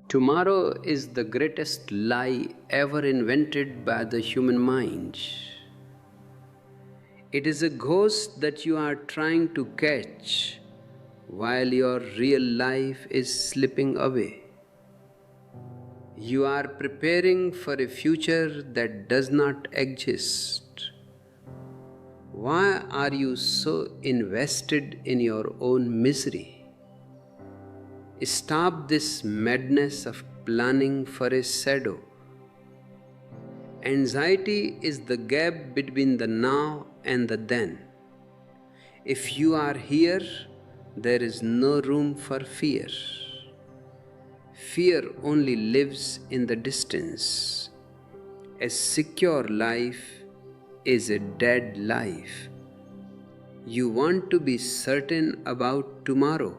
Tomorrow is the greatest lie ever invented by the human mind. It is a ghost that you are trying to catch while your real life is slipping away. You are preparing for a future that does not exist. Why are you so invested in your own misery? Stop this madness of planning for a shadow. Anxiety is the gap between the now and the then. If you are here, there is no room for fear. Fear only lives in the distance. A secure life is a dead life. You want to be certain about tomorrow,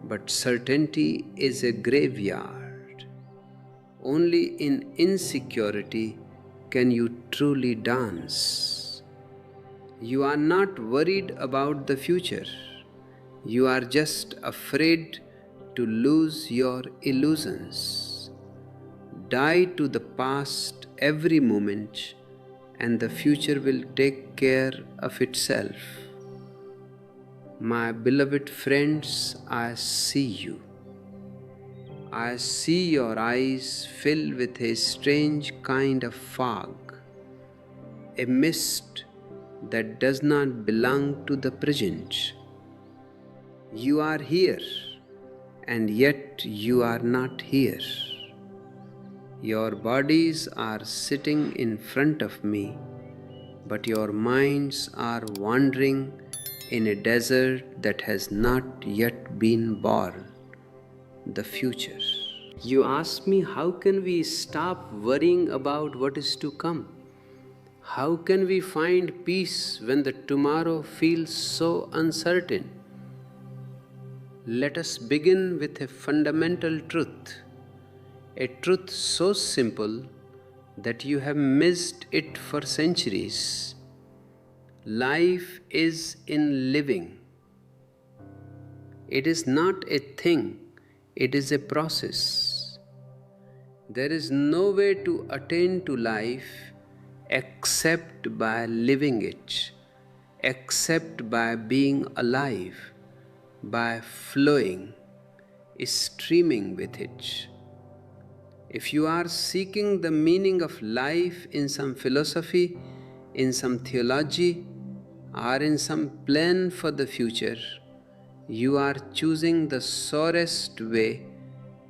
but certainty is a graveyard. Only in insecurity can you truly dance. You are not worried about the future. You are just afraid to lose your illusions. Die to the past every moment, and the future will take care of itself. My beloved friends, I see you. I see your eyes filled with a strange kind of fog, a mist that does not belong to the present. You are here, and yet you are not here. Your bodies are sitting in front of me, but your minds are wandering in a desert that has not yet been born, the future. You ask me, how can we stop worrying about what is to come? How can we find peace when the tomorrow feels so uncertain? Let us begin with a fundamental truth, a truth so simple that you have missed it for centuries. Life is in living. It is not a thing, it is a process. There is no way to attain to life except by living it, except by being alive, by flowing, streaming with it. If you are seeking the meaning of life in some philosophy, in some theology, or in some plan for the future, you are choosing the sorest way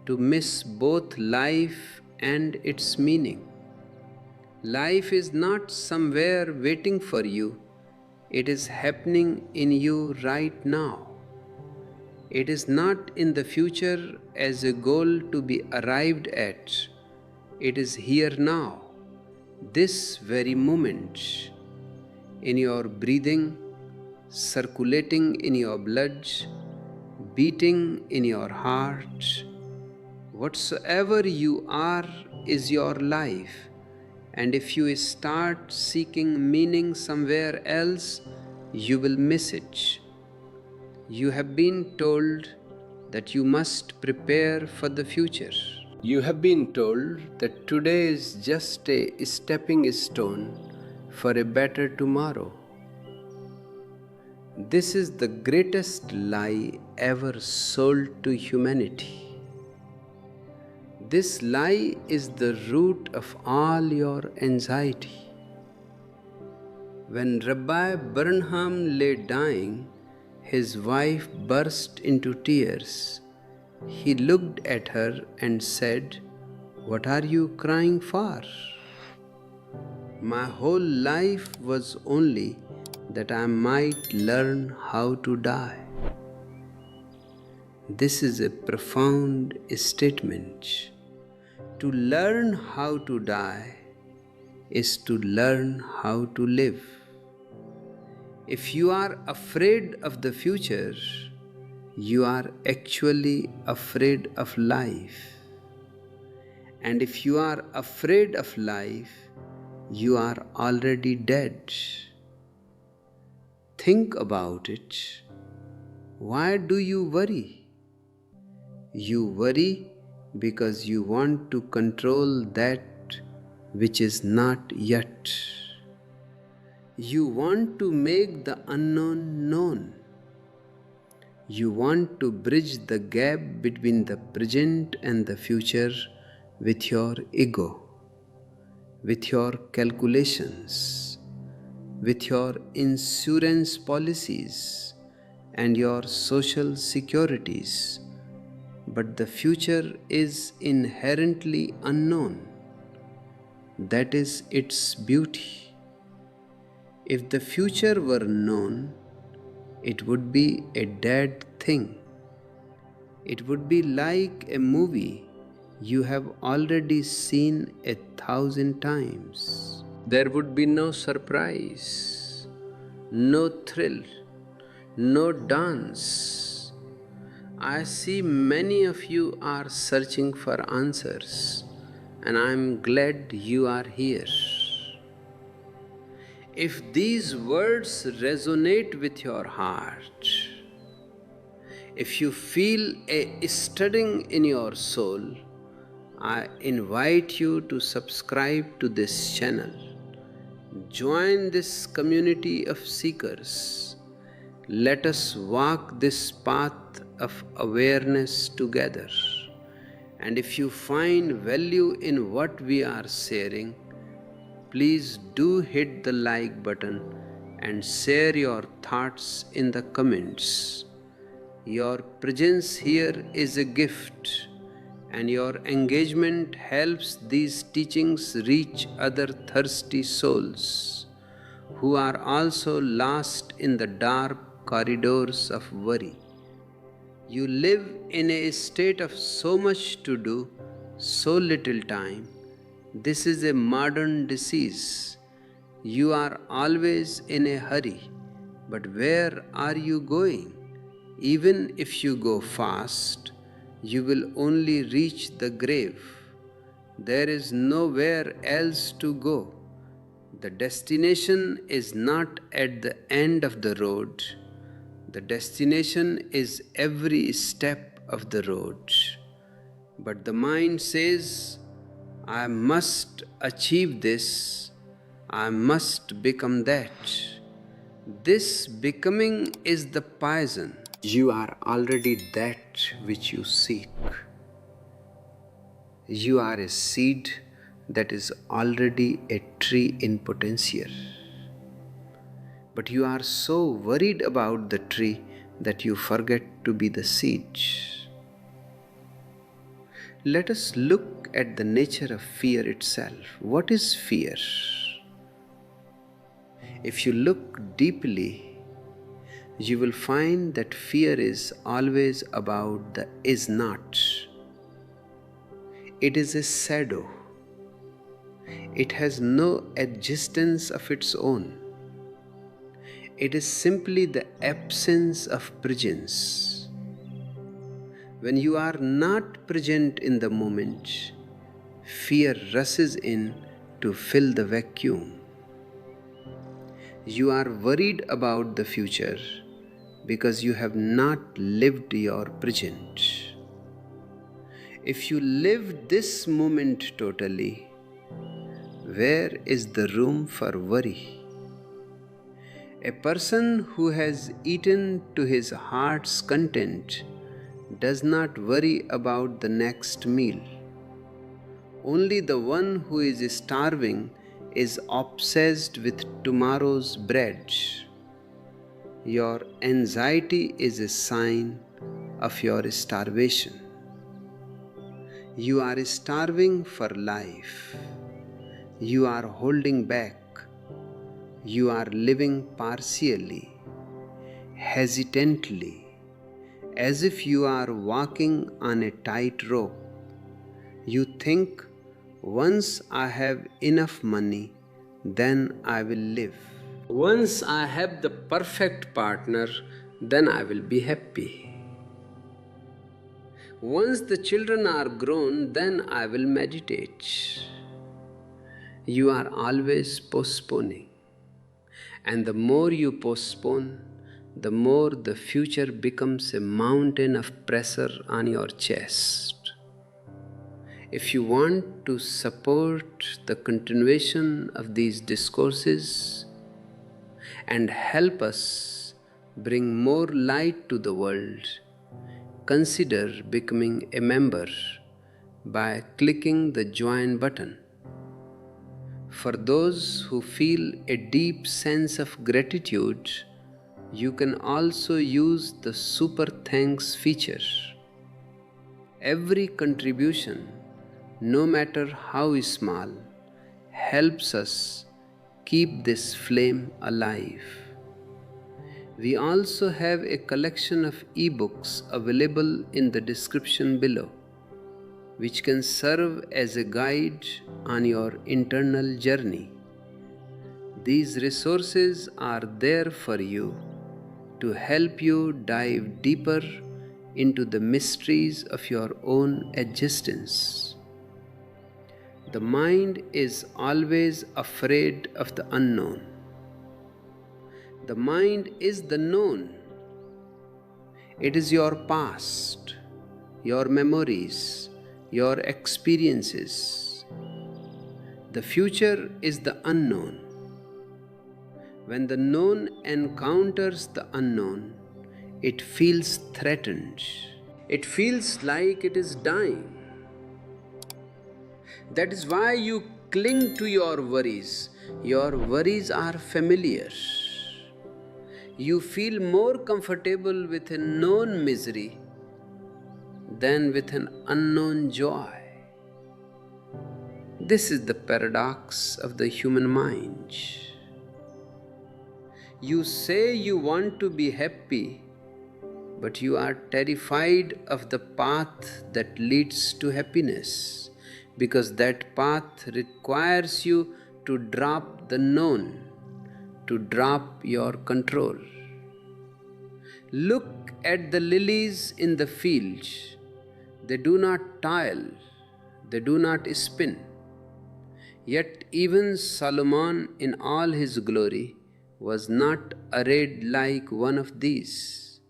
to miss both life and its meaning. Life is not somewhere waiting for you, it is happening in you right now. It is not in the future as a goal to be arrived at. It is here now, this very moment, in your breathing, circulating in your blood, beating in your heart. Whatsoever you are is your life, and if you start seeking meaning somewhere else, you will miss it. You have been told that you must prepare for the future. You have been told that today is just a stepping stone for a better tomorrow. This is the greatest lie ever sold to humanity. This lie is the root of all your anxiety. When Rabbi Burnham lay dying, his wife burst into tears. He looked at her and said, "What are you crying for? My whole life was only that I might learn how to die." This is a profound statement. To learn how to die is to learn how to live. If you are afraid of the future, you are actually afraid of life. And if you are afraid of life, you are already dead. Think about it. Why do you worry? You worry because you want to control that which is not yet. You want to make the unknown known. You want to bridge the gap between the present and the future with your ego, with your calculations, with your insurance policies and your social securities. But the future is inherently unknown. That is its beauty. If the future were known, it would be a dead thing. It would be like a movie you have already seen 1,000 times. There would be no surprise, no thrill, no dance. I see many of you are searching for answers, and I'm glad you are here. If these words resonate with your heart, if you feel a stirring in your soul, I invite you to subscribe to this channel. Join this community of seekers. Let us walk this path of awareness together. And if you find value in what we are sharing, please do hit the like button and share your thoughts in the comments. Your presence here is a gift, and your engagement helps these teachings reach other thirsty souls who are also lost in the dark corridors of worry. You live in a state of so much to do, so little time. This is a modern disease. You are always in a hurry, but where are you going? Even if you go fast, you will only reach the grave. There is nowhere else to go. The destination is not at the end of the road. The destination is every step of the road. But the mind says, I must achieve this, I must become that. This becoming is the poison. You are already that which you seek. You are a seed that is already a tree in potential. But you are so worried about the tree that you forget to be the seed. Let us look at the nature of fear itself. What is fear? If you look deeply, you will find that fear is always about the is not. It is a shadow. It has no existence of its own. It is simply the absence of presence. When you are not present in the moment, fear rushes in to fill the vacuum. You are worried about the future because you have not lived your present. If you live this moment totally, where is the room for worry? A person who has eaten to his heart's content does not worry about the next meal. Only the one who is starving is obsessed with tomorrow's bread. Your anxiety is a sign of your starvation. You are starving for life. You are holding back. You are living partially, hesitantly, as if you are walking on a tightrope. You think, once I have enough money, then I will live. Once I have the perfect partner, then I will be happy. Once the children are grown, then I will meditate. You are always postponing. And the more you postpone, the more the future becomes a mountain of pressure on your chest. If you want to support the continuation of these discourses and help us bring more light to the world, consider becoming a member by clicking the join button. For those who feel a deep sense of gratitude, you can also use the super thanks feature. Every contribution, no matter how small, helps us keep this flame alive. We also have a collection of ebooks available in the description below, which can serve as a guide on your internal journey. These resources are there for you to help you dive deeper into the mysteries of your own existence. The mind is always afraid of the unknown. The mind is the known. It is your past, your memories, your experiences. The future is the unknown. When the known encounters the unknown, it feels threatened. It feels like it is dying. That is why you cling to your worries. Your worries are familiar. You feel more comfortable with a known misery than with an unknown joy. This is the paradox of the human mind. You say you want to be happy, but you are terrified of the path that leads to happiness, because that path requires you to drop the known, to drop your control. Look at the lilies in the field. They do not toil, they do not spin. Yet even Solomon in all his glory was not arrayed like one of these.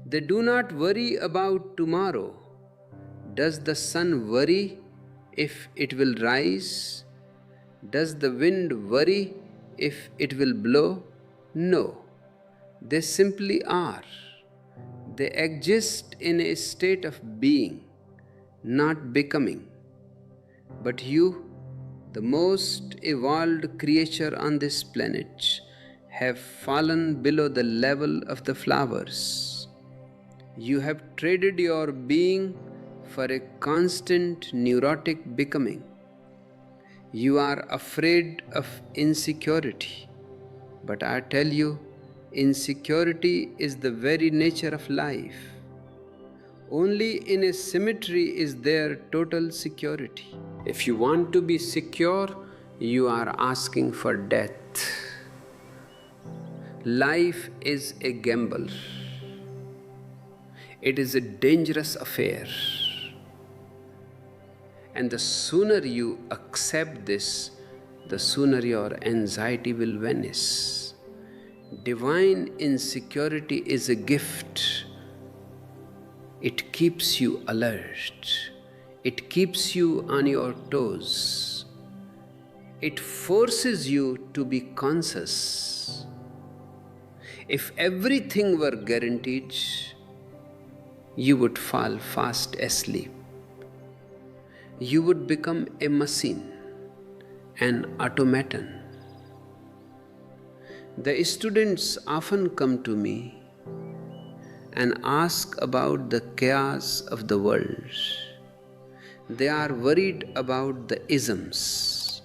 They do not worry about tomorrow. Does the sun worry if it will rise? Does the wind worry if it will blow? No, they simply are. They exist in a state of being, not becoming. But you, the most evolved creature on this planet, have fallen below the level of the flowers. You have traded your being for a constant neurotic becoming. You are afraid of insecurity. But I tell you, insecurity is the very nature of life. Only in a symmetry is there total security. If you want to be secure, you are asking for death. Life is a gamble. It is a dangerous affair. And the sooner you accept this, the sooner your anxiety will vanish. Divine insecurity is a gift. It keeps you alert. It keeps you on your toes. It forces you to be conscious. If everything were guaranteed, you would fall fast asleep. You would become a machine, an automaton. The students often come to me and ask about the chaos of the world. They are worried about the isms,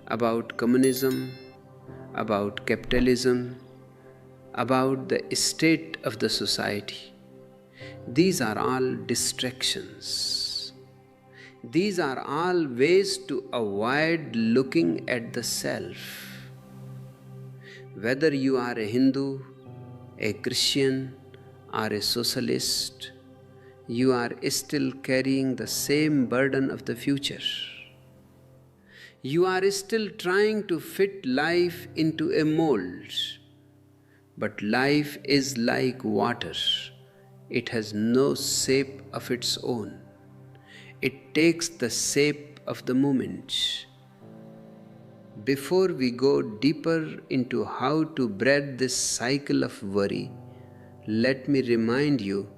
about communism, about capitalism, about the state of the society. These are all distractions. These are all ways to avoid looking at the self. Whether you are a Hindu, a Christian, or a socialist, you are still carrying the same burden of the future. You are still trying to fit life into a mold. But life is like water. It has no shape of its own. It takes the shape of the moment. Before we go deeper into how to break this cycle of worry, let me remind you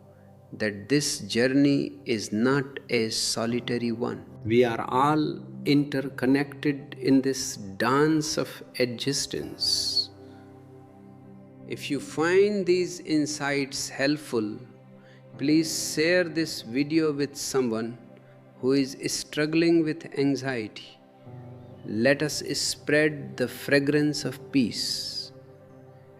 that this journey is not a solitary one. We are all interconnected in this dance of existence. If you find these insights helpful, please share this video with someone who is struggling with anxiety. Let us spread the fragrance of peace.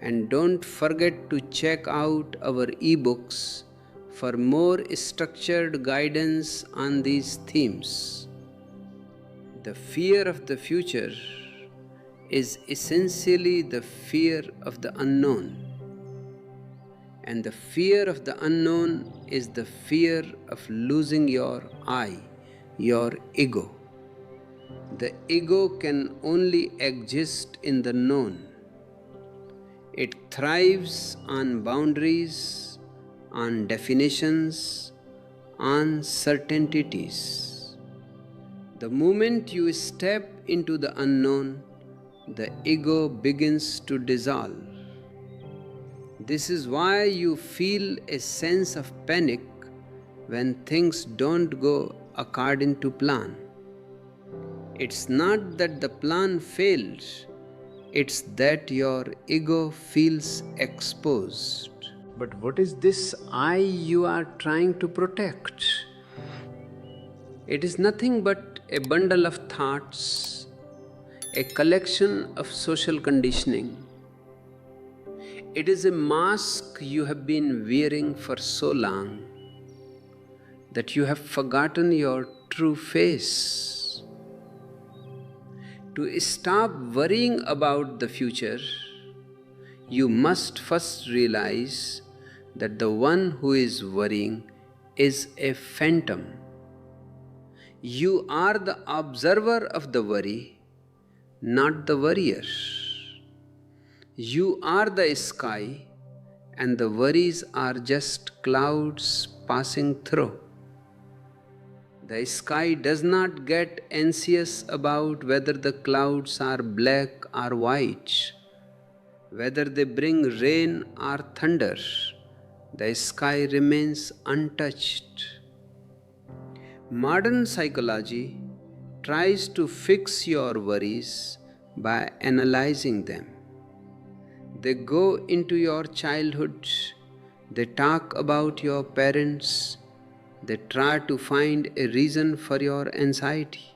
And don't forget to check out our ebooks for more structured guidance on these themes. The fear of the future is essentially the fear of the unknown. And the fear of the unknown is the fear of losing your I, your ego. The ego can only exist in the known. It thrives on boundaries, on definitions, on certainties. The moment you step into the unknown, the ego begins to dissolve. This is why you feel a sense of panic when things don't go according to plan. It's not that the plan failed, it's that your ego feels exposed. But what is this I you are trying to protect? It is nothing but a bundle of thoughts, a collection of social conditioning. It is a mask you have been wearing for so long that you have forgotten your true face. To stop worrying about the future, you must first realize that the one who is worrying is a phantom. You are the observer of the worry, not the worrier. You are the sky, and the worries are just clouds passing through. The sky does not get anxious about whether the clouds are black or white, whether they bring rain or thunder. The sky remains untouched. Modern psychology tries to fix your worries by analyzing them. They go into your childhood, they talk about your parents, they try to find a reason for your anxiety.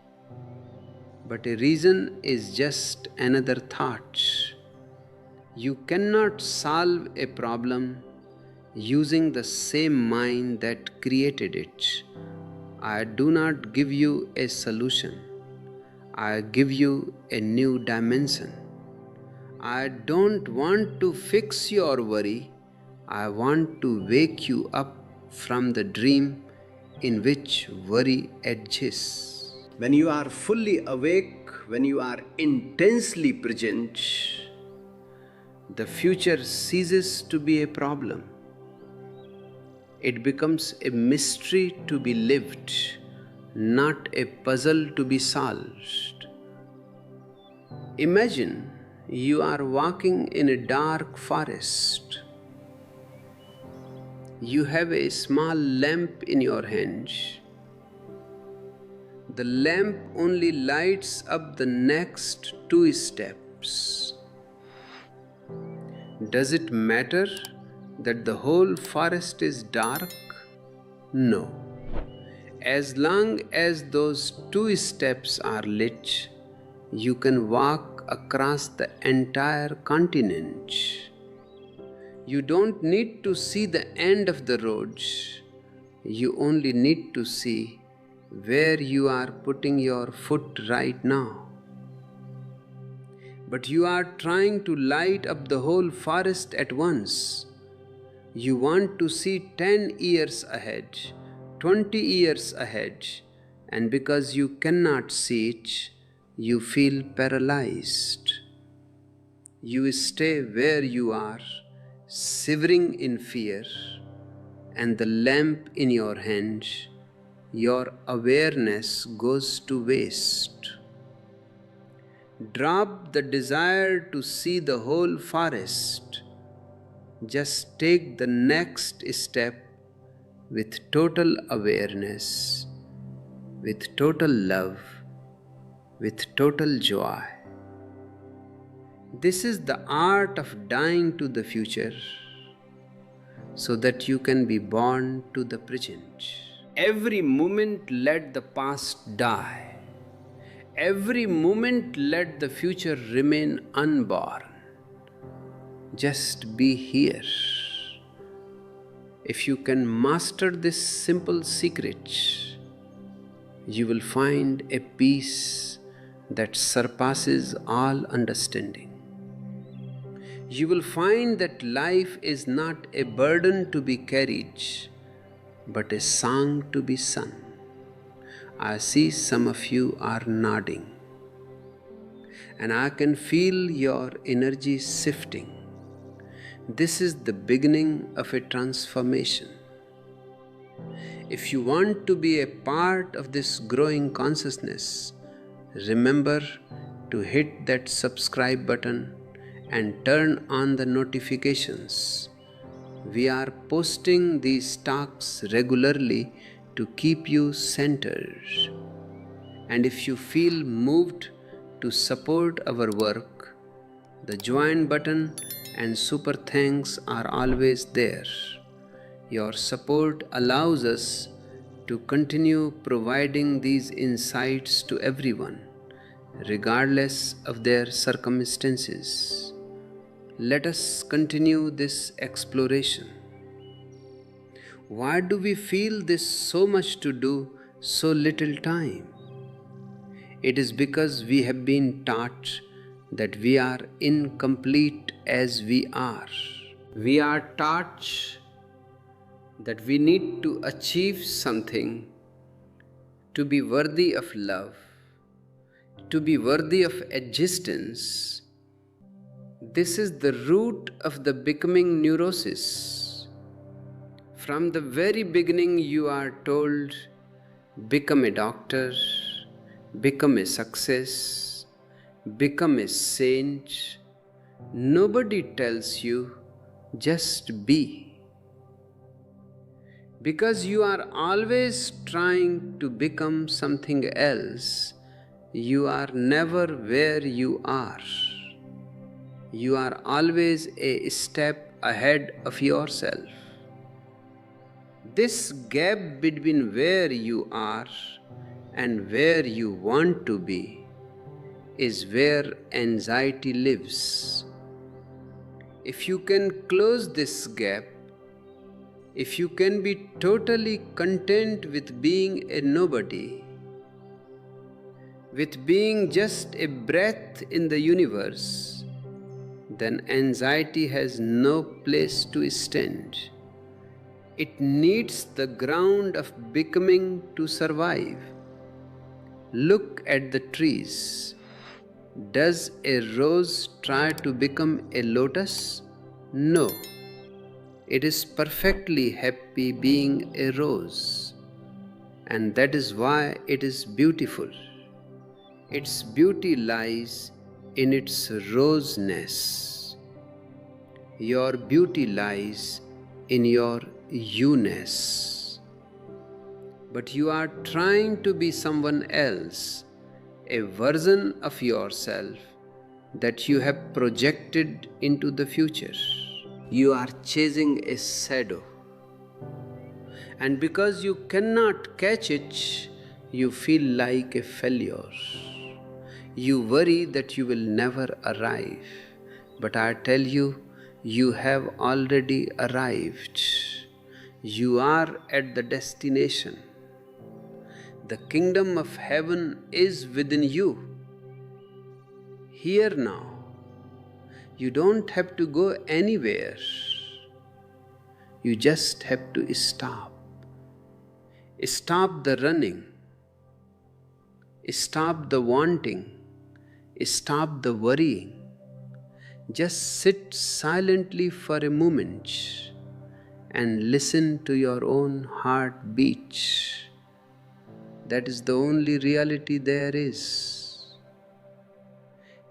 But a reason is just another thought. You cannot solve a problem using the same mind that created it. I do not give you a solution. I give you a new dimension. I don't want to fix your worry. I want to wake you up from the dream in which worry exists. When you are fully awake, when you are intensely present, the future ceases to be a problem. It becomes a mystery to be lived, not a puzzle to be solved. Imagine you are walking in a dark forest. You have a small lamp in your hand. The lamp only lights up the next 2 steps. Does it matter that the whole forest is dark? No. As long as those 2 steps are lit, you can walk across the entire continent. You don't need to see the end of the road. You only need to see where you are putting your foot right now. But you are trying to light up the whole forest at once. You want to see 10 years ahead, 20 years ahead, and because you cannot see it, you feel paralyzed. You stay where you are, shivering in fear, and the lamp in your hand your awareness goes to waste. Drop the desire to see the whole forest. Just take the next step with total awareness, with total love, with total joy. This is the art of dying to the future so that you can be born to the present. Every moment let the past die. Every moment let the future remain unborn. Just be here. If you can master this simple secret, you will find a peace that surpasses all understanding. You will find that life is not a burden to be carried, but a song to be sung. I see some of you are nodding, and I can feel your energy shifting. This is the beginning of a transformation. If you want to be a part of this growing consciousness, remember to hit that subscribe button and turn on the notifications. We are posting these talks regularly to keep you centered. And if you feel moved to support our work, the join button and super thanks are always there. Your support allows us to continue providing these insights to everyone, regardless of their circumstances. Let us continue this exploration. Why do we feel this so much to do, so little time? It is because we have been taught that we are incomplete as we are. We are taught that we need to achieve something to be worthy of love, to be worthy of existence. This is the root of the becoming neurosis. From the very beginning, you are told, become a doctor, become a success, become a saint. Nobody tells you, just be. Because you are always trying to become something else, you are never where you are. You are always a step ahead of yourself. This gap between where you are and where you want to be is where anxiety lives. If you can close this gap, if you can be totally content with being a nobody, with being just a breath in the universe, then anxiety has no place to stand. It needs the ground of becoming to survive. Look at the trees. Does a rose try to become a lotus? No. It is perfectly happy being a rose. And that is why it is beautiful. Its beauty lies in its roseness. Your beauty lies in your you-ness. But you are trying to be someone else, a version of yourself that you have projected into the future. You are chasing a shadow. And because you cannot catch it, you feel like a failure. You worry that you will never arrive. But I tell you, you have already arrived. You are at the destination. The kingdom of heaven is within you. Here now. You don't have to go anywhere. You just have to stop. Stop the running. Stop the wanting. Stop the worrying. Just sit silently for a moment and listen to your own heartbeat. That is the only reality there is.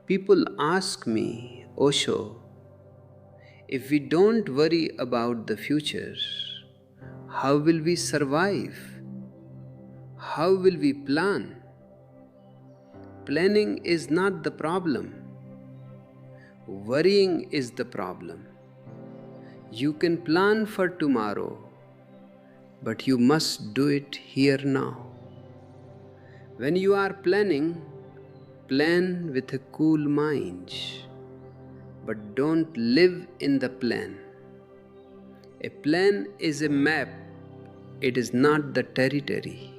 People ask me, Osho, if we don't worry about the future, how will we survive? How will we plan? Planning is not the problem. Worrying is the problem. You can plan for tomorrow, but you must do it here now. When you are planning, plan with a cool mind, but don't live in the plan. A plan is a map, it is not the territory.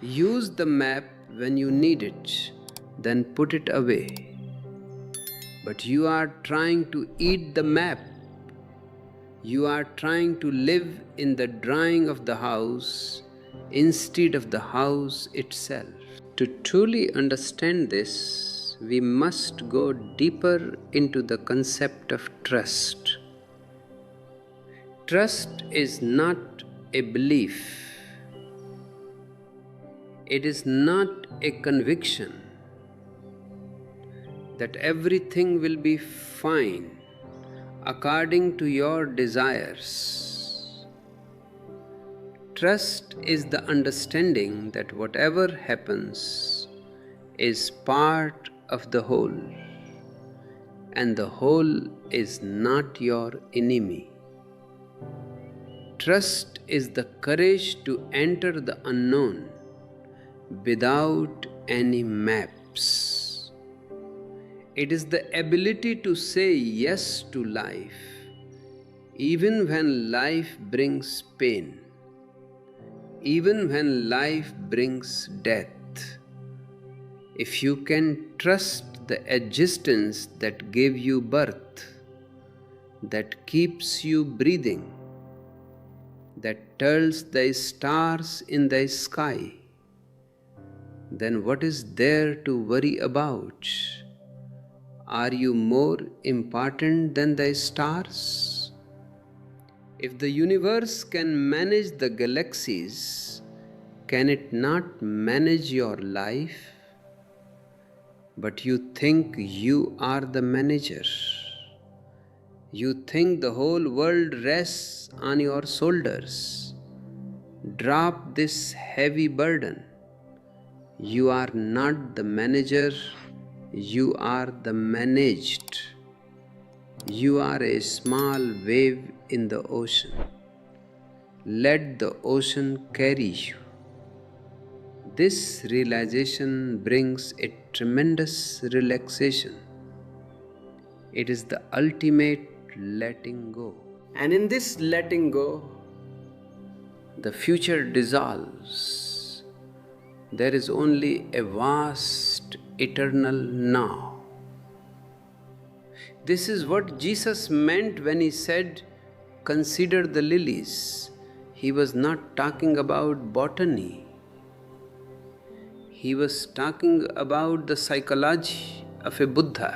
Use the map when you need it, then put it away. But you are trying to eat the map. You are trying to live in the drawing of the house instead of the house itself. To truly understand this, we must go deeper into the concept of trust. Trust is not a belief. It is not a conviction that everything will be fine according to your desires. Trust is the understanding that whatever happens is part of the whole, and the whole is not your enemy. Trust is the courage to enter the unknown without any maps. It is the ability to say yes to life, even when life brings pain, even when life brings death. If you can trust the existence that gave you birth, that keeps you breathing, that tells the stars in the sky, then what is there to worry about? Are you more important than the stars? If the universe can manage the galaxies, can it not manage your life? But you think you are the manager. You think the whole world rests on your shoulders. Drop this heavy burden. You are not the manager, you are the managed. You are a small wave in the ocean. Let the ocean carry you. This realization brings a tremendous relaxation. It is the ultimate letting go. And in this letting go, the future dissolves. There is only a vast eternal now. This is what Jesus meant when he said, "Consider the lilies." He was not talking about botany. He was talking about the psychology of a Buddha.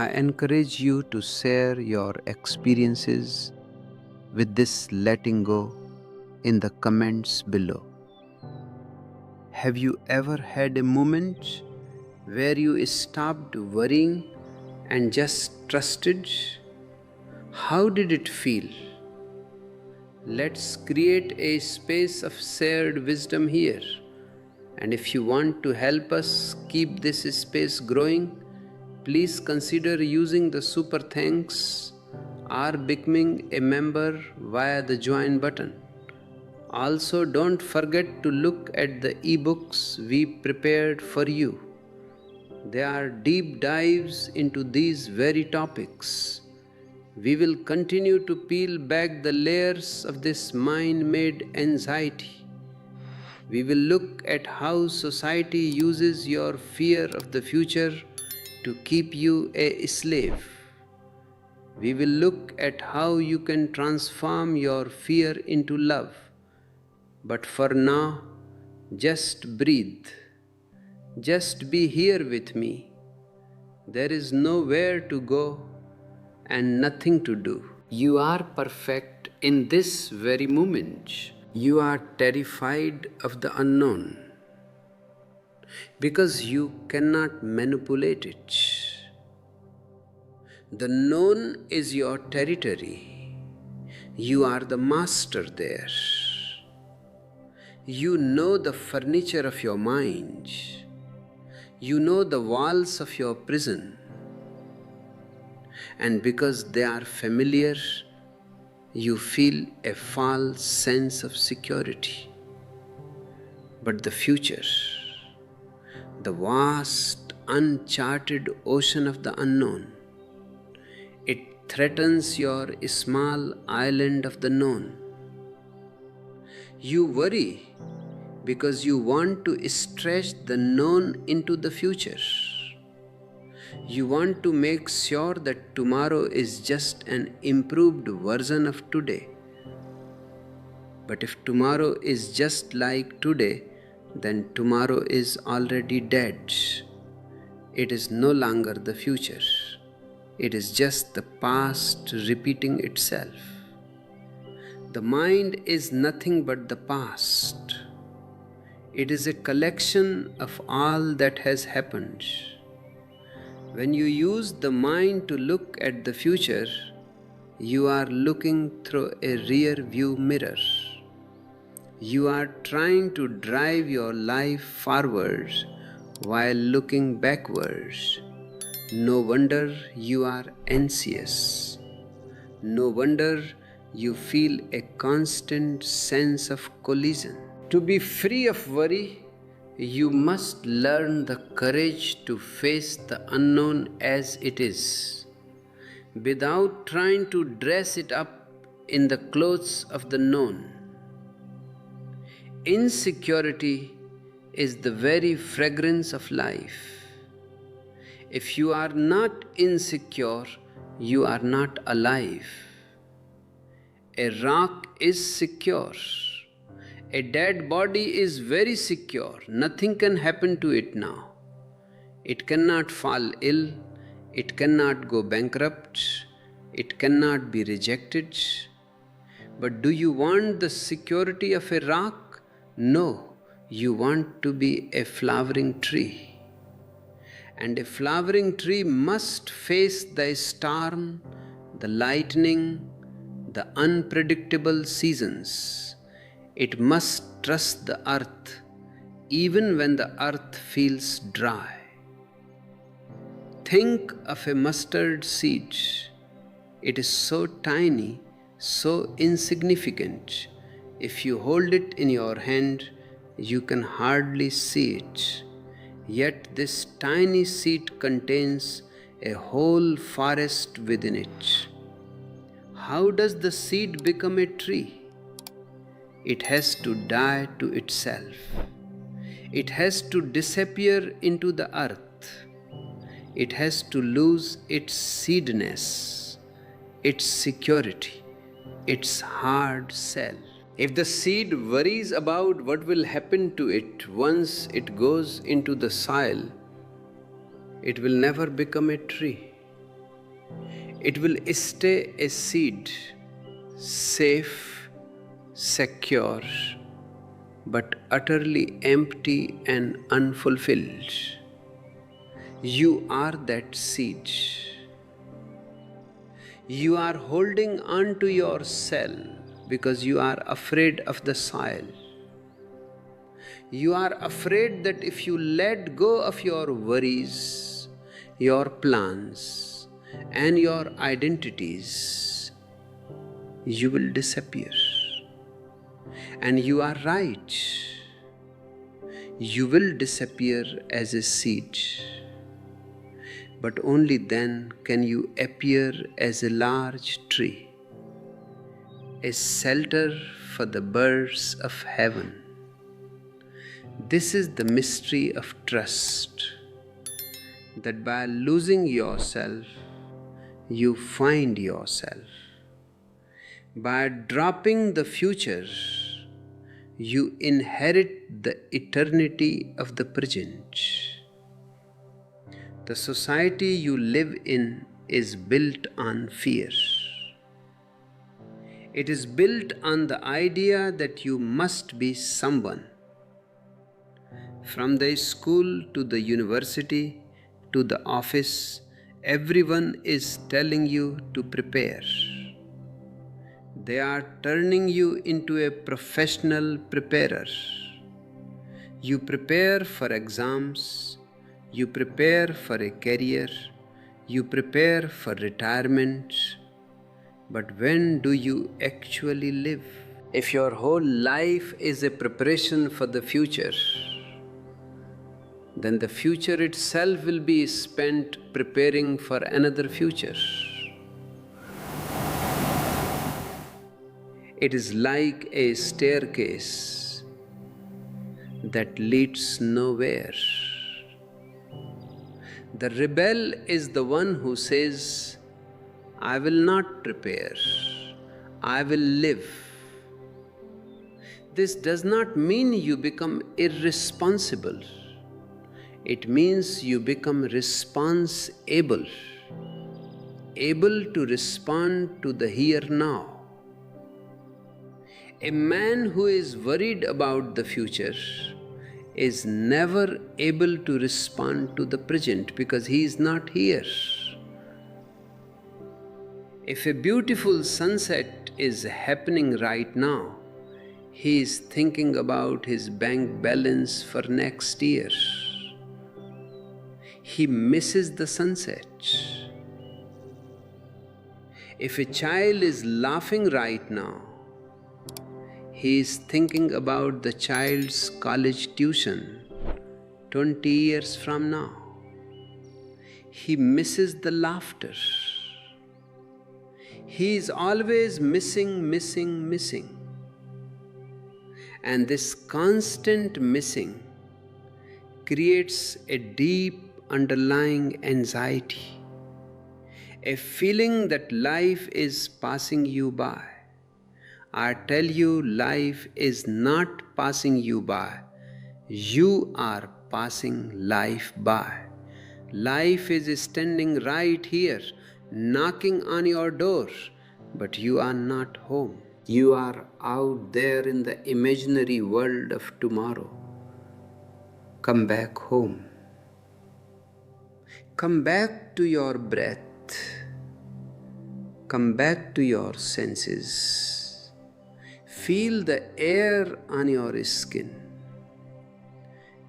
I encourage you to share your experiences with this letting go in the comments below. Have you ever had a moment where you stopped worrying and just trusted? How did it feel? Let's create a space of shared wisdom here. And if you want to help us keep this space growing, please consider using the super thanks or becoming a member via the join button. Also, don't forget to look at the ebooks we prepared for you. They are deep dives into these very topics. We will continue to peel back the layers of this mind-made anxiety. We will look at how society uses your fear of the future to keep you a slave. We will look at how you can transform your fear into love. But for now, just breathe. Just be here with me. There is nowhere to go and nothing to do. You are perfect in this very moment. You are terrified of the unknown because you cannot manipulate it. The known is your territory. You are the master there. You know the furniture of your mind. You know the walls of your prison. And because they are familiar, you feel a false sense of security. But the future, the vast, uncharted ocean of the unknown, it threatens your small island of the known. You worry because you want to stretch the known into the future. You want to make sure that tomorrow is just an improved version of today. But if tomorrow is just like today, then tomorrow is already dead. It is no longer the future. It is just the past repeating itself. The mind is nothing but the past. It is a collection of all that has happened. When you use the mind to look at the future, you are looking through a rear view mirror. You are trying to drive your life forward while looking backwards. No wonder you are anxious. No wonder you feel a constant sense of collision. To be free of worry, you must learn the courage to face the unknown as it is, without trying to dress it up in the clothes of the known. Insecurity is the very fragrance of life. If you are not insecure, you are not alive. A rock is secure. A dead body is very secure. Nothing can happen to it now. It cannot fall ill. It cannot go bankrupt. It cannot be rejected. But do you want the security of a rock? No, you want to be a flowering tree. And a flowering tree must face the storm, the lightning, the unpredictable seasons. It must trust the earth, even when the earth feels dry. Think of a mustard seed. It is so tiny, so insignificant. If you hold it in your hand, you can hardly see it. Yet this tiny seed contains a whole forest within it. How does the seed become a tree? It has to die to itself. It has to disappear into the earth. It has to lose its seedness, its security, its hard shell. If the seed worries about what will happen to it once it goes into the soil, it will never become a tree. It will stay a seed, safe, secure, but utterly empty and unfulfilled. You are that seed. You are holding on to your cell because you are afraid of the soil. You are afraid that if you let go of your worries, your plans, and your identities, you will disappear. And you are right. You will disappear as a seed. But only then can you appear as a large tree, a shelter for the birds of heaven. This is the mystery of trust, that by losing yourself, you find yourself. By dropping the future, you inherit the eternity of the present. The society you live in is built on fear. It is built on the idea that you must be someone. From the school to the university to the office, everyone is telling you to prepare. They are turning you into a professional preparer. You prepare for exams, you prepare for a career, you prepare for retirement. But when do you actually live? If your whole life is a preparation for the future, then the future itself will be spent preparing for another future. It is like a staircase that leads nowhere. The rebel is the one who says, I will not prepare, I will live. This does not mean you become irresponsible. It means you become responsible, able to respond to the here now. A man who is worried about the future is never able to respond to the present because he is not here. If a beautiful sunset is happening right now, he is thinking about his bank balance for next year. He misses the sunset. If a child is laughing right now, he is thinking about the child's college tuition 20 years from now. He misses the laughter. He is always missing. And this constant missing creates a deep underlying anxiety, a feeling that life is passing you by. I tell you, life is not passing you by. You are passing life by. Life is standing right here, knocking on your door, but you are not home. You are out there in the imaginary world of tomorrow. Come back home. Come back to your breath. Come back to your senses. Feel the air on your skin.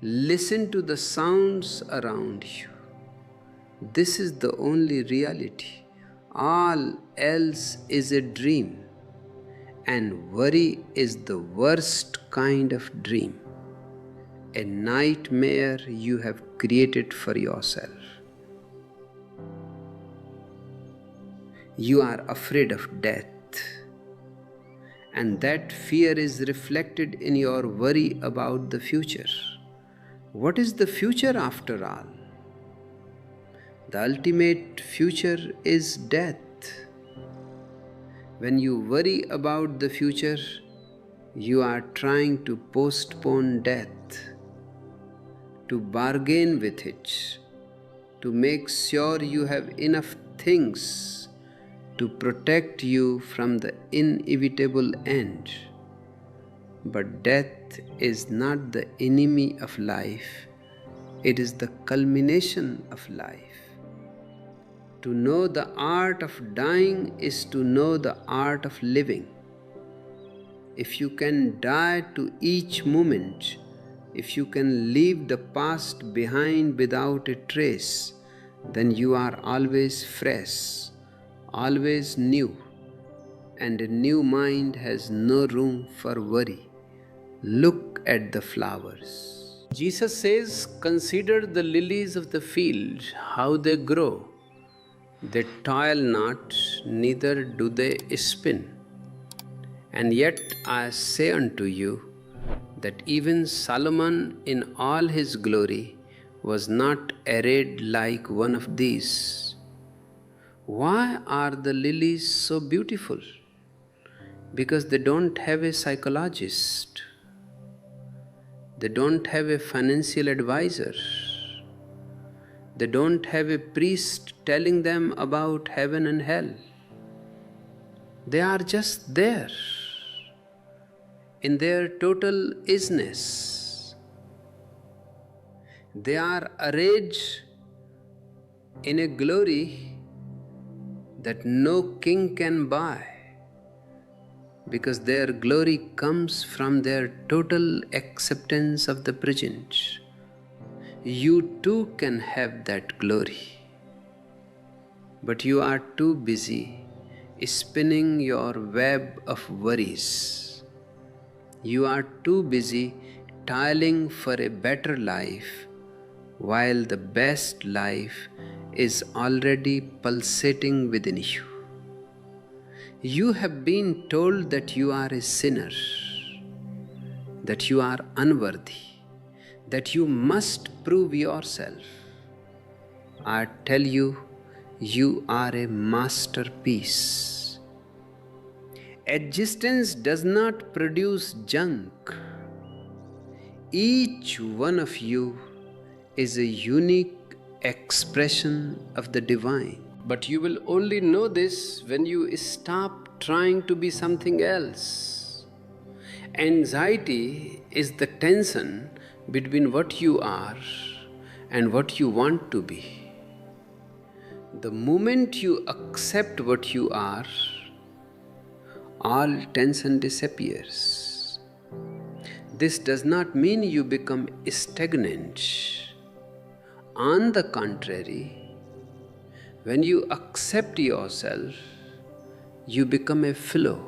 Listen to the sounds around you. This is the only reality. All else is a dream. And worry is the worst kind of dream. A nightmare you have created for yourself. You are afraid of death. And that fear is reflected in your worry about the future. What is the future after all? The ultimate future is death. When you worry about the future, you are trying to postpone death, to bargain with it, to make sure you have enough things to protect you from the inevitable end. But death is not the enemy of life, it is the culmination of life. To know the art of dying is to know the art of living. If you can die to each moment, if you can leave the past behind without a trace, then you are always fresh, always new, and a new mind has no room for worry. Look at the flowers. Jesus says, consider the lilies of the field, how they grow. They toil not, neither do they spin. And yet I say unto you, that even Solomon in all his glory was not arrayed like one of these. Why are the lilies so beautiful? Because they don't have a psychologist. They don't have a financial advisor. They don't have a priest telling them about heaven and hell. They are just there in their total isness. They are arrayed in a glory that no king can buy, because their glory comes from their total acceptance of the present. You too can have that glory, but you are too busy spinning your web of worries. You are too busy toiling for a better life, while the best life is already pulsating within you. You have been told that you are a sinner, that you are unworthy, that you must prove yourself. I tell you, you are a masterpiece. Existence does not produce junk. Each one of you is a unique expression of the divine. But you will only know this when you stop trying to be something else. Anxiety is the tension between what you are and what you want to be. The moment you accept what you are, all tension disappears. This does not mean you become stagnant. On the contrary, when you accept yourself, you become a flow.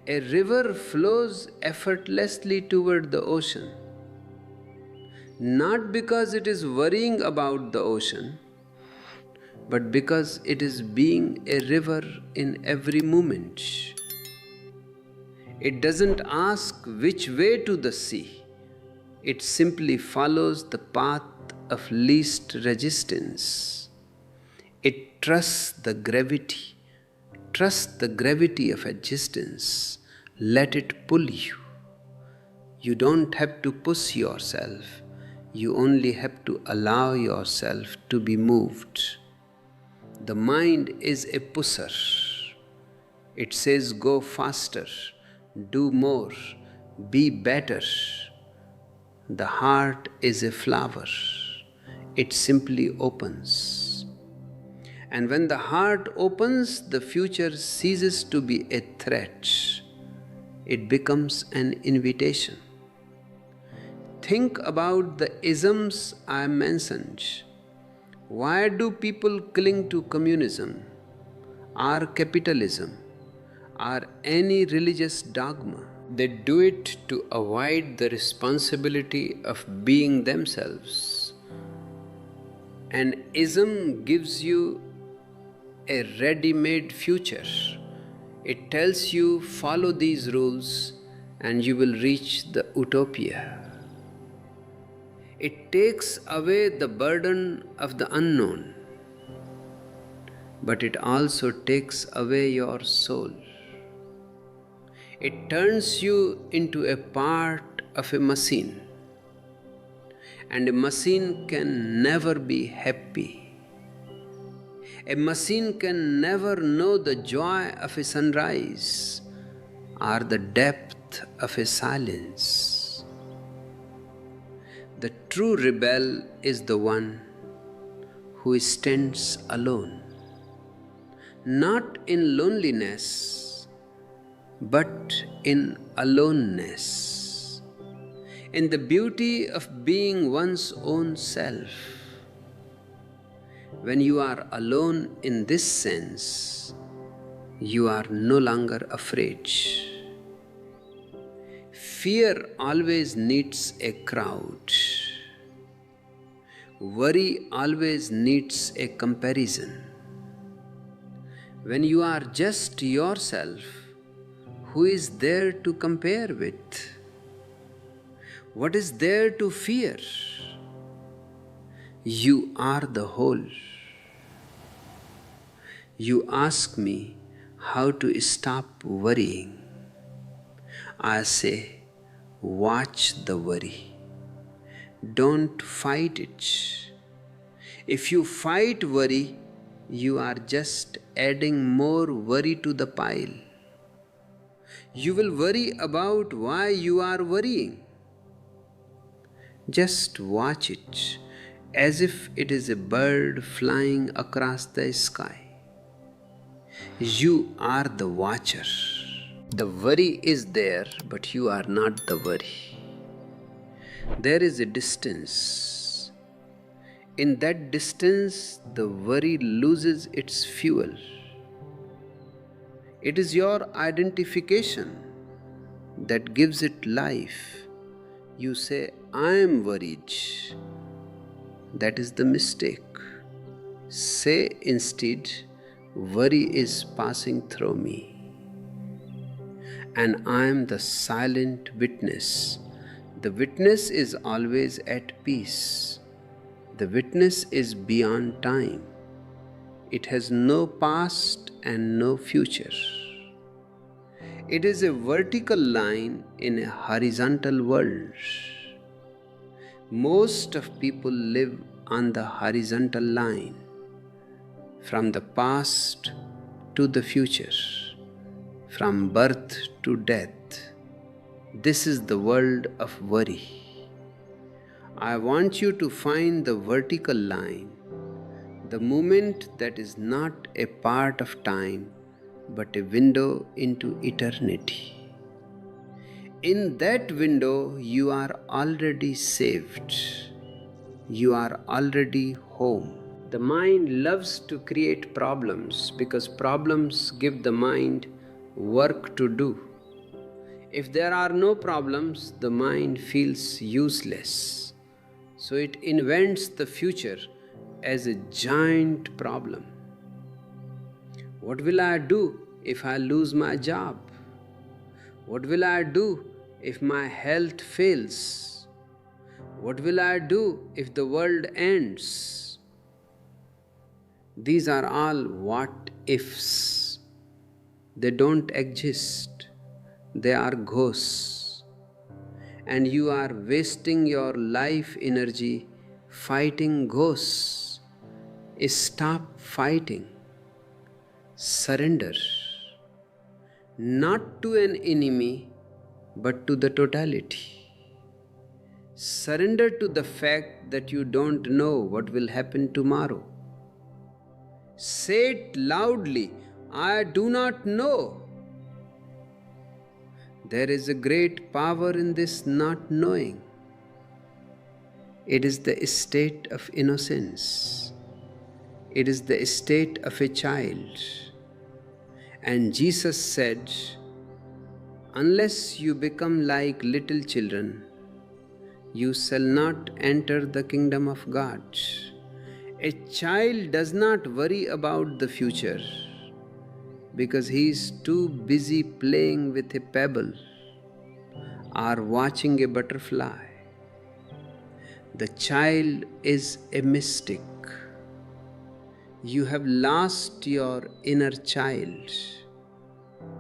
A river flows effortlessly toward the ocean, not because it is worrying about the ocean, but because it is being a river in every moment. It doesn't ask which way to the sea. It simply follows the path of least resistance. It trusts the gravity. Trust the gravity of existence. Let it pull you. You don't have to push yourself. You only have to allow yourself to be moved. The mind is a pusher. It says, go faster, do more, be better. The heart is a flower. It simply opens. And when the heart opens, the future ceases to be a threat. It becomes an invitation. Think about the isms I mentioned. Why do people cling to communism, or capitalism, or any religious dogma? They do it to avoid the responsibility of being themselves. An ism gives you a ready-made future. It tells you, follow these rules and you will reach the utopia. It takes away the burden of the unknown, but it also takes away your soul. It turns you into a part of a machine, and a machine can never be happy. A machine can never know the joy of a sunrise or the depth of a silence. The true rebel is the one who stands alone, not in loneliness, but in aloneness, in the beauty of being one's own self. When you are alone in this sense, you are no longer afraid. Fear always needs a crowd. Worry always needs a comparison. When you are just yourself, who is there to compare with? What is there to fear? You are the whole. You ask me how to stop worrying. I say, watch the worry. Don't fight it. If you fight worry, you are just adding more worry to the pile. You will worry about why you are worrying. Just watch it as if it is a bird flying across the sky. You are the watcher. The worry is there, but you are not the worry. There is a distance. In that distance, the worry loses its fuel. It is your identification that gives it life. You say, I am worried. That is the mistake. Say instead, worry is passing through me, and I am the silent witness. The witness is always at peace. The witness is beyond time. It has no past and no future. It is a vertical line in a horizontal world. Most of people live on the horizontal line, from the past to the future, from birth to death. This is the world of worry. I want you to find the vertical line, the moment that is not a part of time but a window into eternity. In that window, you are already saved. You are already home. The mind loves to create problems because problems give the mind work to do. If there are no problems, the mind feels useless. So it invents the future as a giant problem. What will I do if I lose my job? What will I do if my health fails? What will I do if the world ends? These are all what ifs. They don't exist. They are ghosts. And you are wasting your life energy fighting ghosts. Stop fighting. Surrender. Not to an enemy, but to the totality. Surrender to the fact that you don't know what will happen tomorrow. Say it loudly, I do not know. There is a great power in this not knowing. It is the state of innocence. It is the state of a child. And Jesus said, unless you become like little children, you shall not enter the kingdom of God. A child does not worry about the future because he is too busy playing with a pebble or watching a butterfly. The child is a mystic. You have lost your inner child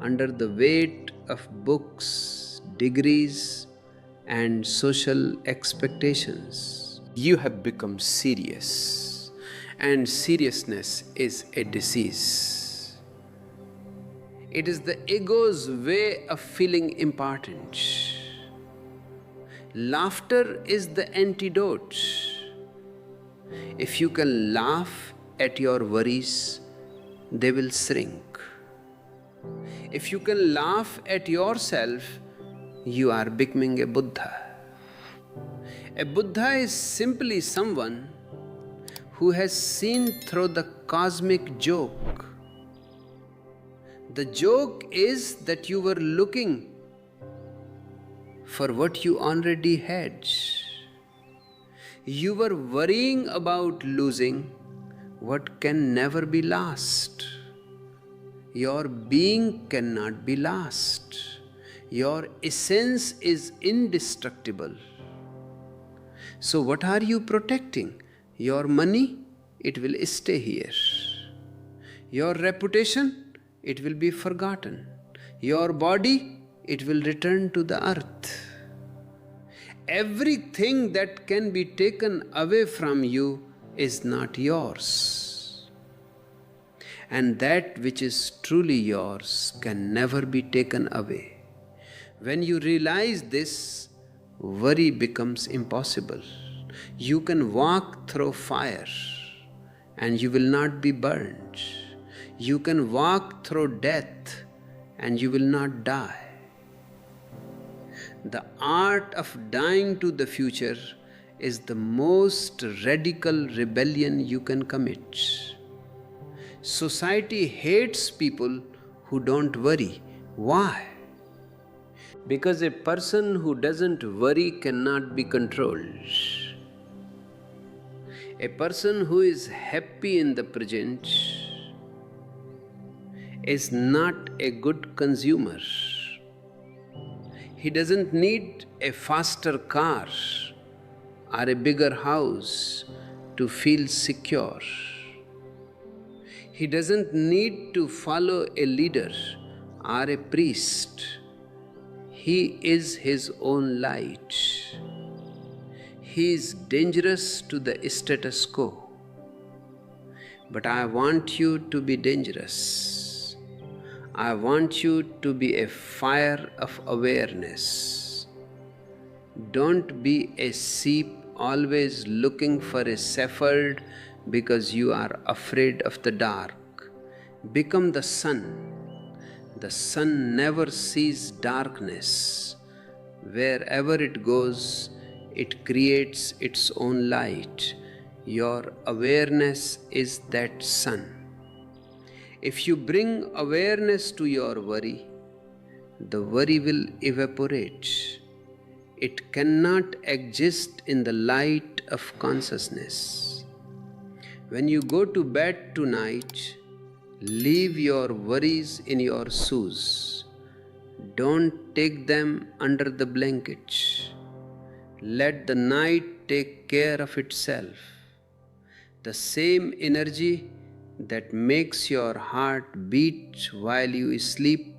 under the weight of books, degrees, and social expectations. You have become serious, and seriousness is a disease. It is the ego's way of feeling important. Laughter is the antidote. If you can laugh at your worries, they will shrink. If you can laugh at yourself, you are becoming a Buddha. A Buddha is simply someone who has seen through the cosmic joke. The joke is that you were looking for what you already had. You were worrying about losing what can never be lost. Your being cannot be lost. Your essence is indestructible. So what are you protecting? Your money? It will stay here. Your reputation? It will be forgotten. Your body? It will return to the earth. Everything that can be taken away from you is not yours. and that which is truly yours can never be taken away. When you realize this, worry becomes impossible. You can walk through fire and you will not be burned. You can walk through death and you will not die. The art of dying to the future is the most radical rebellion you can commit. Society hates people who don't worry. Why? Because a person who doesn't worry cannot be controlled. A person who is happy in the present is not a good consumer. He doesn't need a faster car or a bigger house to feel secure. He doesn't need to follow a leader or a priest. He is his own light. He is dangerous to the status quo. But I want you to be dangerous. I want you to be a fire of awareness. Don't be a sheep always looking for a shepherd because you are afraid of the dark. Become the sun. The sun never sees darkness. Wherever it goes, it creates its own light. Your awareness is that sun. If you bring awareness to your worry, the worry will evaporate. It cannot exist in the light of consciousness. When you go to bed tonight, leave your worries in your shoes. Don't take them under the blanket. Let the night take care of itself. The same energy that makes your heart beat while you sleep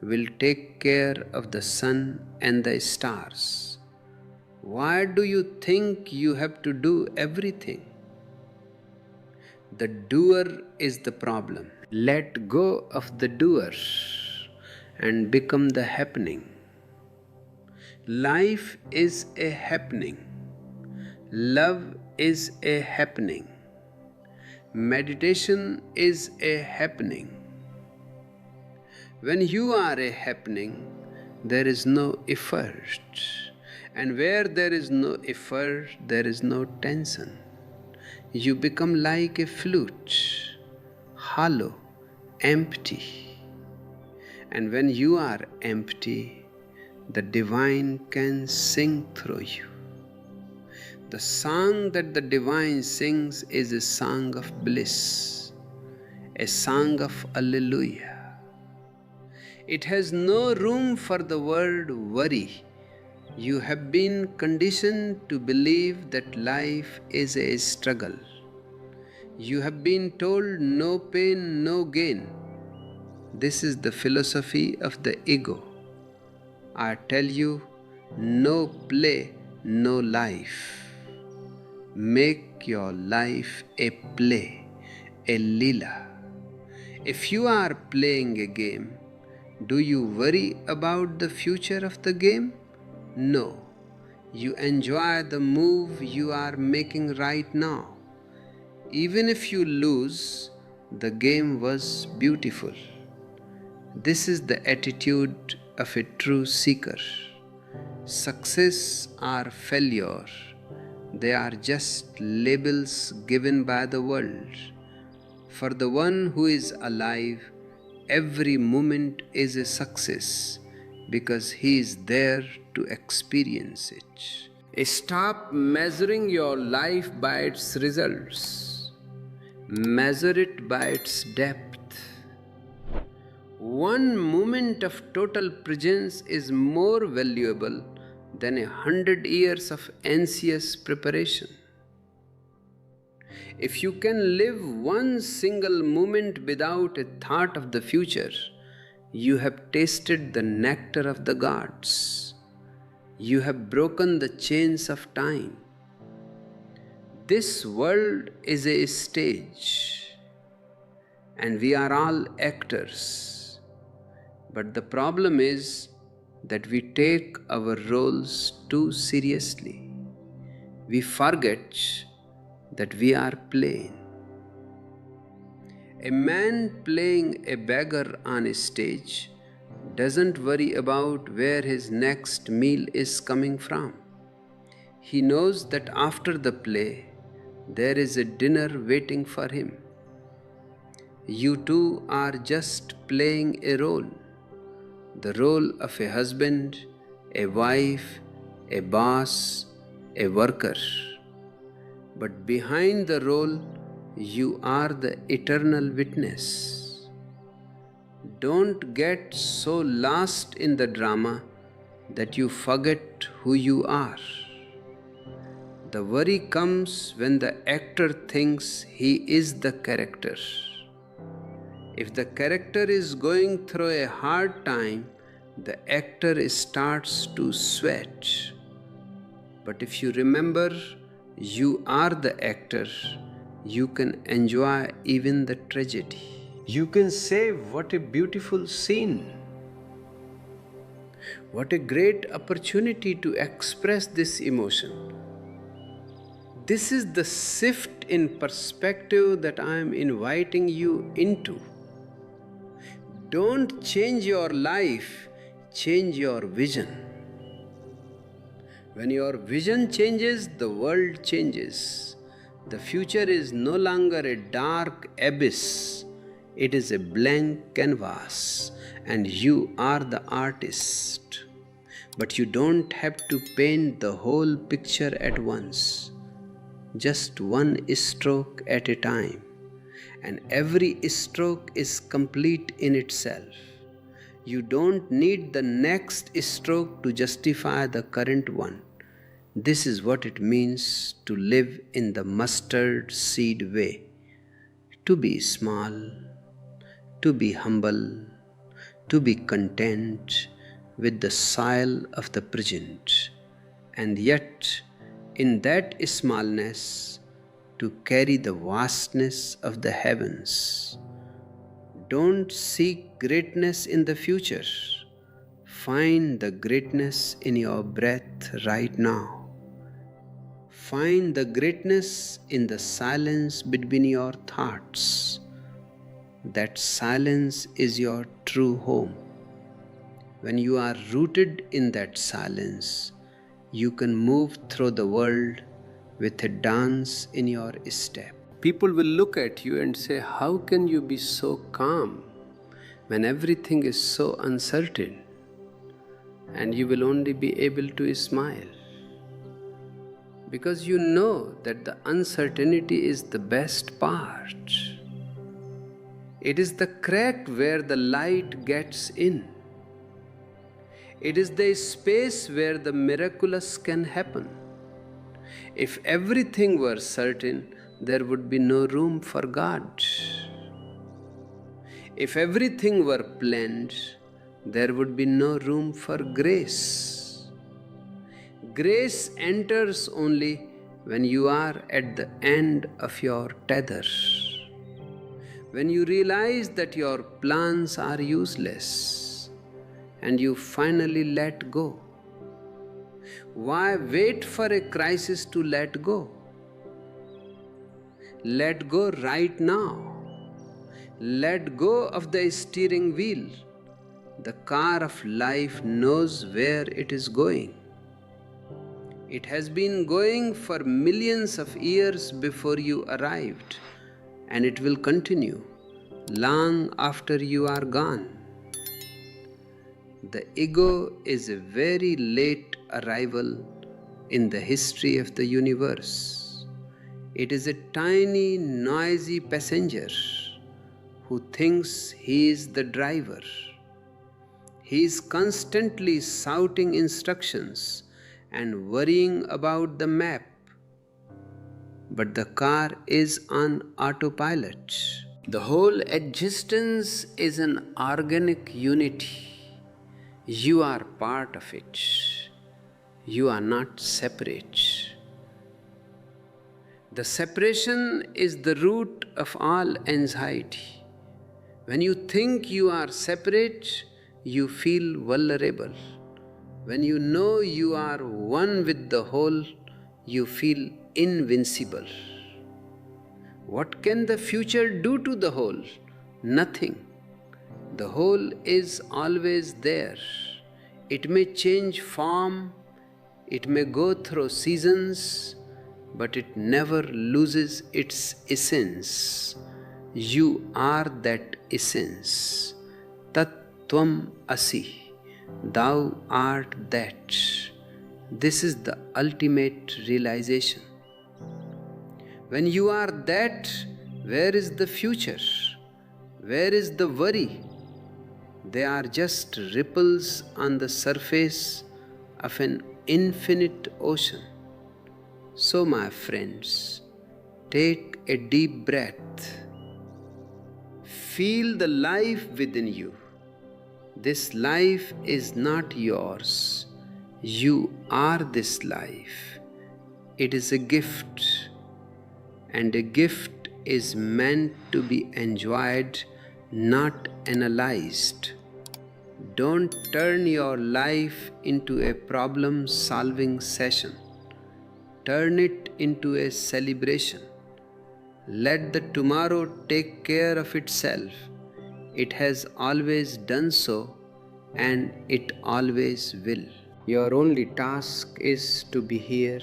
will take care of the sun and the stars. Why do you think you have to do everything? The doer is the problem. Let go of the doer and become the happening. Life is a happening. Love is a happening. Meditation is a happening. When you are a happening, there is no effort. And where there is no effort, there is no tension. You become like a flute, hollow, empty. And when you are empty, the divine can sing through you. The song that the divine sings is a song of bliss, a song of Alleluia. It has no room for the word worry. You have been conditioned to believe that life is a struggle. You have been told no pain, no gain. This is the philosophy of the ego. I tell you, no play, no life. Make your life a play, a lila. If you are playing a game, do you worry about the future of the game? No. You enjoy the move you are making right now. Even if you lose, the game was beautiful. This is the attitude of a true seeker. Success or failure, they are just labels given by the world. For the one who is alive, every moment is a success because he is there to experience it. Stop measuring your life by its results. Measure it by its depth. One moment of total presence is more valuable than 100 years of anxious preparation. If you can live one single moment without a thought of the future, you have tasted the nectar of the gods. You have broken the chains of time. This world is a stage. and we are all actors. But the problem is that we take our roles too seriously. We forget that we are playing. A man playing a beggar on a stage doesn't worry about where his next meal is coming from. He knows that after the play, there is a dinner waiting for him. You too are just playing a role, the role of a husband, a wife, a boss, a worker. But behind the role, you are the eternal witness. Don't get so lost in the drama that you forget who you are. The worry comes when the actor thinks he is the character. If the character is going through a hard time, the actor starts to sweat. But if you remember you are the actor, you can enjoy even the tragedy. You can say, "What a beautiful scene! What a great opportunity to express this emotion." This is the shift in perspective that I am inviting you into. Don't change your life, change your vision. When your vision changes, the world changes. The future is no longer a dark abyss, it is a blank canvas, and you are the artist. But you don't have to paint the whole picture at once, just one stroke at a time. And every stroke is complete in itself. You don't need the next stroke to justify the current one. This is what it means to live in the mustard seed way. To be small, to be humble, to be content with the soil of the present, and yet in that smallness to carry the vastness of the heavens. Don't seek greatness in the future. Find the greatness in your breath right now. Find the greatness in the silence between your thoughts. That silence is your true home. When you are rooted in that silence, you can move through the world with a dance in your step. People will look at you and say, "How can you be so calm when everything is so uncertain?" And you will only be able to smile. Because you know that the uncertainty is the best part. It is the crack where the light gets in. It is the space where the miraculous can happen. If everything were certain, there would be no room for God. If everything were planned, there would be no room for grace. Grace enters only when you are at the end of your tether. When you realize that your plans are useless and you finally let go. Why wait for a crisis to let go? Let go right now. Let go of the steering wheel. The car of life knows where it is going. It has been going for millions of years before you arrived, and it will continue long after you are gone. The ego is a very late arrival in the history of the universe. It is a tiny, noisy passenger who thinks he is the driver. He is constantly shouting instructions and worrying about the map. But the car is on autopilot. The whole existence is an organic unity. You are part of it. You are not separate. The separation is the root of all anxiety. When you think you are separate, you feel vulnerable. When you know you are one with the whole, you feel invincible. What can the future do to the whole? Nothing. The whole is always there. It may change form, it may go through seasons, but it never loses its essence. You are that essence. Tat Tvam Asi. Thou art that. This is the ultimate realization. When you are that, where is the future? Where is the worry? They are just ripples on the surface of an infinite ocean. So, my friends, take a deep breath. Feel the life within you. This life is not yours. You are this life. It is a gift, and a gift is meant to be enjoyed, not analyzed. Don't turn your life into a problem-solving session. Turn it into a celebration. Let the tomorrow take care of itself. It has always done so, and it always will. Your only task is to be here,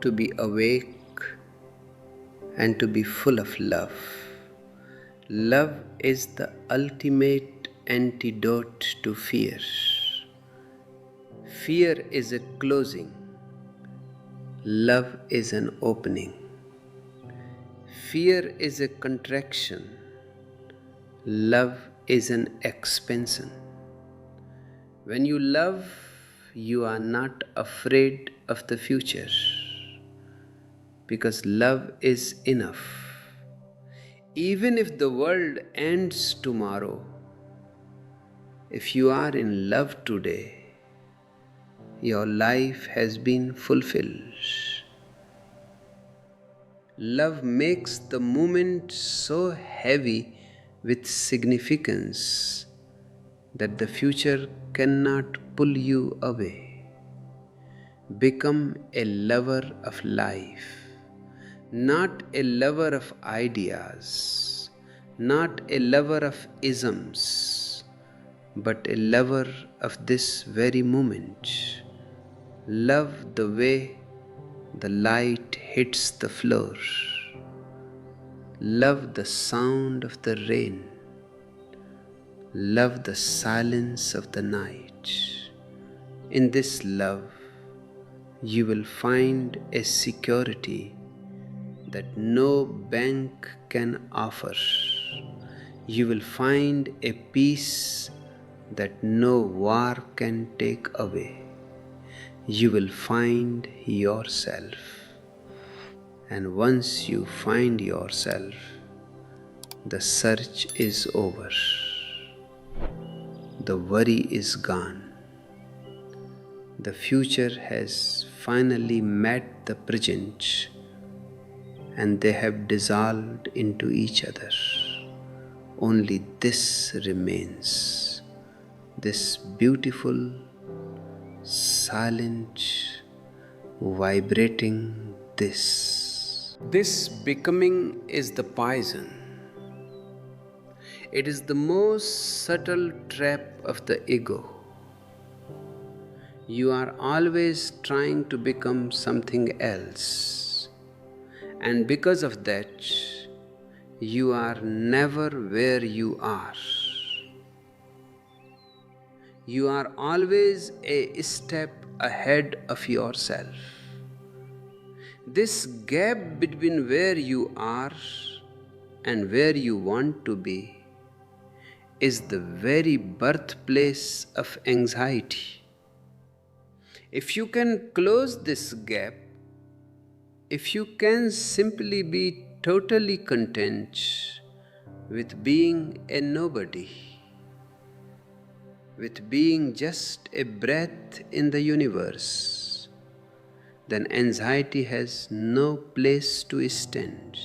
to be awake, and to be full of love. Love is the ultimate antidote to fear. Fear is a closing. Love is an opening. Fear is a contraction. Love is an expansion. When you love, you are not afraid of the future, because love is enough. Even if the world ends tomorrow, if you are in love today, your life has been fulfilled. Love makes the moment so heavy with significance that the future cannot pull you away. Become a lover of life, not a lover of ideas, not a lover of isms, but a lover of this very moment. Love the way the light hits the floor. Love the sound of the rain. Love the silence of the night. In this love, you will find a security that no bank can offer. You will find a peace that no war can take away. You will find yourself. And once you find yourself, the search is over. The worry is gone. The future has finally met the present, and they have dissolved into each other. Only this remains, this beautiful, silent, vibrating this. This becoming is the poison. It is the most subtle trap of the ego. You are always trying to become something else, and because of that, you are never where you are. You are always a step ahead of yourself. This gap between where you are and where you want to be is the very birthplace of anxiety. If you can close this gap, if you can simply be totally content with being a nobody, with being just a breath in the universe, then anxiety has no place to stand.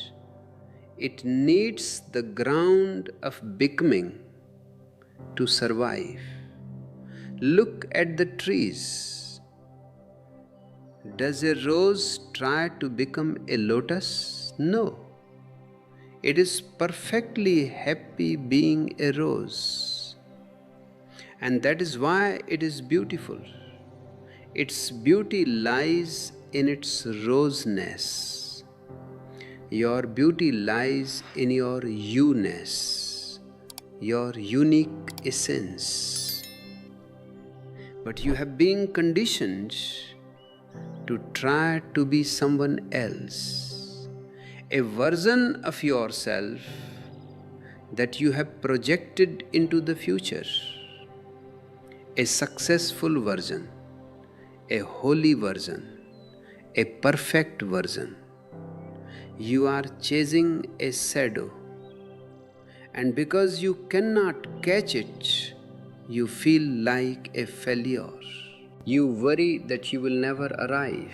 It needs the ground of becoming to survive. Look at the trees. Does a rose try to become a lotus? No. It is perfectly happy being a rose. And that is why it is beautiful. Its beauty lies in its roseness. Your beauty lies in your you-ness, your unique essence. But you have been conditioned to try to be someone else, a version of yourself that you have projected into the future, a successful version, a holy version, a perfect version. You are chasing a shadow, and because you cannot catch it, you feel like a failure. You worry that you will never arrive.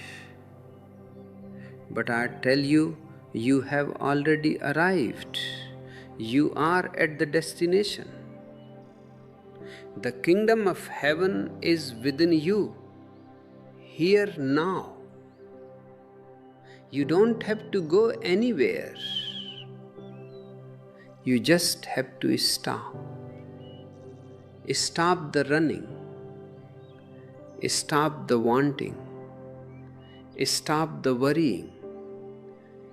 But I tell you, you have already arrived. You are at the destination. The kingdom of heaven is within you, here now. You don't have to go anywhere. You just have to stop. Stop the running. Stop the wanting. Stop the worrying.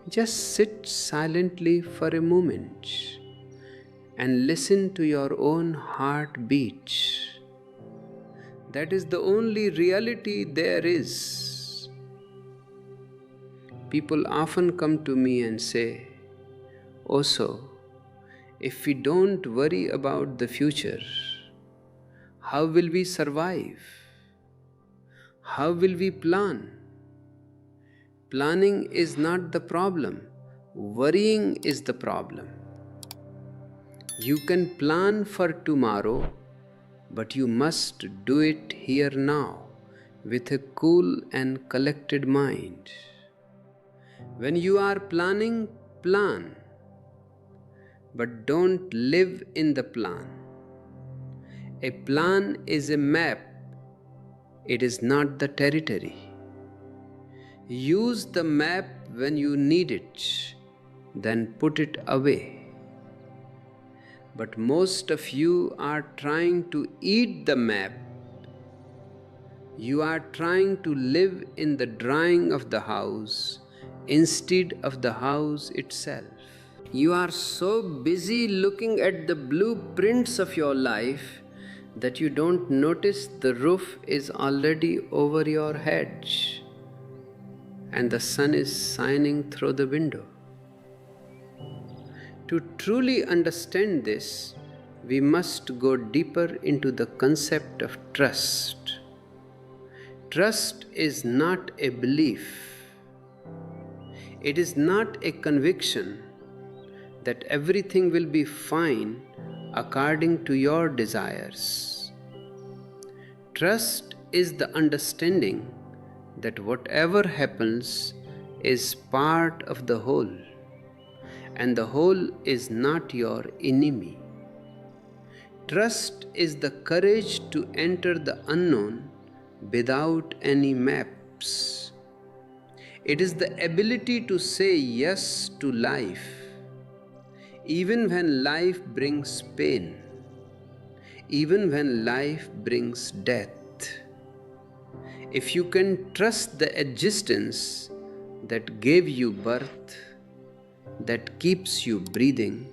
Just sit silently for a moment and listen to your own heartbeat. That is the only reality there is. People often come to me and say, Osho, if we don't worry about the future, how will we survive? How will we plan? Planning is not the problem. Worrying is the problem. You can plan for tomorrow, but you must do it here now with a cool and collected mind. When you are planning, plan, but don't live in the plan. A plan is a map. It is not the territory. Use the map when you need it, then put it away. But most of you are trying to eat the map. You are trying to live in the drawing of the house instead of the house itself. You are so busy looking at the blueprints of your life that you don't notice the roof is already over your head and the sun is shining through the window. To truly understand this, we must go deeper into the concept of trust. Trust is not a belief. It is not a conviction that everything will be fine according to your desires. Trust is the understanding that whatever happens is part of the whole, and the whole is not your enemy. Trust is the courage to enter the unknown without any maps. It is the ability to say yes to life, even when life brings pain, even when life brings death. If you can trust the existence that gave you birth, that keeps you breathing,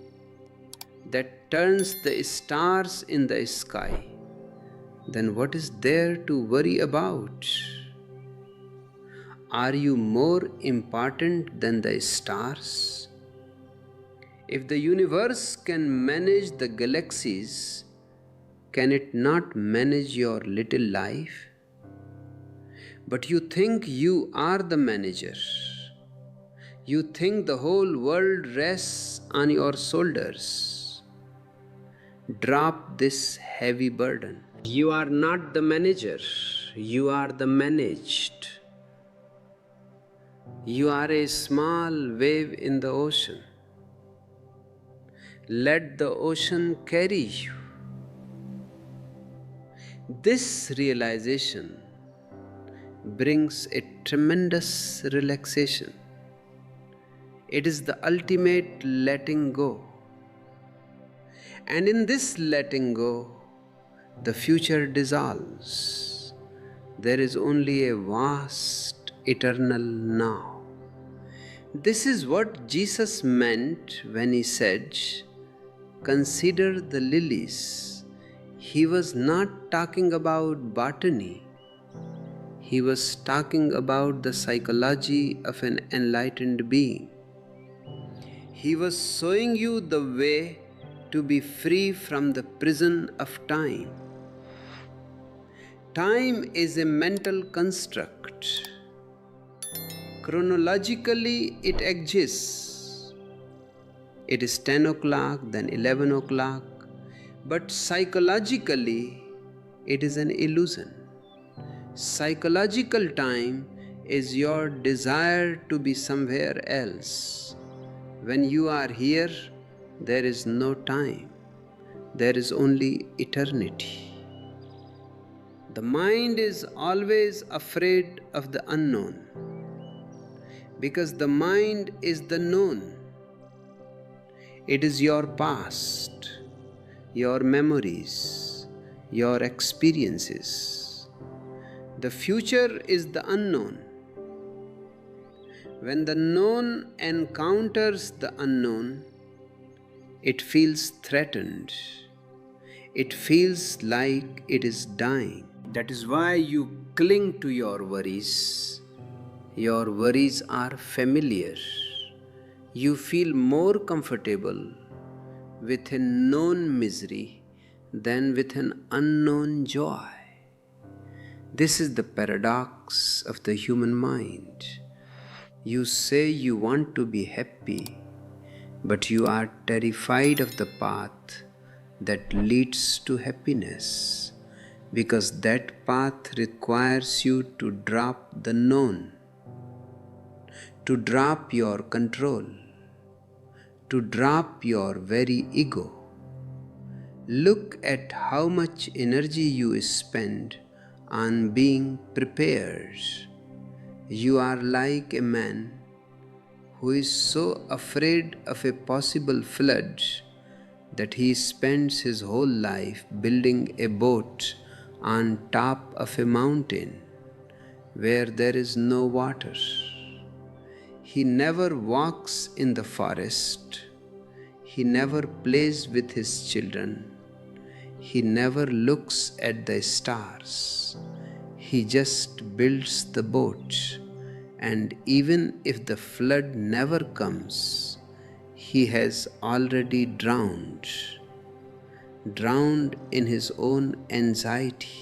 that turns the stars in the sky, then what is there to worry about? Are you more important than the stars? If the universe can manage the galaxies, can it not manage your little life? But you think you are the manager. You think the whole world rests on your shoulders. Drop this heavy burden. You are not the manager. You are the managed. You are a small wave in the ocean. Let the ocean carry you. This realization brings a tremendous relaxation. It is the ultimate letting go. And in this letting go, the future dissolves. There is only a vast eternal now. This is what Jesus meant when he said, "Consider the lilies." He was not talking about botany. He was talking about the psychology of an enlightened being. He was showing you the way to be free from the prison of time. Time is a mental construct. Chronologically, it exists. It is 10 o'clock, then 11 o'clock, but psychologically, it is an illusion. Psychological time is your desire to be somewhere else. When you are here, there is no time. There is only eternity. The mind is always afraid of the unknown, because the mind is the known. It is your past, your memories, your experiences. The future is the unknown. When the known encounters the unknown, it feels threatened. It feels like it is dying. That is why you cling to your worries. Your worries are familiar. You feel more comfortable with a known misery than with an unknown joy. This is the paradox of the human mind. You say you want to be happy, but you are terrified of the path that leads to happiness, because that path requires you to drop the known, to drop your control, to drop your very ego. Look at how much energy you spend on being prepared. You are like a man who is so afraid of a possible flood that he spends his whole life building a boat on top of a mountain where there is no water. He never walks in the forest. He never plays with his children. He never looks at the stars. He just builds the boat, and even if the flood never comes, he has already drowned in his own anxiety.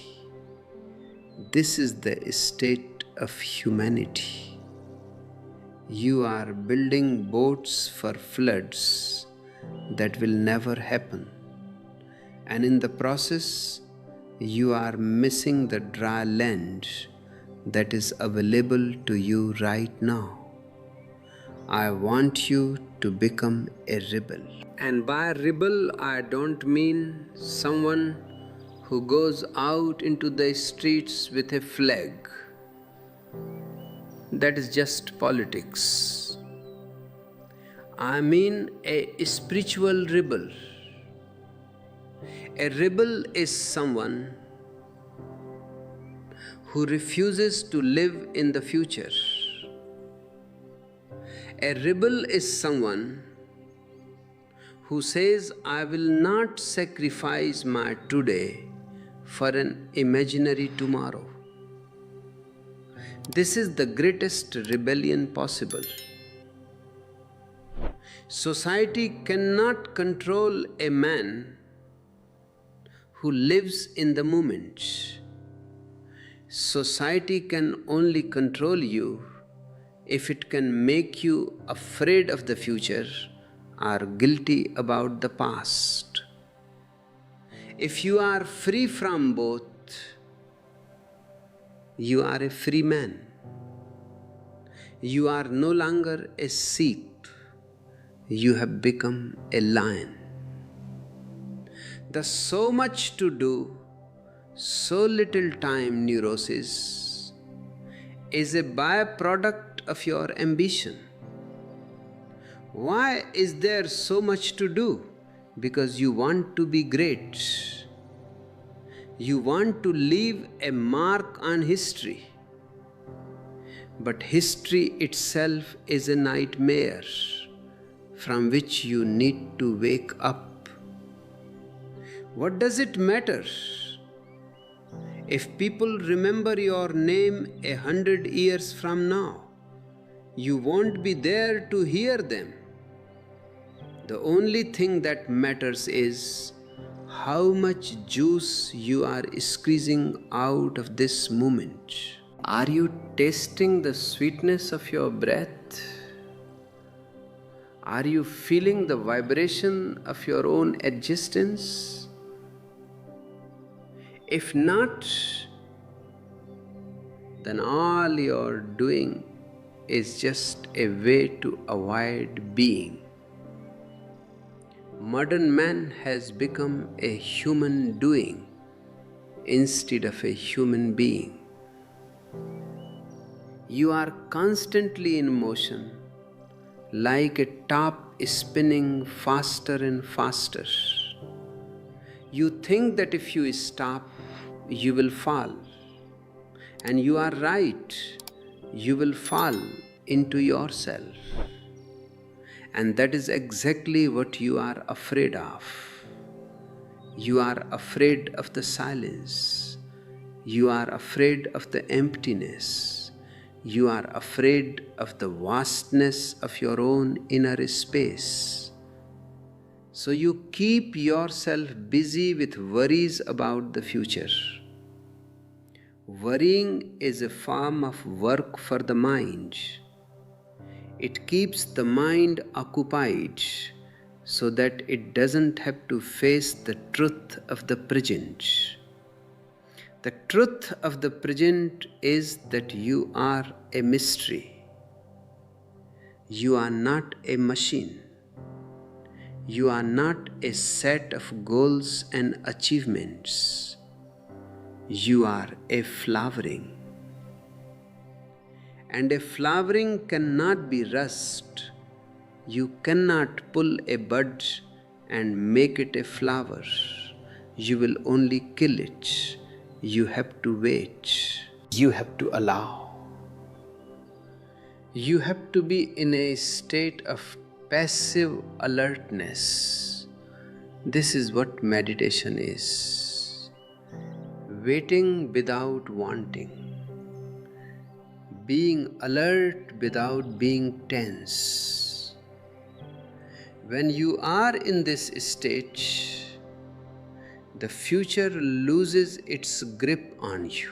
This is the state of humanity. You are building boats for floods that will never happen, and in the process, you are missing the dry land that is available to you right now. I want you to become a rebel. And by rebel, I don't mean someone who goes out into the streets with a flag. That is just politics. I mean a spiritual rebel. A rebel is someone who refuses to live in the future. A rebel is someone who says, "I will not sacrifice my today for an imaginary tomorrow." This is the greatest rebellion possible. Society cannot control a man who lives in the moment. Society can only control you if it can make you afraid of the future or guilty about the past. If you are free from both, you are a free man. You are no longer a sheep. You have become a lion. The so much to do, so little time neurosis is a byproduct of your ambition. Why is there so much to do? Because you want to be great. You want to leave a mark on history. But history itself is a nightmare from which you need to wake up. What does it matter if people remember your name 100 years from now? You won't be there to hear them. The only thing that matters is how much juice you are squeezing out of this moment. Are you tasting the sweetness of your breath? Are you feeling the vibration of your own existence? If not, then all you're doing is just a way to avoid being. Modern man has become a human doing instead of a human being. You are constantly in motion, like a top spinning faster and faster. You think that if you stop, you will fall. And you are right, you will fall into yourself. And that is exactly what you are afraid of. You are afraid of the silence. You are afraid of the emptiness. You are afraid of the vastness of your own inner space. So you keep yourself busy with worries about the future. Worrying is a form of work for the mind. It keeps the mind occupied so that it doesn't have to face the truth of the present. The truth of the present is that you are a mystery. You are not a machine. You are not a set of goals and achievements. You are a flowering. And a flowering cannot be rushed. You cannot pull a bud and make it a flower. You will only kill it. You have to wait. You have to allow. You have to be in a state of passive alertness. This is what meditation is. Waiting without wanting. Being alert without being tense. When you are in this state, the future loses its grip on you.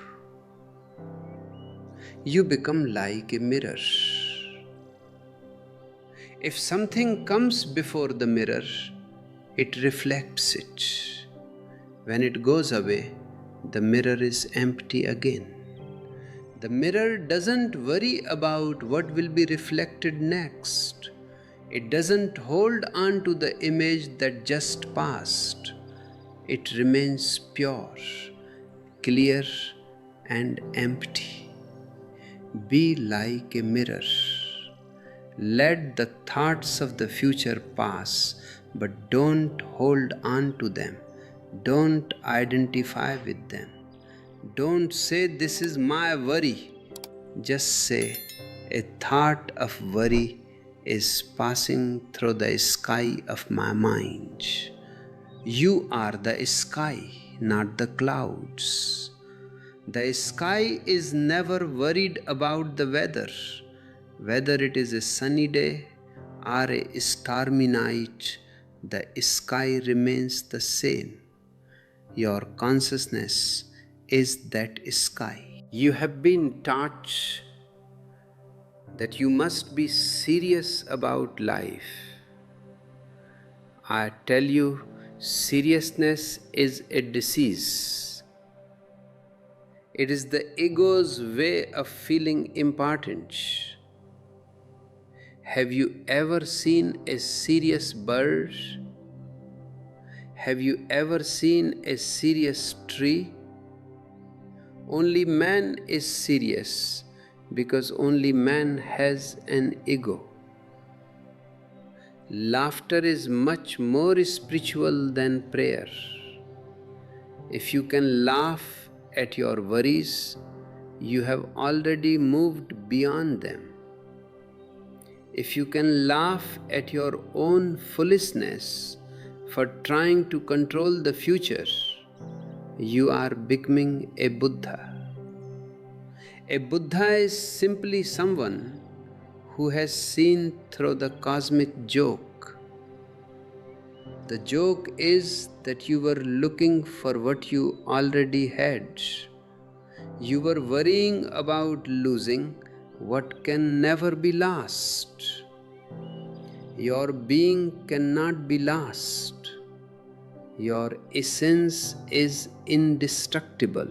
You become like a mirror. If something comes before the mirror, it reflects it. When it goes away, the mirror is empty again. The mirror doesn't worry about what will be reflected next. It doesn't hold on to the image that just passed. It remains pure, clear, and empty. Be like a mirror. Let the thoughts of the future pass, but don't hold on to them. Don't identify with them. Don't say, "This is my worry." Just say, "A thought of worry is passing through the sky of my mind." You are the sky, not the clouds. The sky is never worried about the weather. Whether it is a sunny day or a stormy night, the sky remains the same. Your consciousness is that sky. You have been taught that you must be serious about life. I tell you, seriousness is a disease. It is the ego's way of feeling important. Have you ever seen a serious bird? Have you ever seen a serious tree? Only man is serious because only man has an ego. Laughter is much more spiritual than prayer. If you can laugh at your worries, you have already moved beyond them. If you can laugh at your own foolishness for trying to control the future, you are becoming a Buddha. A Buddha is simply someone who has seen through the cosmic joke. The joke is that you were looking for what you already had. You were worrying about losing what can never be lost. Your being cannot be lost. Your essence is indestructible.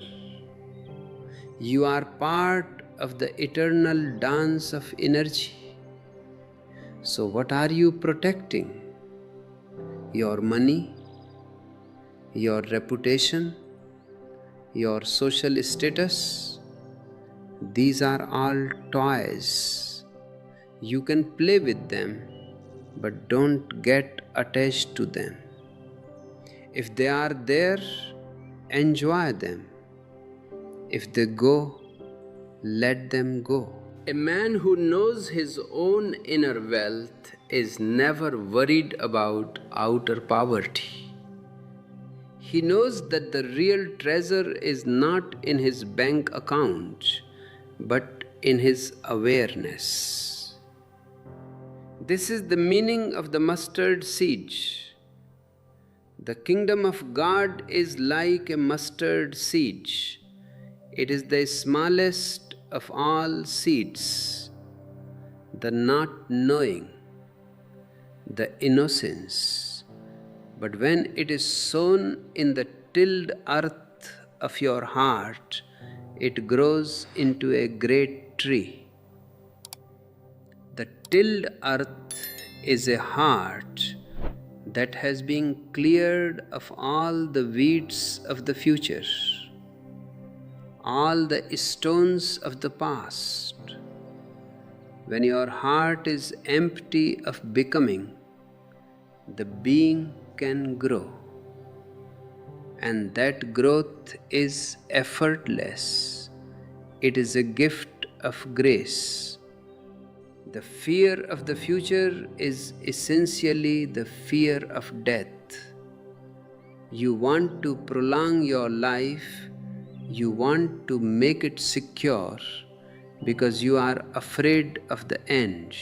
You are part of the eternal dance of energy. So, what are you protecting? Your money, your reputation, your social status? These are all toys. You can play with them, but don't get attached to them. If they are there, enjoy them. If they go, let them go. A man who knows his own inner wealth is never worried about outer poverty. He knows that the real treasure is not in his bank account, but in his awareness. This is the meaning of the mustard seed. The kingdom of God is like a mustard seed. It is the smallest of all seeds, the not knowing, the innocence. But when it is sown in the tilled earth of your heart, it grows into a great tree. The tilled earth is a heart that has been cleared of all the weeds of the future, all the stones of the past. When your heart is empty of becoming, the being can grow. And that growth is effortless. It is a gift of grace. The fear of the future is essentially the fear of death. You want to prolong your life, you want to make it secure because you are afraid of the end.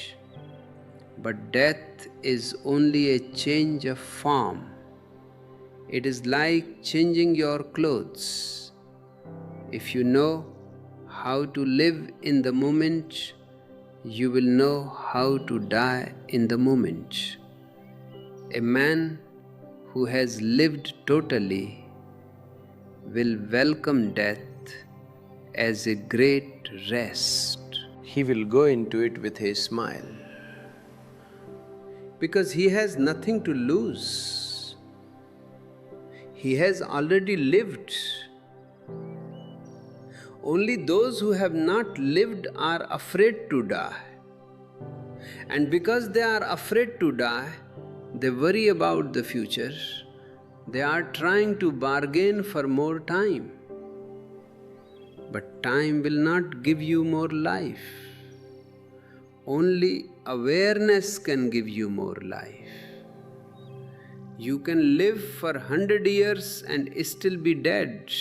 But death is only a change of form. It is like changing your clothes. If you know how to live in the moment, you will know how to die in the moment. A man who has lived totally will welcome death as a great rest. He will go into it with a smile because he has nothing to lose. He has already lived. Only those who have not lived are afraid to die. And because they are afraid to die, they worry about the future. They are trying to bargain for more time. But time will not give you more life. Only awareness can give you more life. You can live for 100 years and still be dead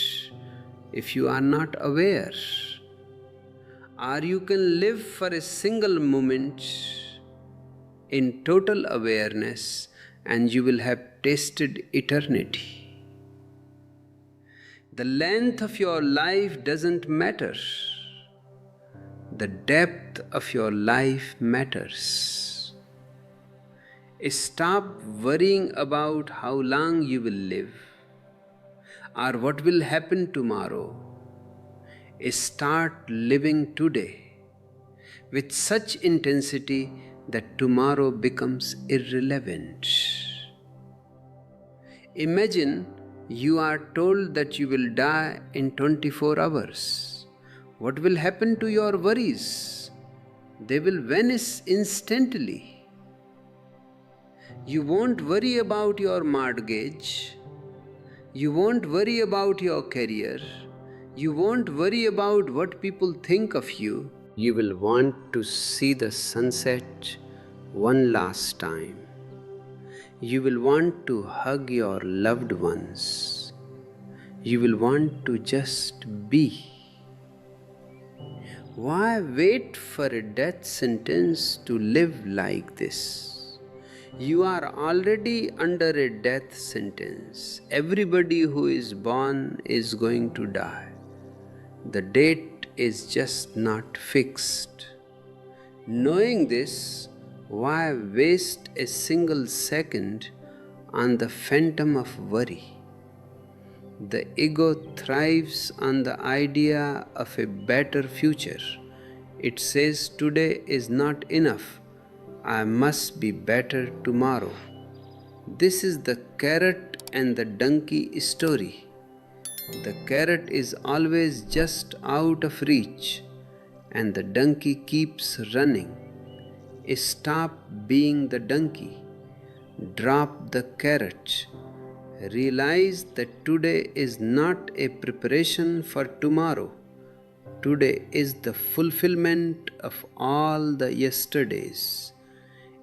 if you are not aware. Or you can live for a single moment in total awareness and you will have tasted eternity. The length of your life doesn't matter. The depth of your life matters. Stop worrying about how long you will live or what will happen tomorrow. Start living today with such intensity that tomorrow becomes irrelevant. Imagine you are told that you will die in 24 hours. What will happen to your worries? They will vanish instantly. You won't worry about your mortgage. You won't worry about your career. You won't worry about what people think of you. You will want to see the sunset one last time. You will want to hug your loved ones. You will want to just be. Why wait for a death sentence to live like this? You are already under a death sentence. Everybody who is born is going to die. The date is just not fixed. Knowing this, why waste a single second on the phantom of worry? The ego thrives on the idea of a better future. It says today is not enough. I must be better tomorrow. This is the carrot and the donkey story. The carrot is always just out of reach, and the donkey keeps running. Stop being the donkey. Drop the carrot. Realize that today is not a preparation for tomorrow. Today is the fulfillment of all the yesterdays.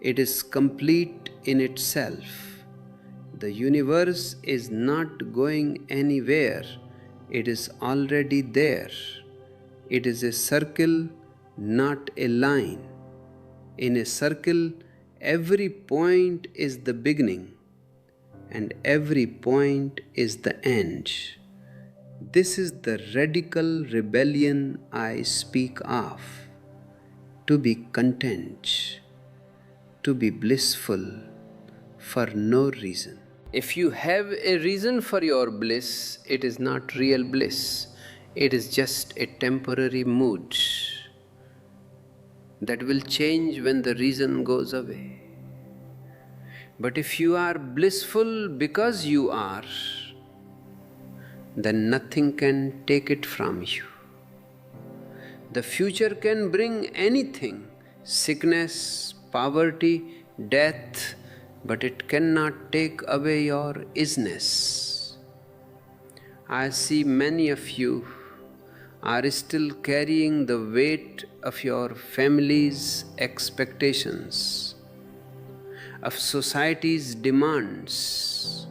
It is complete in itself. The universe is not going anywhere. It is already there. It is a circle, not a line. In a circle, every point is the beginning, and every point is the end. This is the radical rebellion I speak of. To be content, to be blissful for no reason. If you have a reason for your bliss, it is not real bliss. It is just a temporary mood that will change when the reason goes away. But if you are blissful because you are, then nothing can take it from you. The future can bring anything, sickness, poverty, death, but it cannot take away your isness. I see many of you are still carrying the weight of your family's expectations, of society's demands.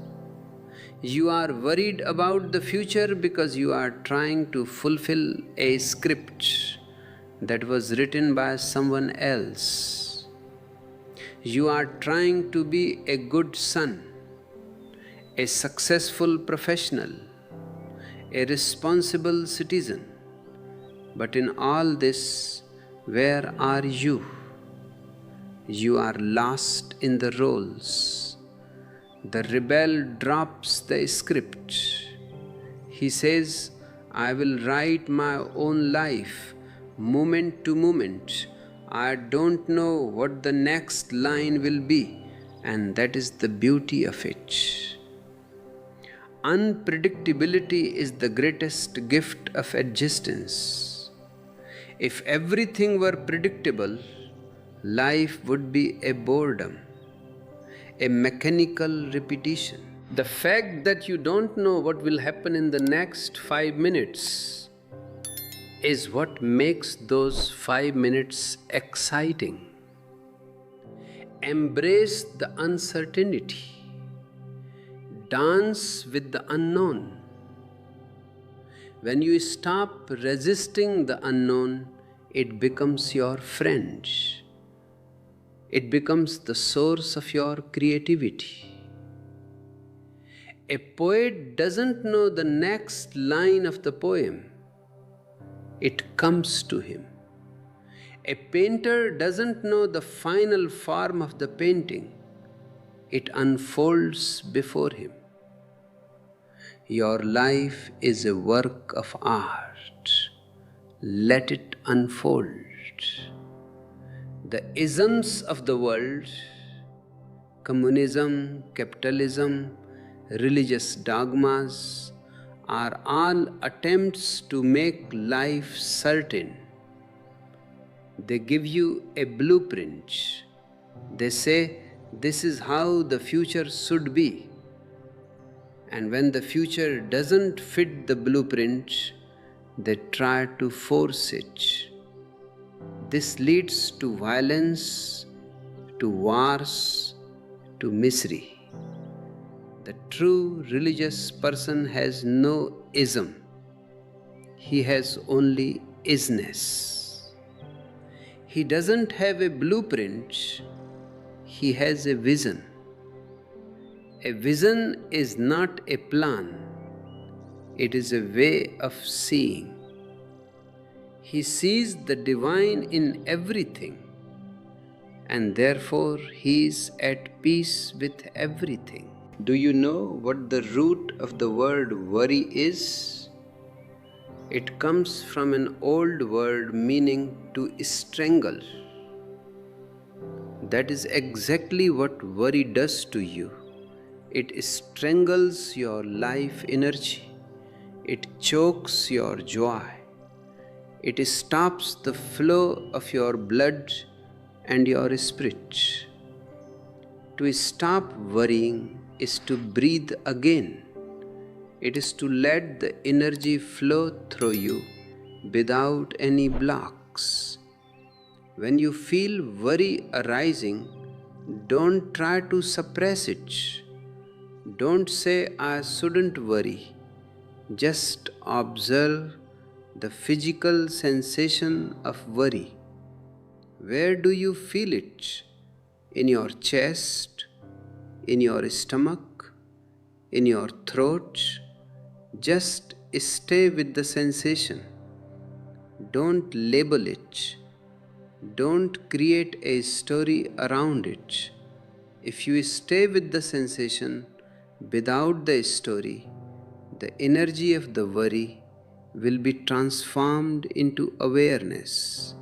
You are worried about the future because you are trying to fulfill a script that was written by someone else. You are trying to be a good son, a successful professional, a responsible citizen. But in all this, where are you? You are lost in the roles. The rebel drops the script. He says, I will write my own life, moment to moment. I don't know what the next line will be, and that is the beauty of it. Unpredictability is the greatest gift of existence. If everything were predictable, life would be a boredom, a mechanical repetition. The fact that you don't know what will happen in the next 5 minutes is what makes those 5 minutes exciting. Embrace the uncertainty. Dance with the unknown. When you stop resisting the unknown, it becomes your friend. It becomes the source of your creativity. A poet doesn't know the next line of the poem. It comes to him. A painter doesn't know the final form of the painting. It unfolds before him. Your life is a work of art. Let it unfold. The isms of the world, communism, capitalism, religious dogmas are all attempts to make life certain. They give you a blueprint. They say this is how the future should be. And when the future doesn't fit the blueprint, they try to force it. This leads to violence, to wars, to misery. The true religious person has no ism. He has only isness. He doesn't have a blueprint, he has a vision. A vision is not a plan, it is a way of seeing. He sees the divine in everything, and therefore he is at peace with everything. Do you know what the root of the word worry is? It comes from an old word meaning to strangle. That is exactly what worry does to you. It strangles your life energy. It chokes your joy. It stops the flow of your blood and your spirit. To stop worrying is to breathe again. It is to let the energy flow through you without any blocks. When you feel worry arising, don't try to suppress it. Don't say, I shouldn't worry. Just observe the physical sensation of worry. Where do you feel it? In your chest? In your stomach? In your throat? Just stay with the sensation. Don't label it. Don't create a story around it. If you stay with the sensation without the story, the energy of the worry will be transformed into awareness.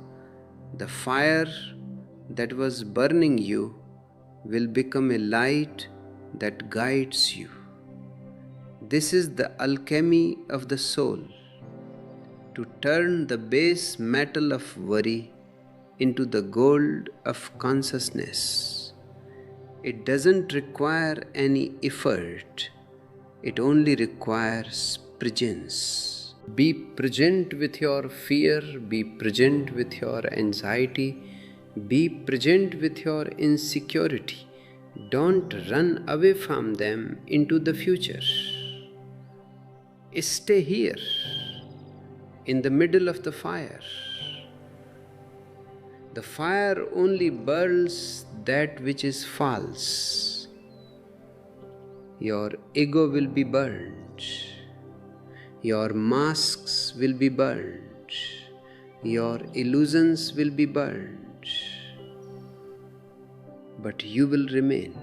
The fire that was burning you will become a light that guides you. This is the alchemy of the soul, to turn the base metal of worry into the gold of consciousness. It doesn't require any effort, it only requires presence. Be present with your fear, be present with your anxiety, be present with your insecurity. Don't run away from them into the future. Stay here, in the middle of the fire. The fire only burns that which is false. Your ego will be burned. Your masks will be burned. Your illusions will be burned. But you will remain.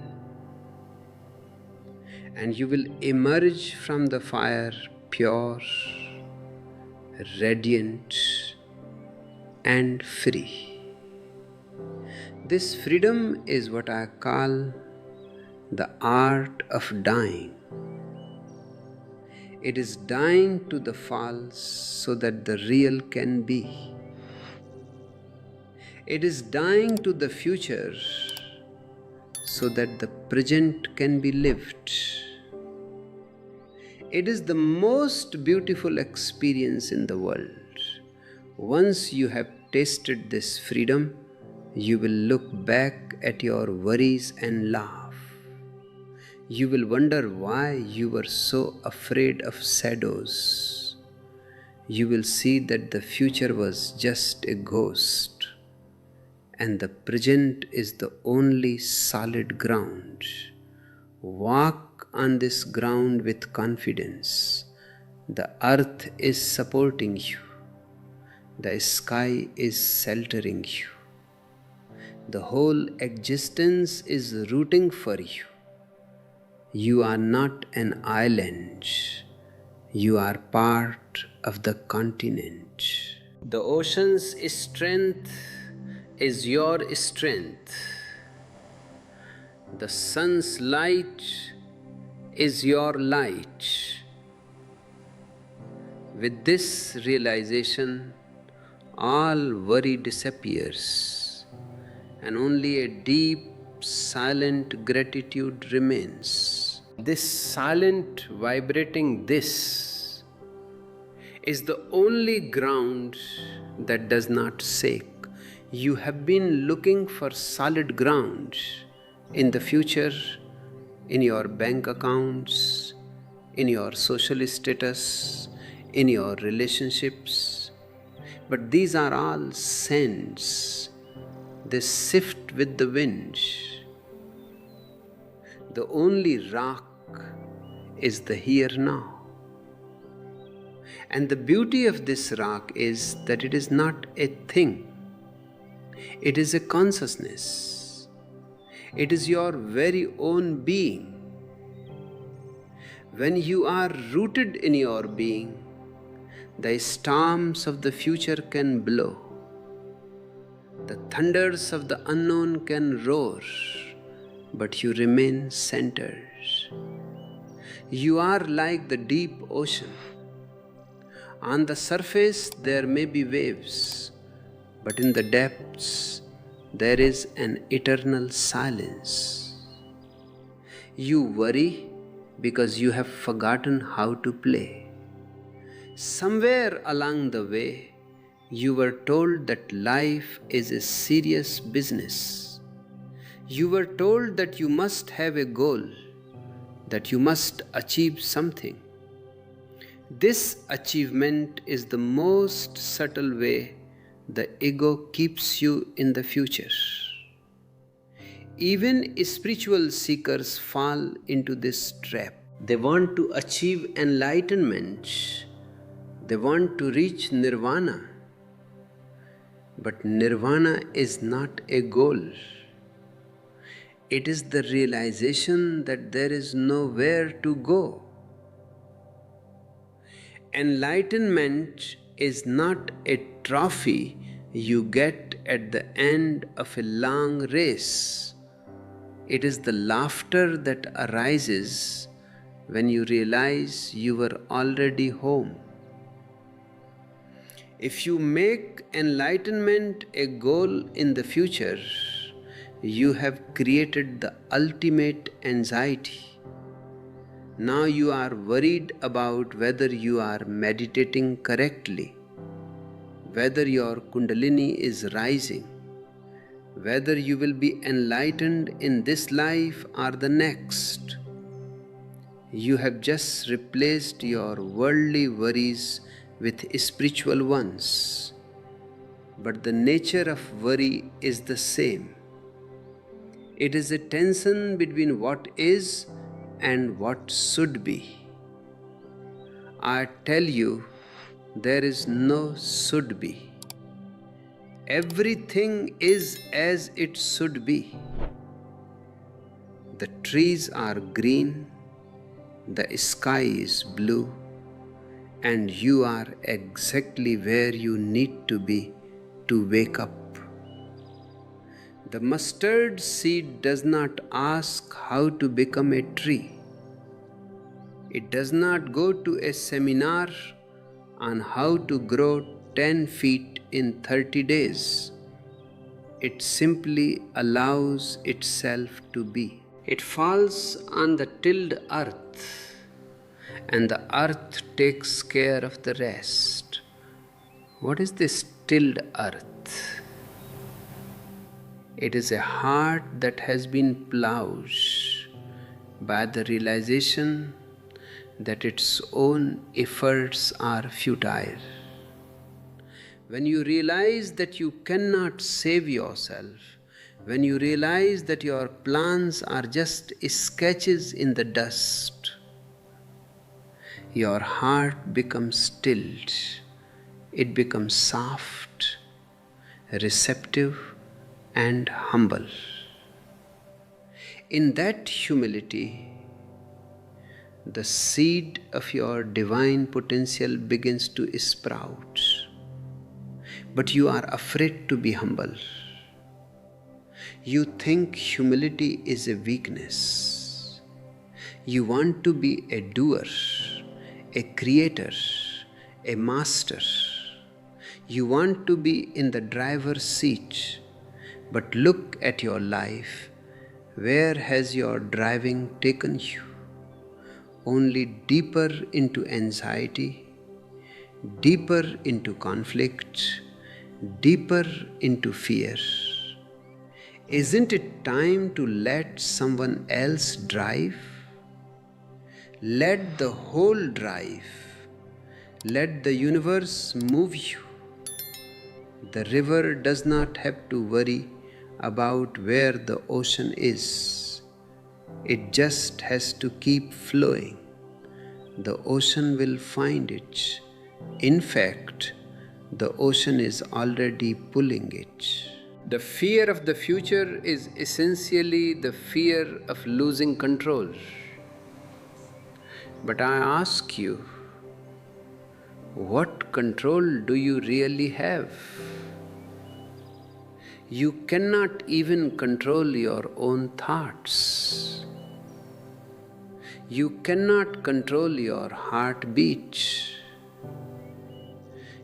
And you will emerge from the fire pure, radiant, and free. This freedom is what I call the art of dying. It is dying to the false so that the real can be. It is dying to the future so that the present can be lived. It is the most beautiful experience in the world. Once you have tasted this freedom, you will look back at your worries and laugh. You will wonder why you were so afraid of shadows. You will see that the future was just a ghost, and the present is the only solid ground. Walk on this ground with confidence. The earth is supporting you. The sky is sheltering you. The whole existence is rooting for you. You are not an island. You are part of the continent. The ocean's strength is your strength. The sun's light is your light. With this realization, all worry disappears, and only a deep, silent gratitude remains. This silent, vibrating this is the only ground that does not shake. You have been looking for solid ground in the future, in your bank accounts, in your social status, in your relationships. But these are all sands. They shift with the wind. The only rock is the here now. And the beauty of this rock is that it is not a thing. It is a consciousness. It is your very own being. When you are rooted in your being, the storms of the future can blow. The thunders of the unknown can roar, but you remain centered. You are like the deep ocean. On the surface there may be waves, but in the depths there is an eternal silence. You worry because you have forgotten how to play. Somewhere along the way, you were told that life is a serious business. You were told that you must have a goal, that you must achieve something. This achievement is the most subtle way the ego keeps you in the future. Even spiritual seekers fall into this trap. They want to achieve enlightenment. They want to reach nirvana. But nirvana is not a goal. It is the realization that there is nowhere to go. Enlightenment is not a trophy you get at the end of a long race. It is the laughter that arises when you realize you were already home. If you make enlightenment a goal in the future, you have created the ultimate anxiety. Now you are worried about whether you are meditating correctly, whether your kundalini is rising, whether you will be enlightened in this life or the next. You have just replaced your worldly worries with spiritual ones. But the nature of worry is the same. It is a tension between what is and what should be. I tell you, there is no should be. Everything is as it should be. The trees are green, the sky is blue, and you are exactly where you need to be to wake up. The mustard seed does not ask how to become a tree. It does not go to a seminar on how to grow 10 feet in 30 days. It simply allows itself to be. It falls on the tilled earth, and the earth takes care of the rest. What is this tilled earth? It is a heart that has been plowed by the realization that its own efforts are futile. When you realize that you cannot save yourself, when you realize that your plans are just sketches in the dust, your heart becomes stilled. It becomes soft, receptive, and humble. In that humility, the seed of your divine potential begins to sprout. But you are afraid to be humble. You think humility is a weakness. You want to be a doer, a creator, a master. You want to be in the driver's seat. But look at your life. Where has your driving taken you? Only deeper into anxiety, deeper into conflict, deeper into fear. Isn't it time to let someone else drive? Let the whole drive. Let the universe move you. The river does not have to worry about where the ocean is. It just has to keep flowing. The ocean will find it. In fact, the ocean is already pulling it. The fear of the future is essentially the fear of losing control. But I ask you, what control do you really have? You cannot even control your own thoughts. You cannot control your heartbeat.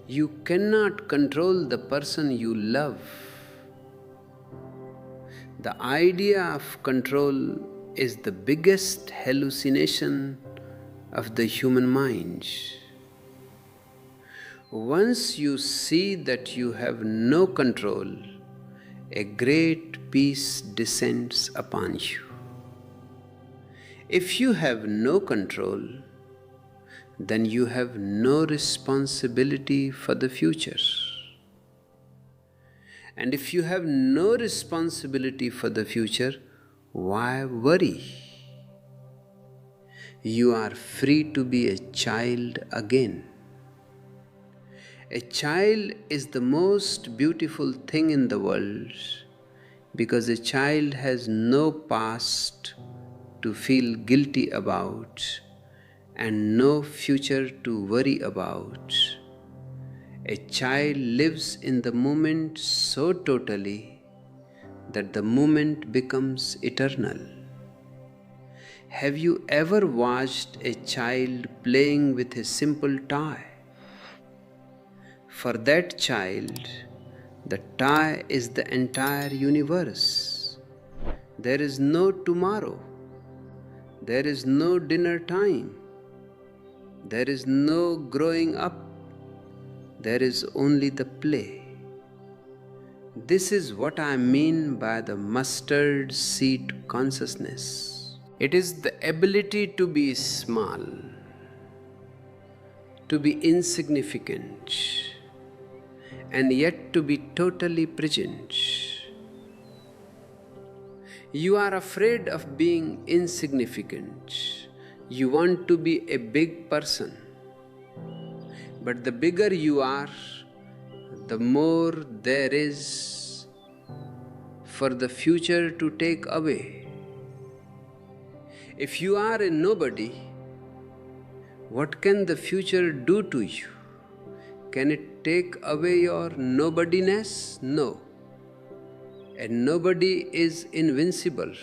You cannot control the person you love. The idea of control is the biggest hallucination of the human mind. Once you see that you have no control, a great peace descends upon you. If you have no control, then you have no responsibility for the future. And if you have no responsibility for the future, why worry? You are free to be a child again. A child is the most beautiful thing in the world because a child has no past to feel guilty about and no future to worry about. A child lives in the moment so totally that the moment becomes eternal. Have you ever watched a child playing with a simple toy? For that child, the toy is the entire universe. There is no tomorrow. There is no dinner time. There is no growing up. There is only the play. This is what I mean by the mustard seed consciousness. It is the ability to be small, to be insignificant, and yet to be totally present. You are afraid of being insignificant. You want to be a big person. But the bigger you are, the more there is for the future to take away. If you are a nobody, what can the future do to you? Can it take away your nobodiness? No. And nobody is invincible.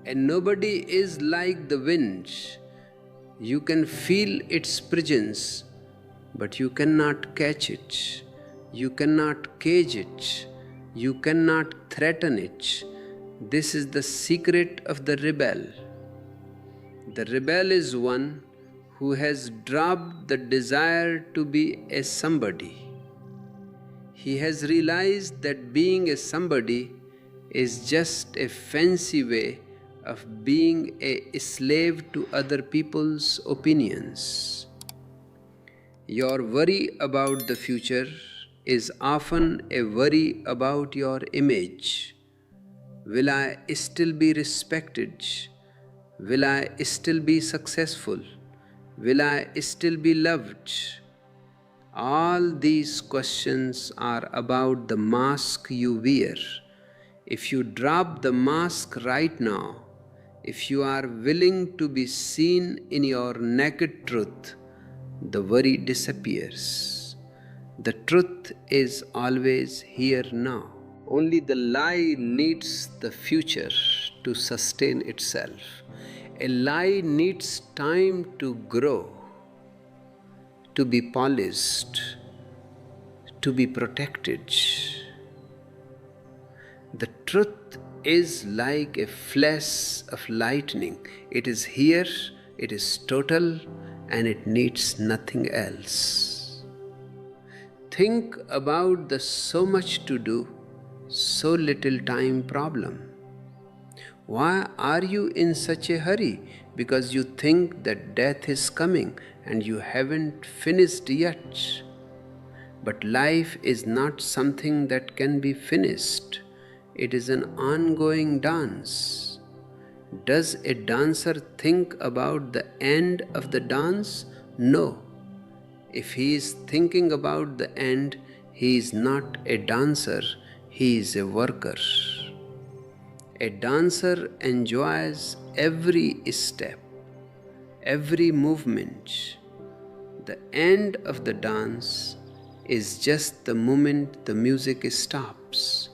And nobody is like the wind. You can feel its presence, but you cannot catch it. You cannot cage it. You cannot threaten it. This is the secret of the rebel. The rebel is one who has dropped the desire to be a somebody. He has realized that being a somebody is just a fancy way of being a slave to other people's opinions. Your worry about the future is often a worry about your image. Will I still be respected? Will I still be successful? Will I still be loved? All these questions are about the mask you wear. If you drop the mask right now, if you are willing to be seen in your naked truth, the worry disappears. The truth is always here now. Only the lie needs the future to sustain itself. A lie needs time to grow, to be polished, to be protected. The truth is like a flash of lightning. It is here, it is total, and it needs nothing else. Think about the so much to do, so little time problem. Why are you in such a hurry? Because you think that death is coming and you haven't finished yet. But life is not something that can be finished. It is an ongoing dance. Does a dancer think about the end of the dance? No. If he is thinking about the end, he is not a dancer, he is a worker. A dancer enjoys every step, every movement. The end of the dance is just the moment the music stops,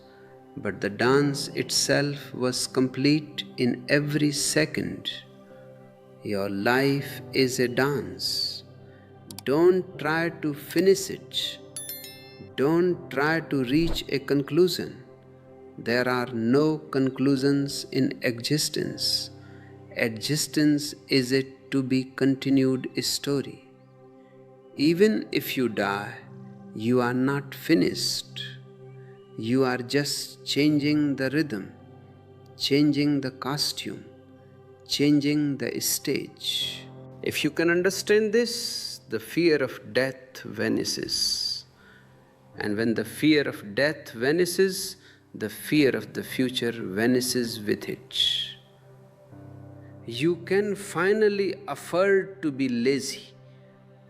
but the dance itself was complete in every second. Your life is a dance. Don't try to finish it. Don't try to reach a conclusion. There are no conclusions in existence. Existence is a to be continued story. Even if you die, you are not finished. You are just changing the rhythm, changing the costume, changing the stage. If you can understand this, the fear of death vanishes. And when the fear of death vanishes, the fear of the future vanishes with it. You can finally afford to be lazy.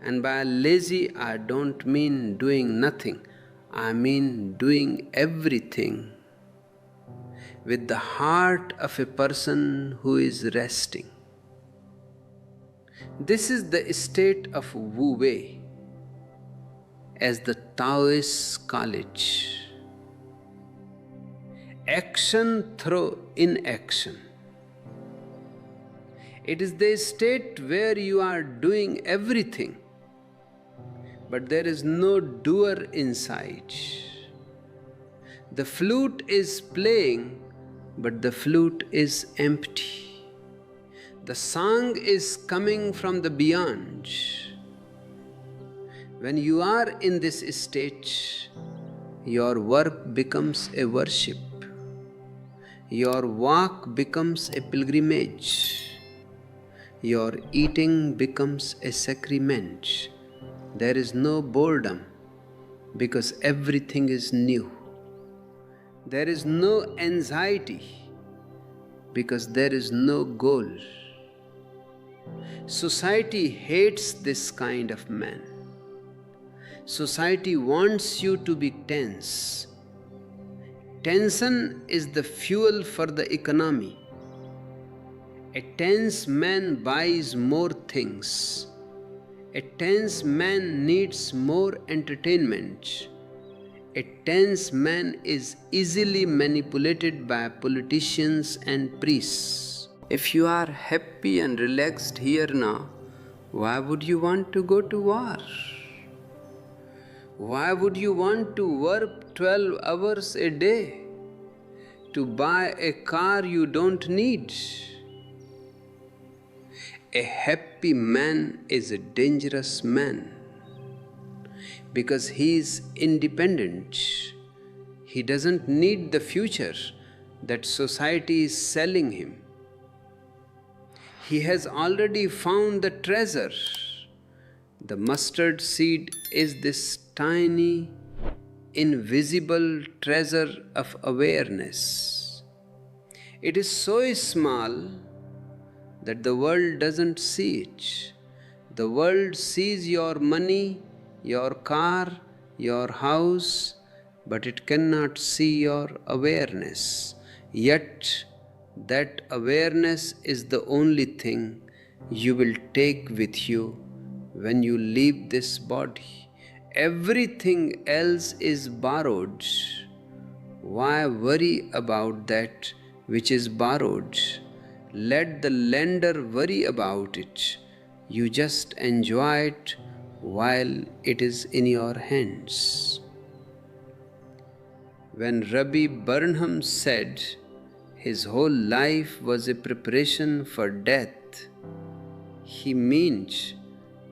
And by lazy, I don't mean doing nothing. I mean doing everything with the heart of a person who is resting. This is the state of Wu Wei, as the Taoists call it. Action through inaction. It is the state where you are doing everything, but there is no doer inside. The flute is playing, but the flute is empty. The song is coming from the beyond. When you are in this state, your work becomes a worship. Your walk becomes a pilgrimage. Your eating becomes a sacrament. There is no boredom because everything is new. There is no anxiety because there is no goal. Society hates this kind of man. Society wants you to be tense. Tension is the fuel for the economy. A tense man buys more things. A tense man needs more entertainment. A tense man is easily manipulated by politicians and priests. If you are happy and relaxed here now, why would you want to go to war? Why would you want to work 12 hours a day to buy a car you don't need? A happy man is a dangerous man because he is independent. He doesn't need the future that society is selling him. He has already found the treasure. The mustard seed is this tiny, invisible treasure of awareness. It is so small that the world doesn't see it. The world sees your money, your car, your house, but it cannot see your awareness. Yet, that awareness is the only thing you will take with you when you leave this body. Everything else is borrowed. Why worry about that which is borrowed? Let the lender worry about it. You just enjoy it while it is in your hands. When Rabbi Burnham said his whole life was a preparation for death, he meant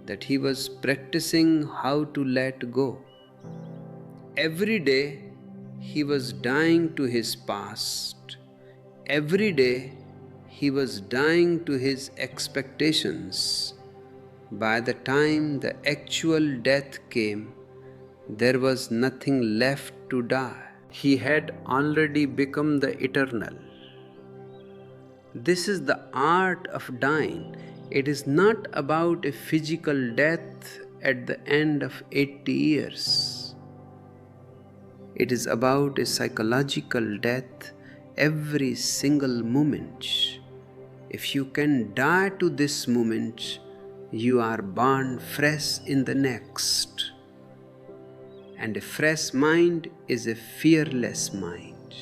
that he was practicing how to let go. Every day he was dying to his past. Every day he was dying to his expectations. By the time the actual death came, there was nothing left to die. He had already become the eternal. This is the art of dying. It is not about a physical death at the end of 80 years. It is about a psychological death every single moment. If you can die to this moment, you are born fresh in the next. And a fresh mind is a fearless mind.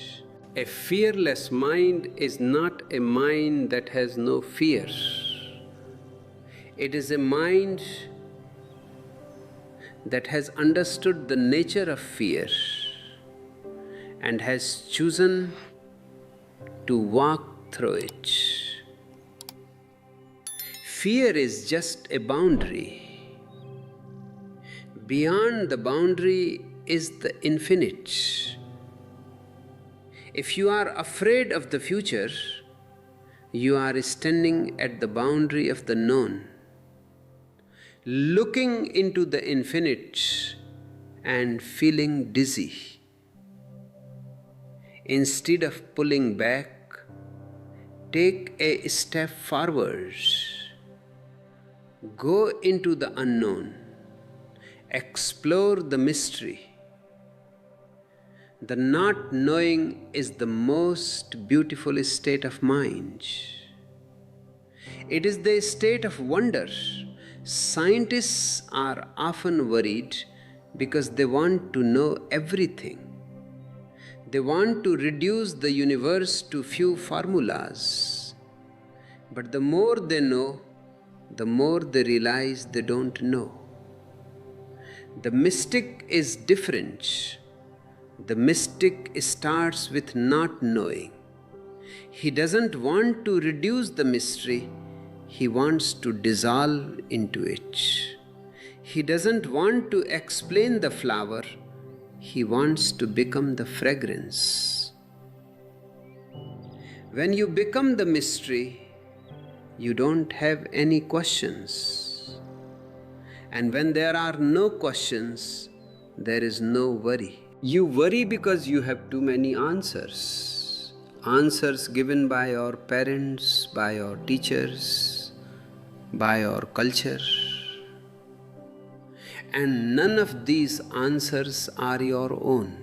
A fearless mind is not a mind that has no fear. It is a mind that has understood the nature of fear and has chosen to walk through it. Fear is just a boundary. Beyond the boundary is the infinite. If you are afraid of the future, you are standing at the boundary of the known, looking into the infinite and feeling dizzy. Instead of pulling back, take a step forward. Go into the unknown. Explore the mystery. The not knowing is the most beautiful state of mind. It is the state of wonder. Scientists are often worried because they want to know everything. They want to reduce the universe to few formulas. But the more they know, the more they realize they don't know. The mystic is different. The mystic starts with not knowing. He doesn't want to reduce the mystery, he wants to dissolve into it. He doesn't want to explain the flower, he wants to become the fragrance. When you become the mystery, you don't have any questions. And when there are no questions, there is no worry. You worry because you have too many answers. Answers given by your parents, by your teachers, by your culture. And none of these answers are your own.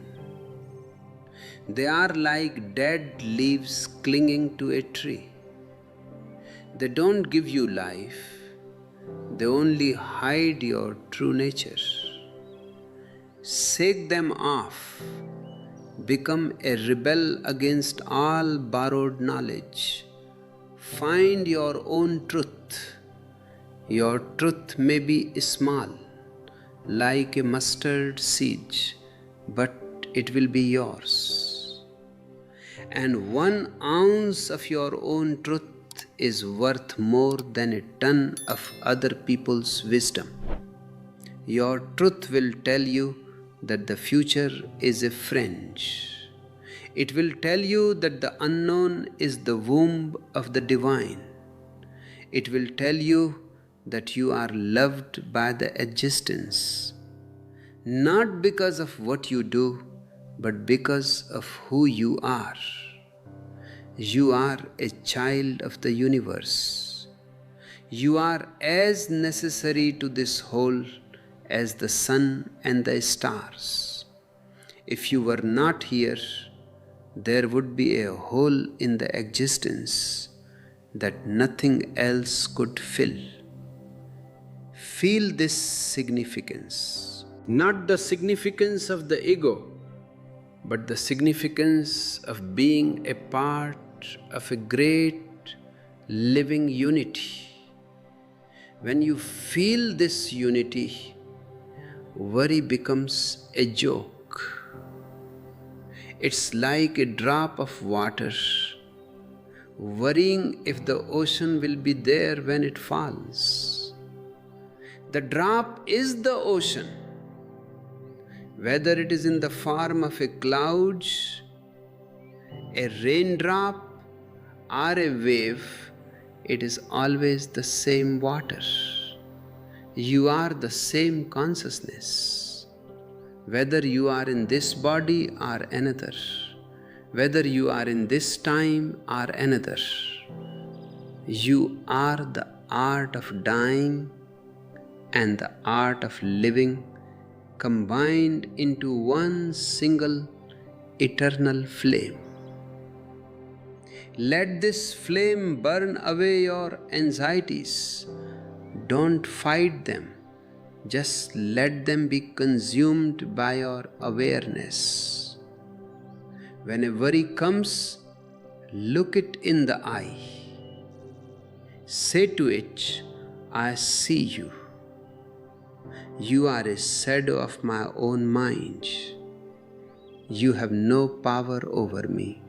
They are like dead leaves clinging to a tree. They don't give you life. They only hide your true nature. Shake them off. Become a rebel against all borrowed knowledge. Find your own truth. Your truth may be small, like a mustard seed, but it will be yours. And 1 ounce of your own truth is worth more than a ton of other people's wisdom. Your truth will tell you that the future is a friend. It will tell you that the unknown is the womb of the divine. It will tell you that you are loved by the existence, not because of what you do, but because of who you are. You are a child of the universe. You are as necessary to this whole as the sun and the stars. If you were not here, there would be a hole in the existence that nothing else could fill. Feel this significance, not the significance of the ego, but the significance of being a part of a great living unity. When you feel this unity, worry becomes a joke. It's like a drop of water, worrying if the ocean will be there when it falls. The drop is the ocean. Whether it is in the form of a cloud, a raindrop, or a wave, it is always the same water. You are the same consciousness. Whether you are in this body or another, whether you are in this time or another, you are the art of dying and the art of living combined into one single eternal flame. Let this flame burn away your anxieties. Don't fight them. Just let them be consumed by your awareness. When a worry comes, look it in the eye. Say to it, I see you. You are a shadow of my own mind. You have no power over me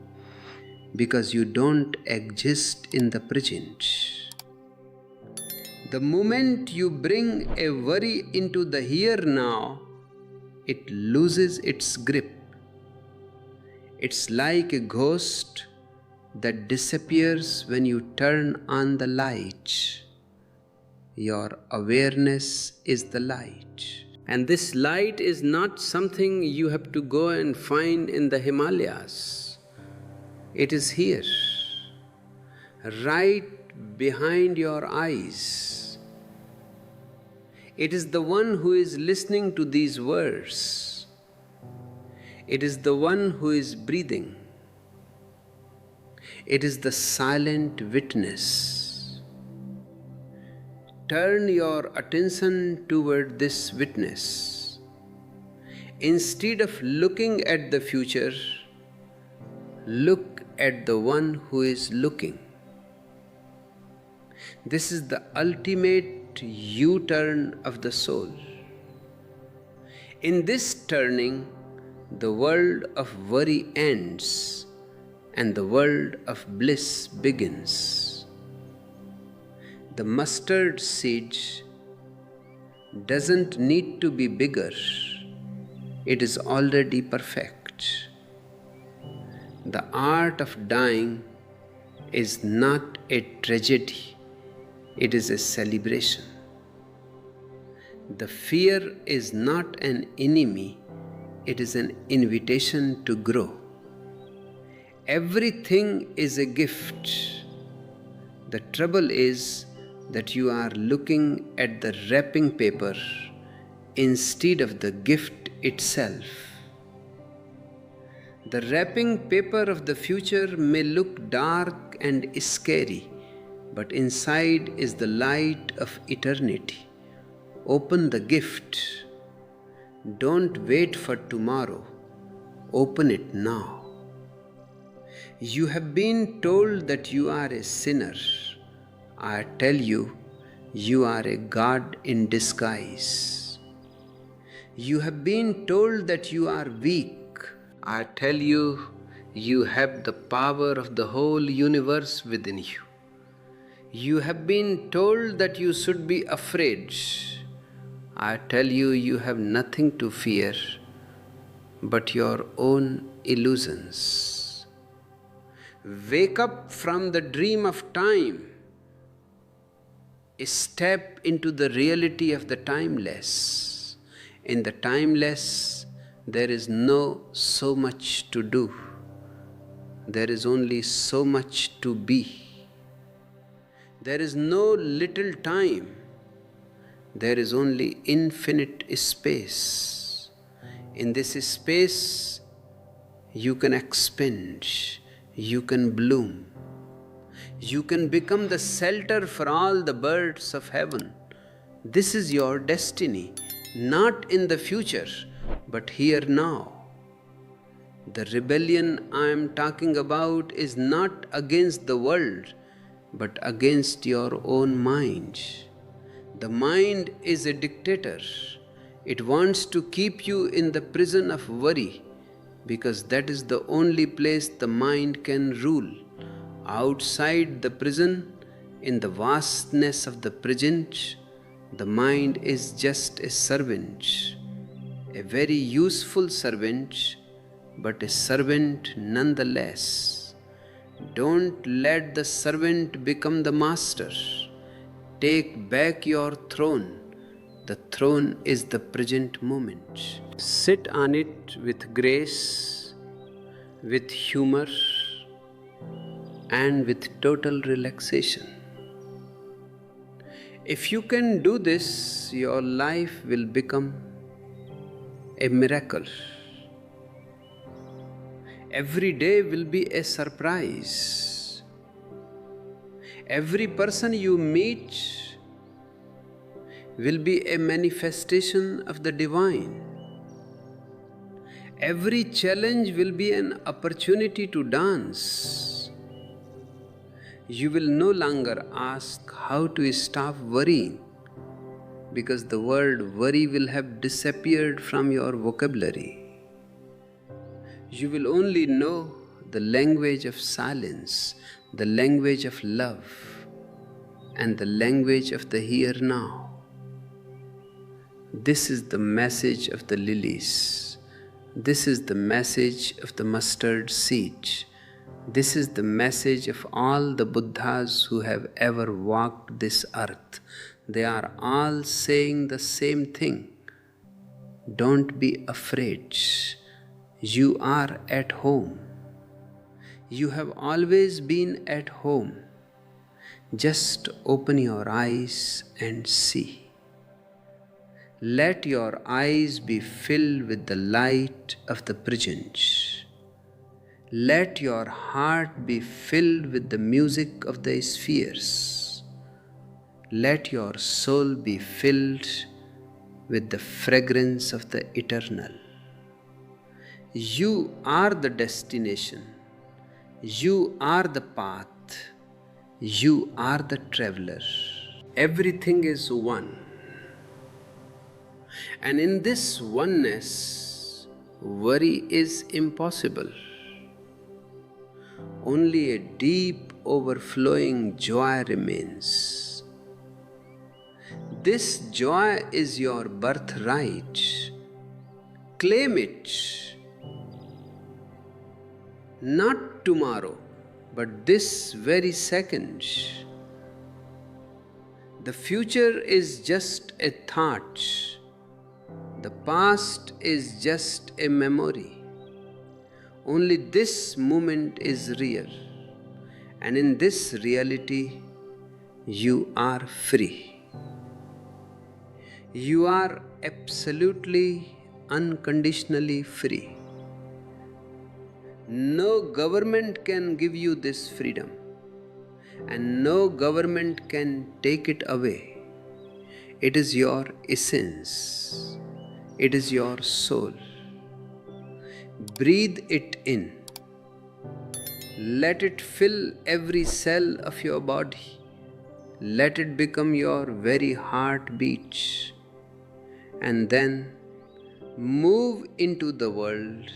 because you don't exist in the present. The moment you bring a worry into the here now, it loses its grip. It's like a ghost that disappears when you turn on the light. Your awareness is the light. And this light is not something you have to go and find in the Himalayas. It is here, right behind your eyes. It is the one who is listening to these words. It is the one who is breathing. It is the silent witness. Turn your attention toward this witness. Instead of looking at the future, look at the one who is looking. This is the ultimate U-turn of the soul. In this turning, the world of worry ends and the world of bliss begins. The mustard seed doesn't need to be bigger. It is already perfect. The art of dying is not a tragedy. It is a celebration. The fear is not an enemy. It is an invitation to grow. Everything is a gift. The trouble is that you are looking at the wrapping paper instead of the gift itself. The wrapping paper of the future may look dark and scary, but inside is the light of eternity. Open the gift. Don't wait for tomorrow. Open it now. You have been told that you are a sinner. I tell you, you are a God in disguise. You have been told that you are weak. I tell you, you have the power of the whole universe within you. You have been told that you should be afraid. I tell you, you have nothing to fear but your own illusions. Wake up from the dream of time. Step into the reality of the timeless. In the timeless, there is no so much to do. There is only so much to be. There is no little time. There is only infinite space. In this space, you can expand, you can bloom. You can become the shelter for all the birds of heaven. This is your destiny, not in the future, but here now. The rebellion I am talking about is not against the world, but against your own mind. The mind is a dictator. It wants to keep you in the prison of worry because that is the only place the mind can rule. Outside the prison, in the vastness of the present, the mind is just a servant, a very useful servant, but a servant nonetheless. Don't let the servant become the master. Take back your throne. The throne is the present moment. Sit on it with grace, with humor, and with total relaxation. If you can do this, your life will become a miracle. Every day will be a surprise. Every person you meet will be a manifestation of the divine. Every challenge will be an opportunity to dance. You will no longer ask how to stop worrying because the word worry will have disappeared from your vocabulary. You will only know the language of silence, the language of love, and the language of the here now. This is the message of the lilies. This is the message of the mustard seed. This is the message of all the Buddhas who have ever walked this earth. They are all saying the same thing. Don't be afraid. You are at home. You have always been at home. Just open your eyes and see. Let your eyes be filled with the light of the present. Let your heart be filled with the music of the spheres. Let your soul be filled with the fragrance of the eternal. You are the destination. You are the path. You are the traveler. Everything is one. And in this oneness, worry is impossible. Only a deep, overflowing joy remains. This joy is your birthright. Claim it. Not tomorrow, but this very second. The future is just a thought. The past is just a memory. Only this moment is real. And in this reality, you are free. You are absolutely, unconditionally free. No government can give you this freedom, and no government can take it away. It is your essence. It is your soul. Breathe it in. Let it fill every cell of your body. Let it become your very heartbeat. And then move into the world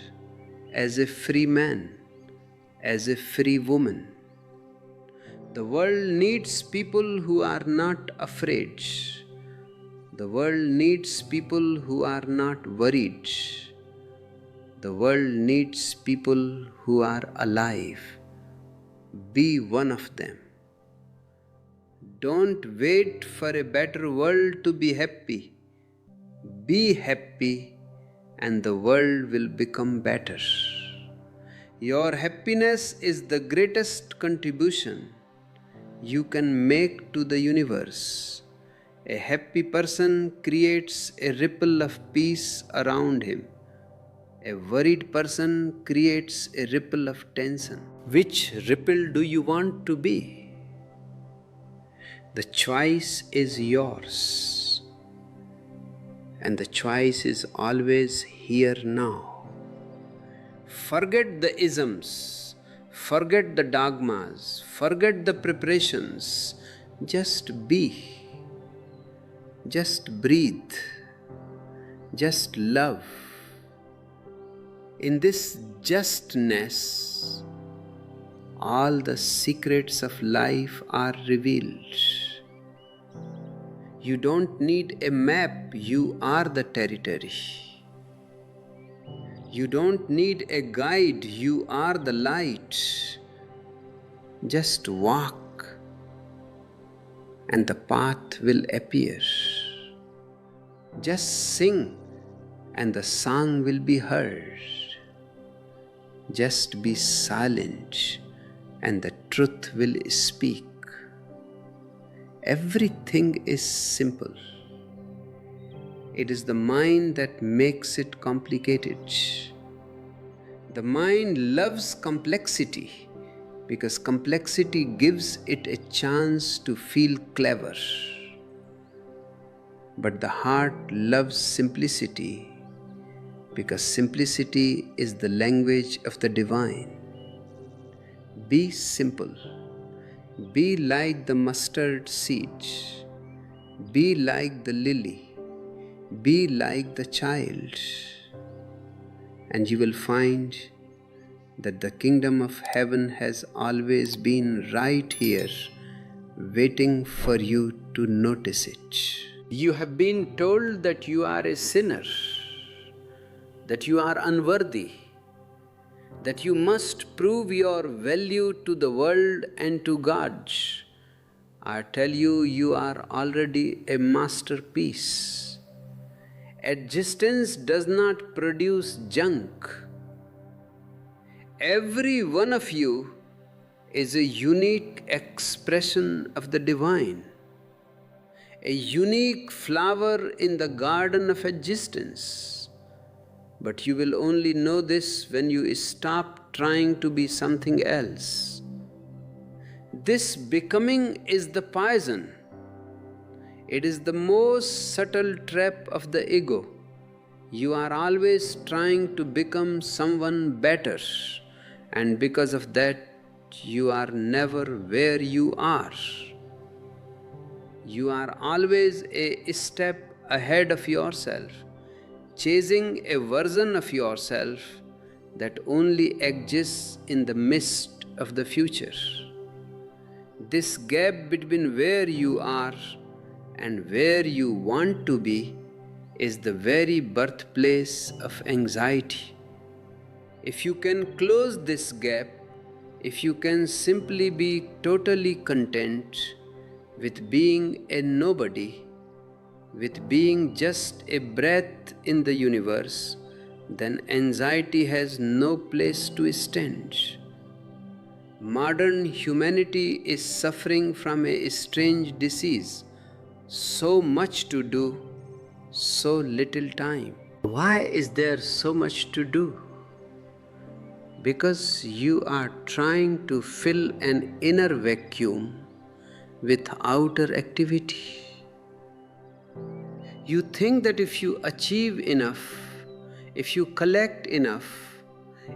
as a free man, as a free woman. The world needs people who are not afraid. The world needs people who are not worried. The world needs people who are alive. Be one of them. Don't wait for a better world to be happy. Be happy, and the world will become better. Your happiness is the greatest contribution you can make to the universe. A happy person creates a ripple of peace around him. A worried person creates a ripple of tension. Which ripple do you want to be? The choice is yours. And the choice is always here now. Forget the isms. Forget the dogmas, forget the preparations. Just be, just breathe, just love. In this justness, all the secrets of life are revealed. You don't need a map, you are the territory. You don't need a guide, you are the light. Just walk and the path will appear. Just sing and the song will be heard. Just be silent and the truth will speak. Everything is simple. It is the mind that makes it complicated. The mind loves complexity because complexity gives it a chance to feel clever. But the heart loves simplicity because simplicity is the language of the divine. Be simple. Be like the mustard seed. Be like the lily. Be like the child. And you will find that the kingdom of heaven has always been right here, waiting for you to notice it. You have been told that you are a sinner, that you are unworthy, that you must prove your value to the world and to God. I tell you, you are already a masterpiece. Existence does not produce junk. Every one of you is a unique expression of the divine, a unique flower in the garden of existence. But you will only know this when you stop trying to be something else. This becoming is the poison. It is the most subtle trap of the ego. You are always trying to become someone better, and because of that, you are never where you are. You are always a step ahead of yourself, chasing a version of yourself that only exists in the mist of the future. This gap between where you are and where you want to be is the very birthplace of anxiety. If you can close this gap, if you can simply be totally content with being a nobody, with being just a breath in the universe, then anxiety has no place to stand. Modern humanity is suffering from a strange disease. So much to do, so little time. Why is there so much to do? Because you are trying to fill an inner vacuum with outer activity. You think that if you achieve enough, if you collect enough,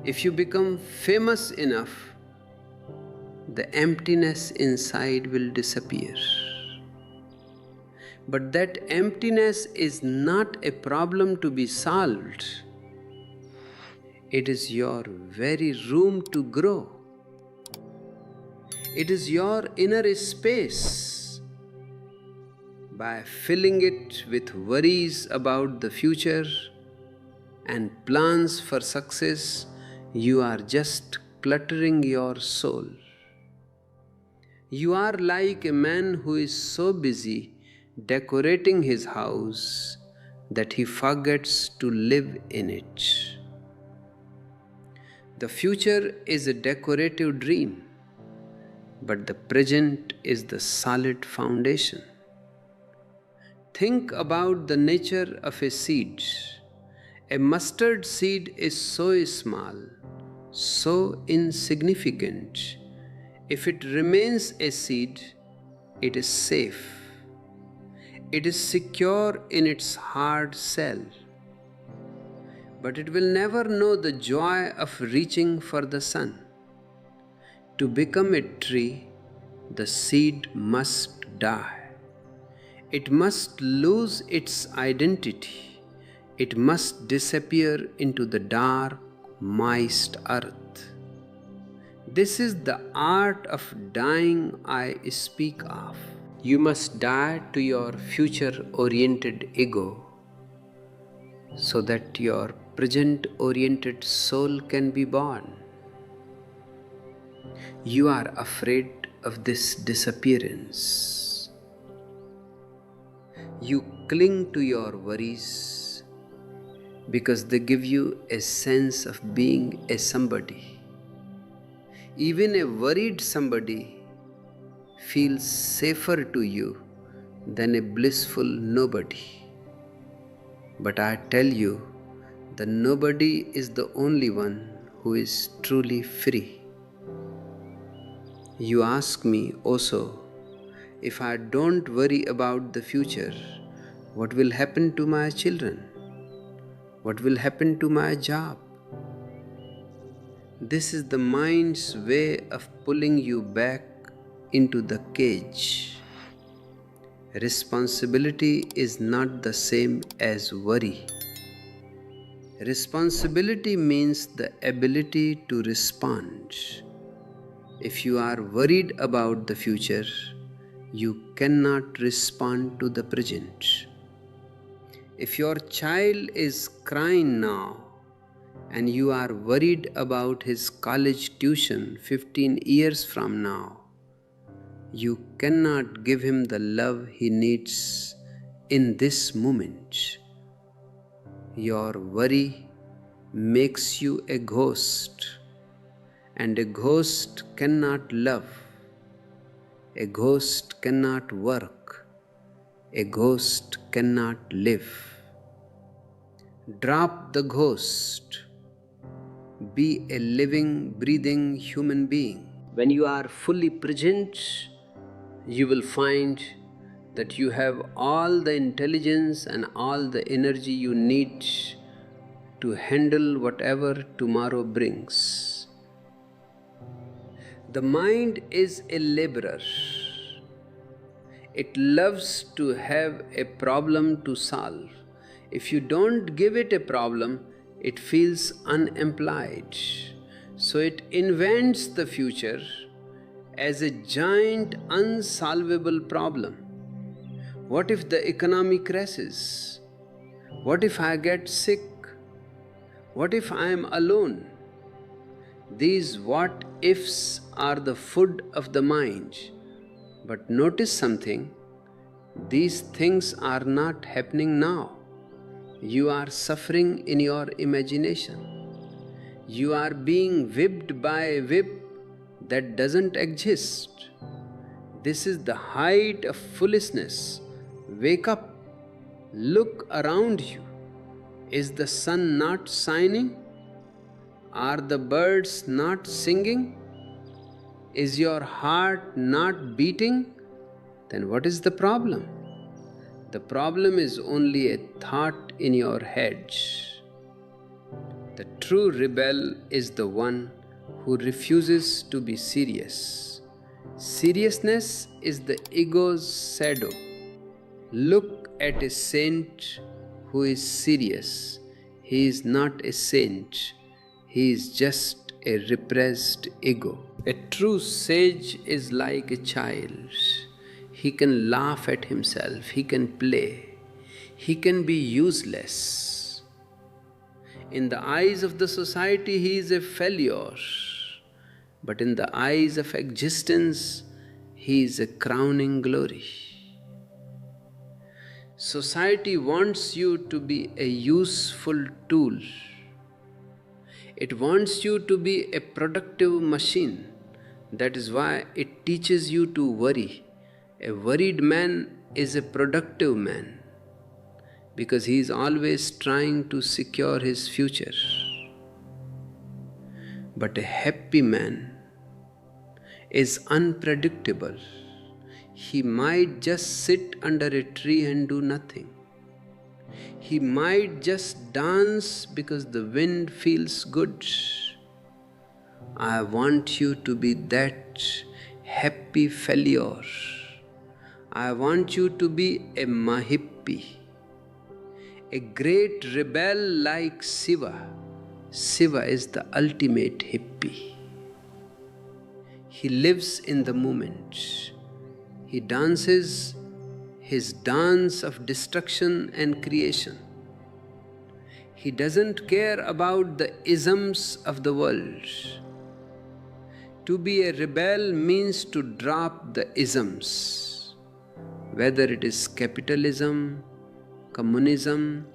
if you become famous enough, the emptiness inside will disappear. But that emptiness is not a problem to be solved. It is your very room to grow. It is your inner space. By filling it with worries about the future and plans for success, you are just cluttering your soul. You are like a man who is so busy decorating his house that he forgets to live in it. The future is a decorative dream, but the present is the solid foundation. Think about the nature of a seed. A mustard seed is so small, so insignificant. If it remains a seed, it is safe. It is secure in its hard shell. But it will never know the joy of reaching for the sun. To become a tree, the seed must die. It must lose its identity. It must disappear into the dark, moist earth. This is the art of dying I speak of. You must die to your future-oriented ego so that your present-oriented soul can be born. You are afraid of this disappearance. You cling to your worries because they give you a sense of being a somebody. Even a worried somebody feels safer to you than a blissful nobody. But I tell you, the nobody is the only one who is truly free. You ask me, Osho, if I don't worry about the future, what will happen to my children? What will happen to my job? This is the mind's way of pulling you back into the cage. Responsibility is not the same as worry. Responsibility means the ability to respond. If you are worried about the future, you cannot respond to the present. If your child is crying now and you are worried about his college tuition 15 years from now, you cannot give him the love he needs in this moment. Your worry makes you a ghost, and a ghost cannot love. A ghost cannot work. A ghost cannot live. Drop the ghost. Be a living, breathing human being. When you are fully present, you will find that you have all the intelligence and all the energy you need to handle whatever tomorrow brings. The mind is a laborer. It loves to have a problem to solve. If you don't give it a problem, it feels unemployed. So it invents the future as a giant unsolvable problem. What if the economy crashes? What if I get sick? What if I am alone? These what ifs are the food of the mind. But notice something, these things are not happening now. You are suffering in your imagination. You are being whipped by a whip that doesn't exist. This is the height of foolishness. Wake up. Look around you. Is the sun not shining? Are the birds not singing? Is your heart not beating? Then what is the problem? The problem is only a thought in your head. The true rebel is the one who refuses to be serious. Seriousness is the ego's shadow. Look at a saint who is serious. He is not a saint. He is just a repressed ego. A true sage is like a child. He can laugh at himself. He can play. He can be useless. In the eyes of the society, he is a failure. But in the eyes of existence, he is a crowning glory. Society wants you to be a useful tool. It wants you to be a productive machine. That is why it teaches you to worry. A worried man is a productive man because he is always trying to secure his future. But a happy man is unpredictable. He might just sit under a tree and do nothing. He might just dance because the wind feels good. I want you to be that happy failure. I want you to be a Mahippy, a great rebel like Shiva. Shiva is the ultimate hippie. He lives in the moment. He dances his dance of destruction and creation. He doesn't care about the isms of the world. To be a rebel means to drop the isms, whether it is capitalism, communism,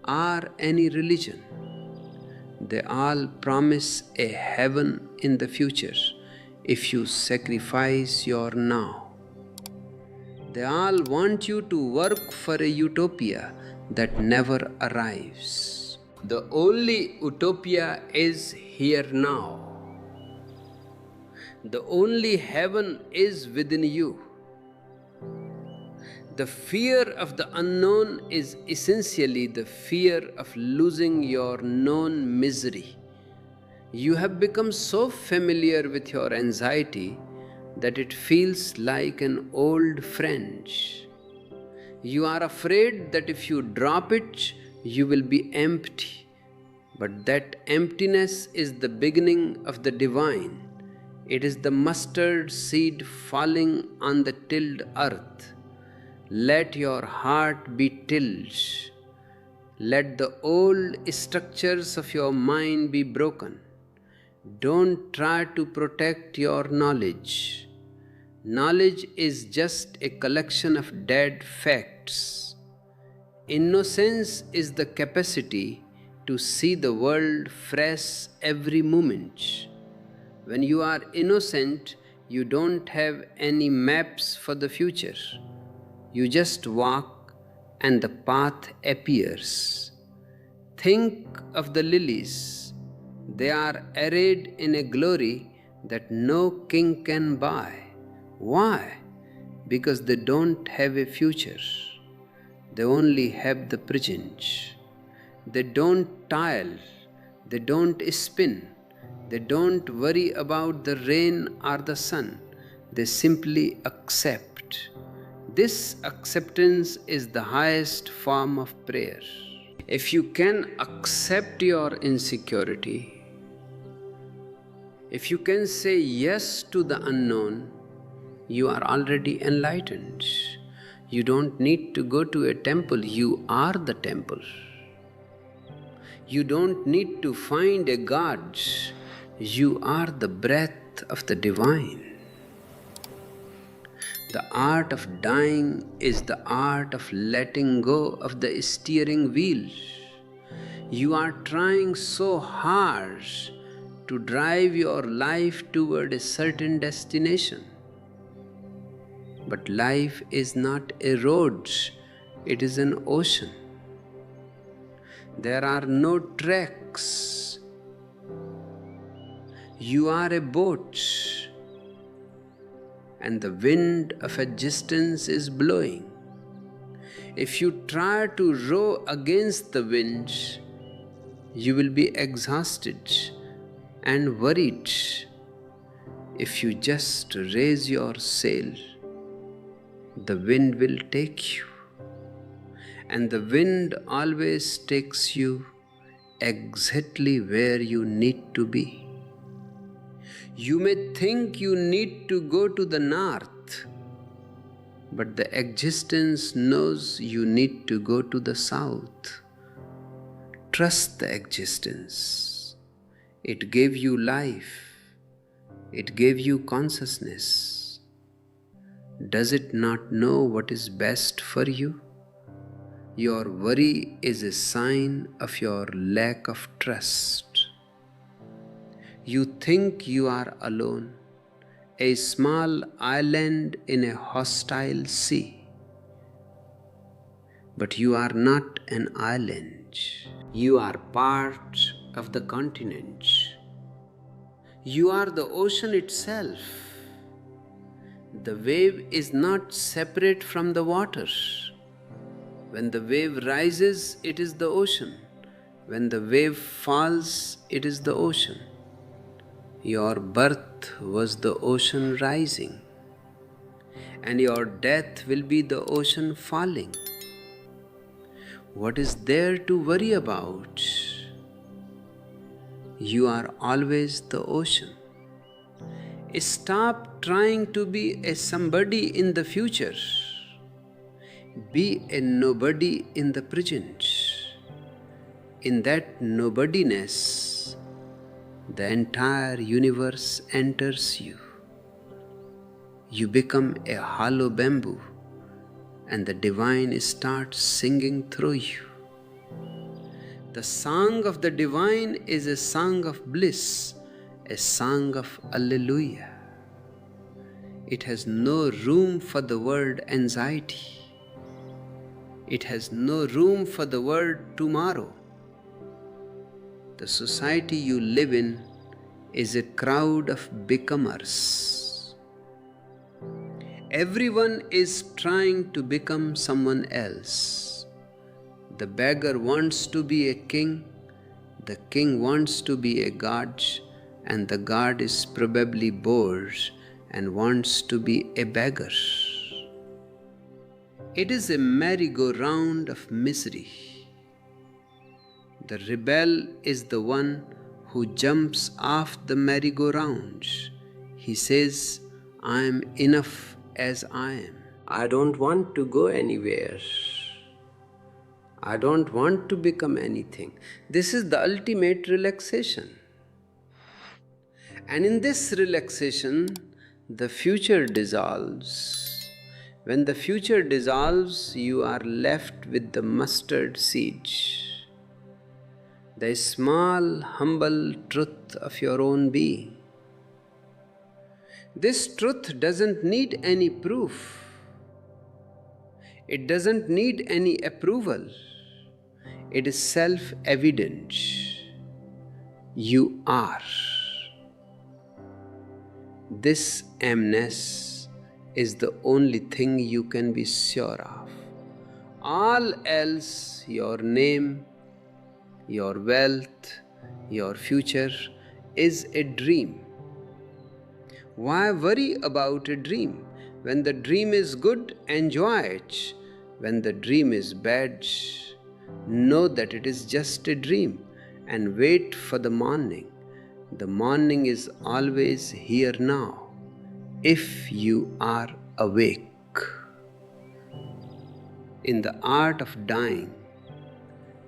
or any religion. They all promise a heaven in the future if you sacrifice your now. They all want you to work for a utopia that never arrives. The only utopia is here now. The only heaven is within you. The fear of the unknown is essentially the fear of losing your known misery. You have become so familiar with your anxiety that it feels like an old friend. You are afraid that if you drop it, you will be empty. But that emptiness is the beginning of the divine. It is the mustard seed falling on the tilled earth. Let your heart be tilled. Let the old structures of your mind be broken. Don't try to protect your knowledge. Knowledge is just a collection of dead facts. Innocence is the capacity to see the world fresh every moment. When you are innocent, you don't have any maps for the future. You just walk and the path appears. Think of the lilies. They are arrayed in a glory that no king can buy. Why? Because they don't have a future. They only have the present. They don't toil. They don't spin. They don't worry about the rain or the sun. They simply accept. This acceptance is the highest form of prayer. If you can accept your insecurity, if you can say yes to the unknown, you are already enlightened. You don't need to go to a temple, you are the temple. You don't need to find a God, you are the breath of the divine. The art of dying is the art of letting go of the steering wheel. You are trying so hard to drive your life toward a certain destination. But life is not a road, it is an ocean. There are no tracks. You are a boat, and the wind of existence is blowing. If you try to row against the wind, you will be exhausted and worried. If you just raise your sail, the wind will take you. And the wind always takes you exactly where you need to be. You may think you need to go to the north, but the existence knows you need to go to the south. Trust the existence. It gave you life. It gave you consciousness. Does it not know what is best for you? Your worry is a sign of your lack of trust. You think you are alone, a small island in a hostile sea. But you are not an island. You are part of the continent. You are the ocean itself. The wave is not separate from the water. When the wave rises, it is the ocean. When the wave falls, it is the ocean. Your birth was the ocean rising, and your death will be the ocean falling. What is there to worry about? You are always the ocean. Stop trying to be a somebody in the future. Be a nobody in the present. In that nobodiness, the entire universe enters you. You become a hollow bamboo, and the divine starts singing through you. The song of the divine is a song of bliss, a song of Alleluia. It has no room for the word anxiety. It has no room for the word tomorrow. The society you live in is a crowd of becomers. Everyone is trying to become someone else. The beggar wants to be a king, the king wants to be a god, and the god is probably bored and wants to be a beggar. It is a merry-go-round of misery. The rebel is the one who jumps off the merry-go-round. He says, I am enough as I am. I don't want to go anywhere. I don't want to become anything. This is the ultimate relaxation. And in this relaxation, the future dissolves. When the future dissolves, you are left with the mustard seed, the small, humble truth of your own being. This truth doesn't need any proof. It doesn't need any approval. It is self-evident. You are. This amness is the only thing you can be sure of. All else, your name, your wealth, your future, is a dream. Why worry about a dream? When the dream is good, enjoy it. When the dream is bad, know that it is just a dream and wait for the morning. The morning is always here now, if you are awake. In the art of dying,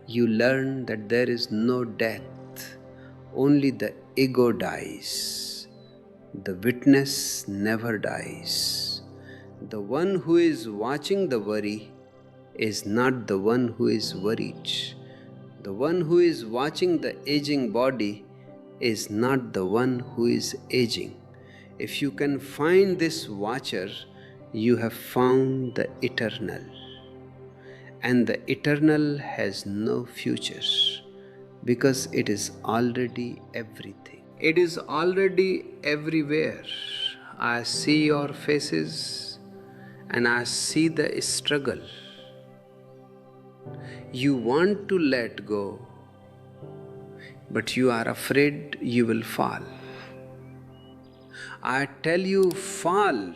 you learn that there is no death, only the ego dies. The witness never dies. The one who is watching the worry is not the one who is worried. The one who is watching the aging body is not the one who is aging. If you can find this watcher, you have found the eternal. And the eternal has no future, because it is already everything. It is already everywhere. I see your faces and I see the struggle. You want to let go, but you are afraid you will fall. I tell you, fall.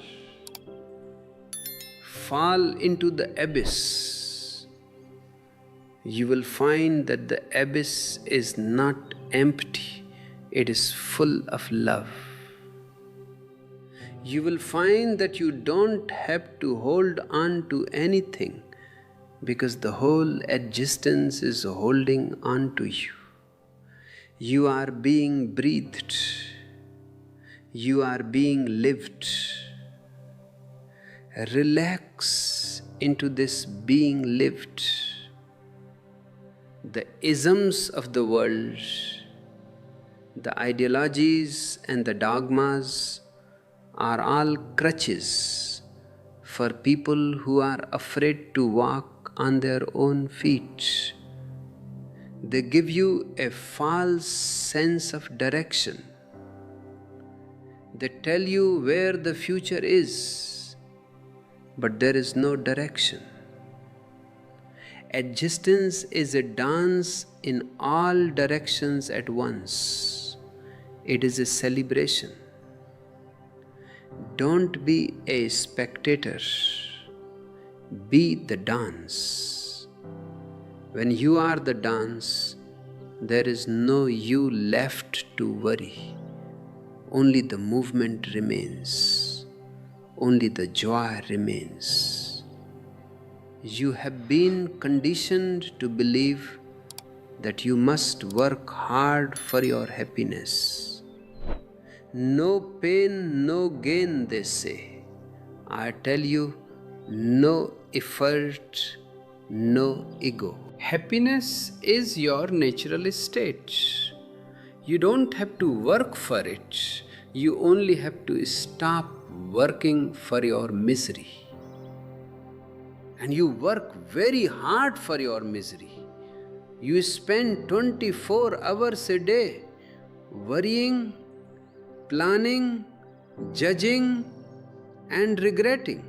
Fall into the abyss. You will find that the abyss is not empty, it is full of love. You will find that you don't have to hold on to anything, because the whole existence is holding on to you. You are being breathed. You are being lived. Relax into this being lived. The isms of the world, the ideologies and the dogmas are all crutches for people who are afraid to walk on their own feet. They give you a false sense of direction. They tell you where the future is, but there is no direction. Existence is a dance in all directions at once. It is a celebration. Don't be a spectator, be the dance. When you are the dance, there is no you left to worry. Only the movement remains. Only the joy remains. You have been conditioned to believe that you must work hard for your happiness. No pain, no gain, they say. I tell you, no effort, no ego. Happiness is your natural state. You don't have to work for it. You only have to stop working for your misery. And you work very hard for your misery. You spend 24 hours a day worrying, planning, judging, and regretting.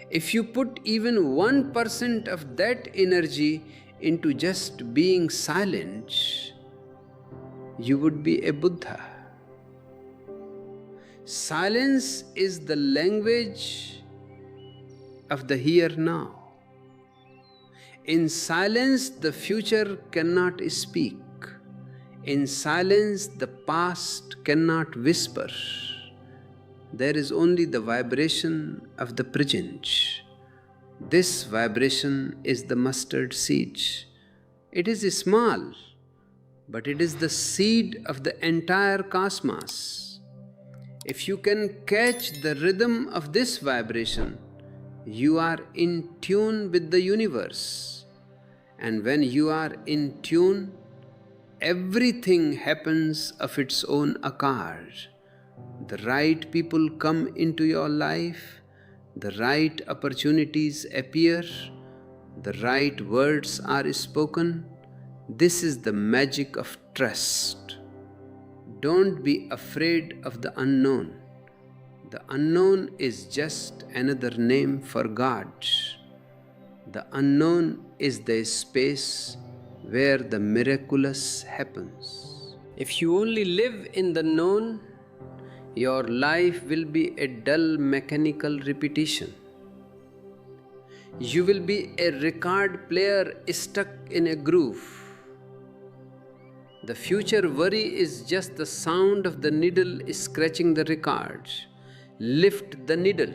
If you put even 1% of that energy into just being silent, you would be a Buddha. Silence is the language of the here now. In silence, the future cannot speak. In silence, the past cannot whisper. There is only the vibration of the present. This vibration is the mustard seed. It is small, but it is the seed of the entire cosmos. If you can catch the rhythm of this vibration, you are in tune with the universe. And when you are in tune, everything happens of its own accord. The right people come into your life, the right opportunities appear, the right words are spoken. This is the magic of trust. Don't be afraid of the unknown. The unknown is just another name for God. The unknown is the space where the miraculous happens. If you only live in the known, your life will be a dull mechanical repetition. You will be a record player stuck in a groove. The future worry is just the sound of the needle scratching the record. Lift the needle.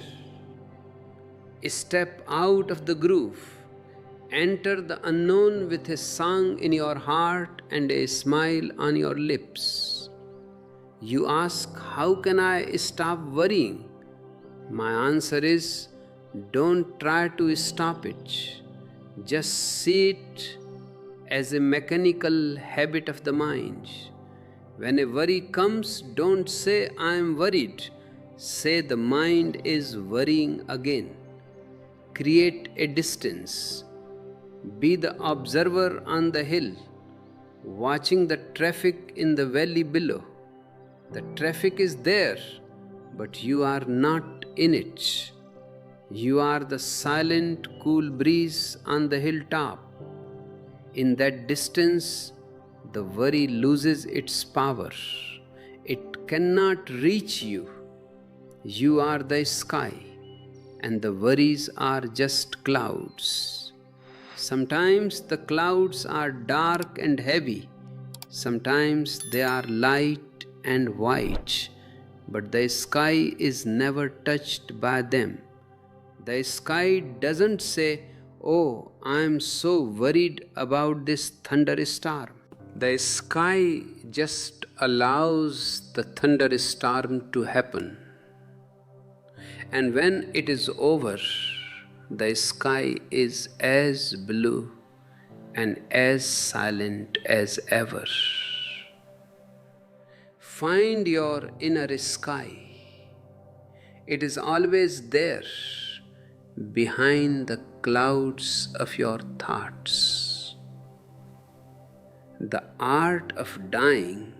Step out of the groove. Enter the unknown with a song in your heart and a smile on your lips. You ask, how can I stop worrying? My answer is, don't try to stop it. Just see it as a mechanical habit of the mind. When a worry comes, don't say, I am worried. Say, the mind is worrying again. Create a distance. Be the observer on the hill, watching the traffic in the valley below. The traffic is there, but you are not in it. You are the silent, cool breeze on the hilltop. In that distance, the worry loses its power. It cannot reach you. You are the sky, and the worries are just clouds. Sometimes the clouds are dark and heavy. Sometimes they are light and white, but the sky is never touched by them. The sky doesn't say, oh, I am so worried about this thunderstorm. The sky just allows the thunderstorm to happen. And when it is over, the sky is as blue and as silent as ever. Find your inner sky. It is always there, behind the clouds of your thoughts. The art of dying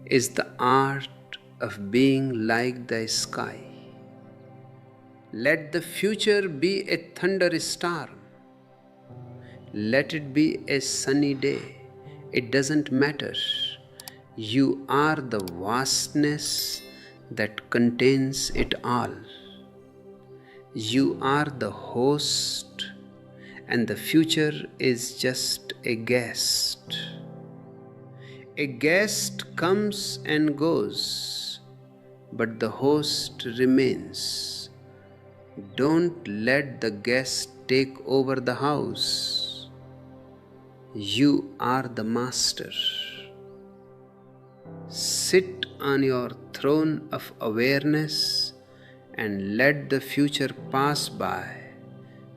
is the art of being like the sky. Let the future be a thunderstorm. Let it be a sunny day. It doesn't matter. You are the vastness that contains it all. You are the host, and the future is just a guest. A guest comes and goes, but the host remains. Don't let the guest take over the house. You are the master. Sit on your throne of awareness and let the future pass by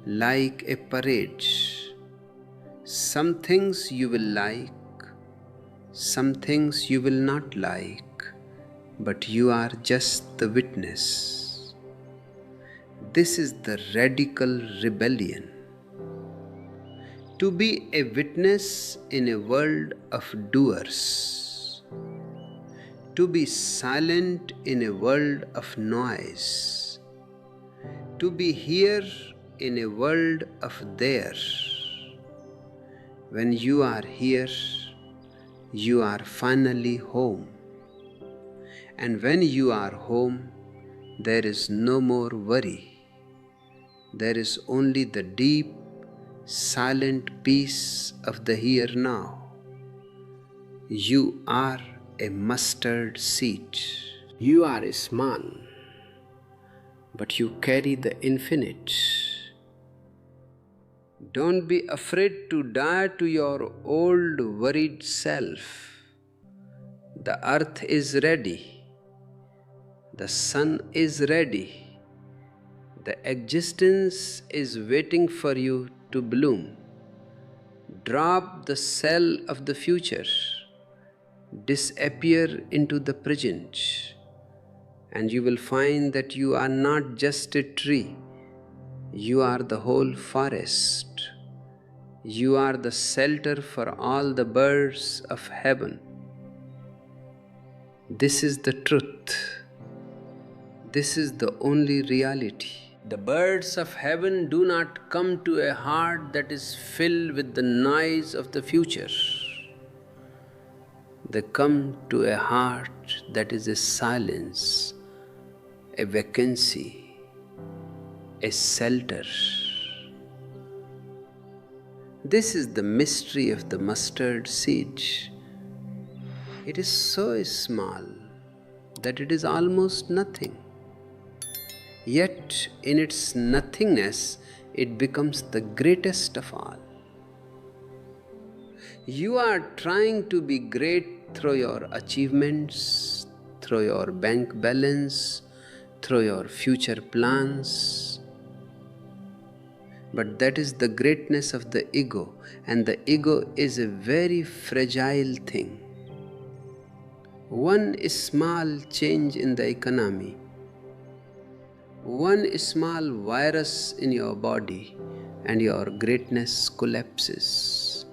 like a parade. Some things you will like, some things you will not like, but you are just the witness. This is the radical rebellion. To be a witness in a world of doers. To be silent in a world of noise. To be here in a world of there. When you are here, you are finally home. And when you are home, there is no more worry. There is only the deep, silent peace of the here now. You are a mustard seed. You are small, but you carry the infinite. Don't be afraid to die to your old worried self. The earth is ready. The sun is ready. The existence is waiting for you to bloom. Drop the cell of the future. Disappear into the present. And you will find that you are not just a tree. You are the whole forest. You are the shelter for all the birds of heaven. This is the truth. This is the only reality. The birds of heaven do not come to a heart that is filled with the noise of the future. They come to a heart that is a silence, a vacancy, a shelter. This is the mystery of the mustard seed. It is so small that it is almost nothing. Yet in its nothingness, it becomes the greatest of all. You are trying to be great through your achievements, through your bank balance, through your future plans. But that is the greatness of the ego, and the ego is a very fragile thing. One small change in the economy, one small virus in your body, and your greatness collapses.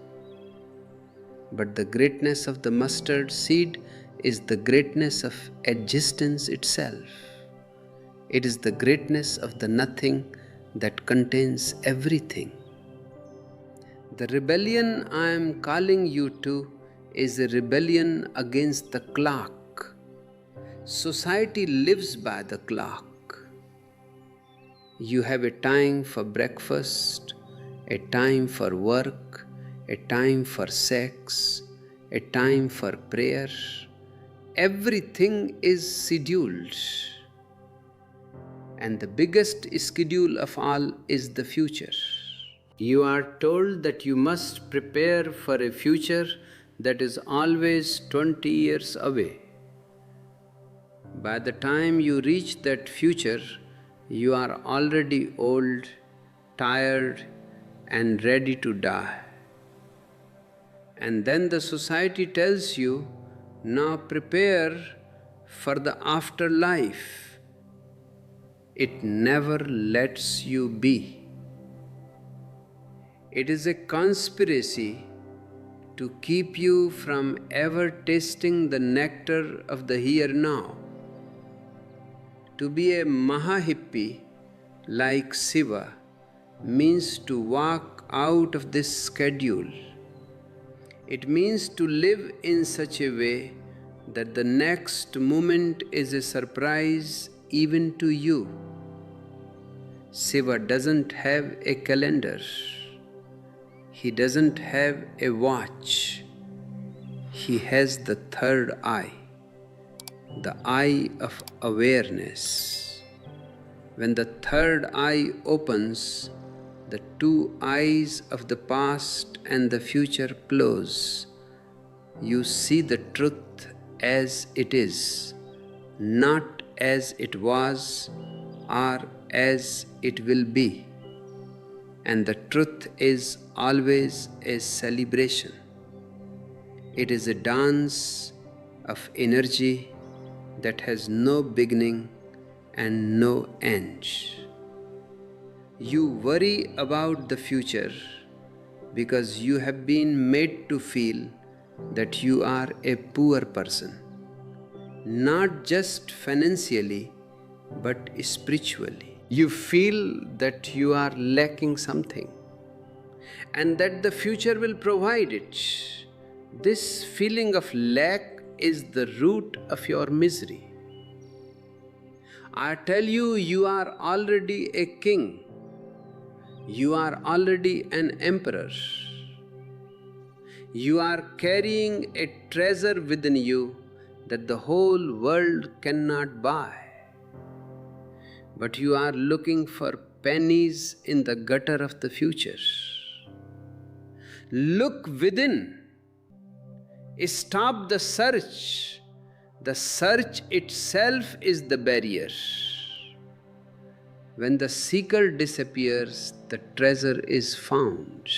But the greatness of the mustard seed is the greatness of existence itself. It is the greatness of the nothing that contains everything. The rebellion I am calling you to is a rebellion against the clock. Society lives by the clock. You have a time for breakfast, a time for work, a time for sex, a time for prayer. Everything is scheduled. And the biggest schedule of all is the future. You are told that you must prepare for a future that is always 20 years away. By the time you reach that future, you are already old, tired, and ready to die. And then the society tells you, now prepare for the afterlife. It never lets you be. It is a conspiracy to keep you from ever tasting the nectar of the here now. To be a Mahahippie like Shiva means to walk out of this schedule. It means to live in such a way that the next moment is a surprise even to you. Shiva doesn't have a calendar. He doesn't have a watch. He has the third eye, the eye of awareness. When the third eye opens, the two eyes of the past and the future close. You see the truth as it is, not as it was or as it will be. And the truth is always a celebration. It is a dance of energy that has no beginning and no end. You worry about the future because you have been made to feel that you are a poor person, not just financially, but spiritually. You feel that you are lacking something and that the future will provide it. This feeling of lack is the root of your misery. I tell you, you are already a king. You are already an emperor. You are carrying a treasure within you that the whole world cannot buy. But you are looking for pennies in the gutter of the future. Look within. Stop the search. The search itself is the barrier. When the seeker disappears, the treasure is found.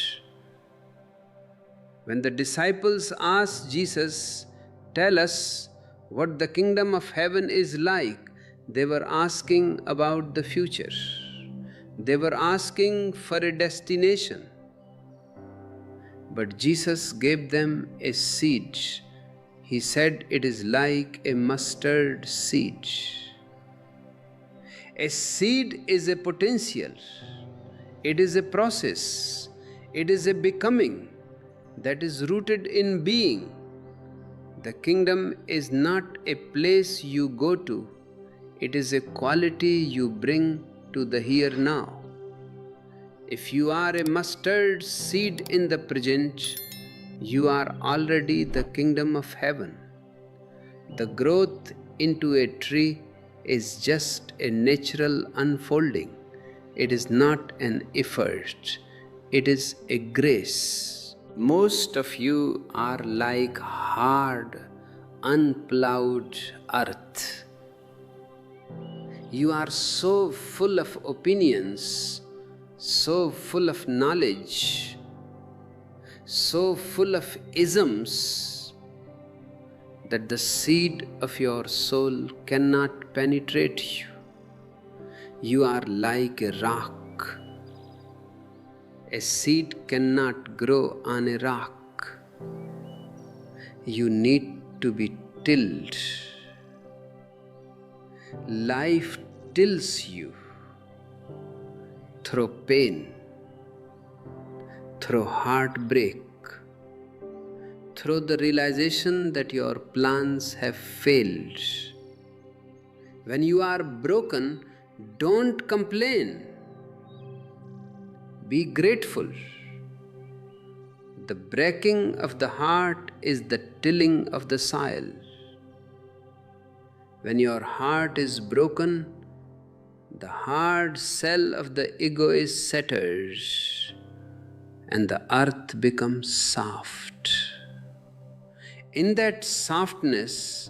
When the disciples asked Jesus, "Tell us what the kingdom of heaven is like," they were asking about the future. They were asking for a destination. But Jesus gave them a seed. He said it is like a mustard seed. A seed is a potential. It is a process. It is a becoming that is rooted in being. The kingdom is not a place you go to. It is a quality you bring to the here now. If you are a mustard seed in the present, you are already the kingdom of heaven. The growth into a tree is just a natural unfolding. It is not an effort. It is a grace. Most of you are like hard, unplowed earth. You are so full of opinions, so full of knowledge, so full of isms, that the seed of your soul cannot penetrate you. You are like a rock. A seed cannot grow on a rock. You need to be tilled. Life tills you through pain, through heartbreak, through the realization that your plans have failed. When you are broken, don't complain. Be grateful. The breaking of the heart is the tilling of the soil. When your heart is broken, the hard shell of the ego is shattered and the earth becomes soft. In that softness,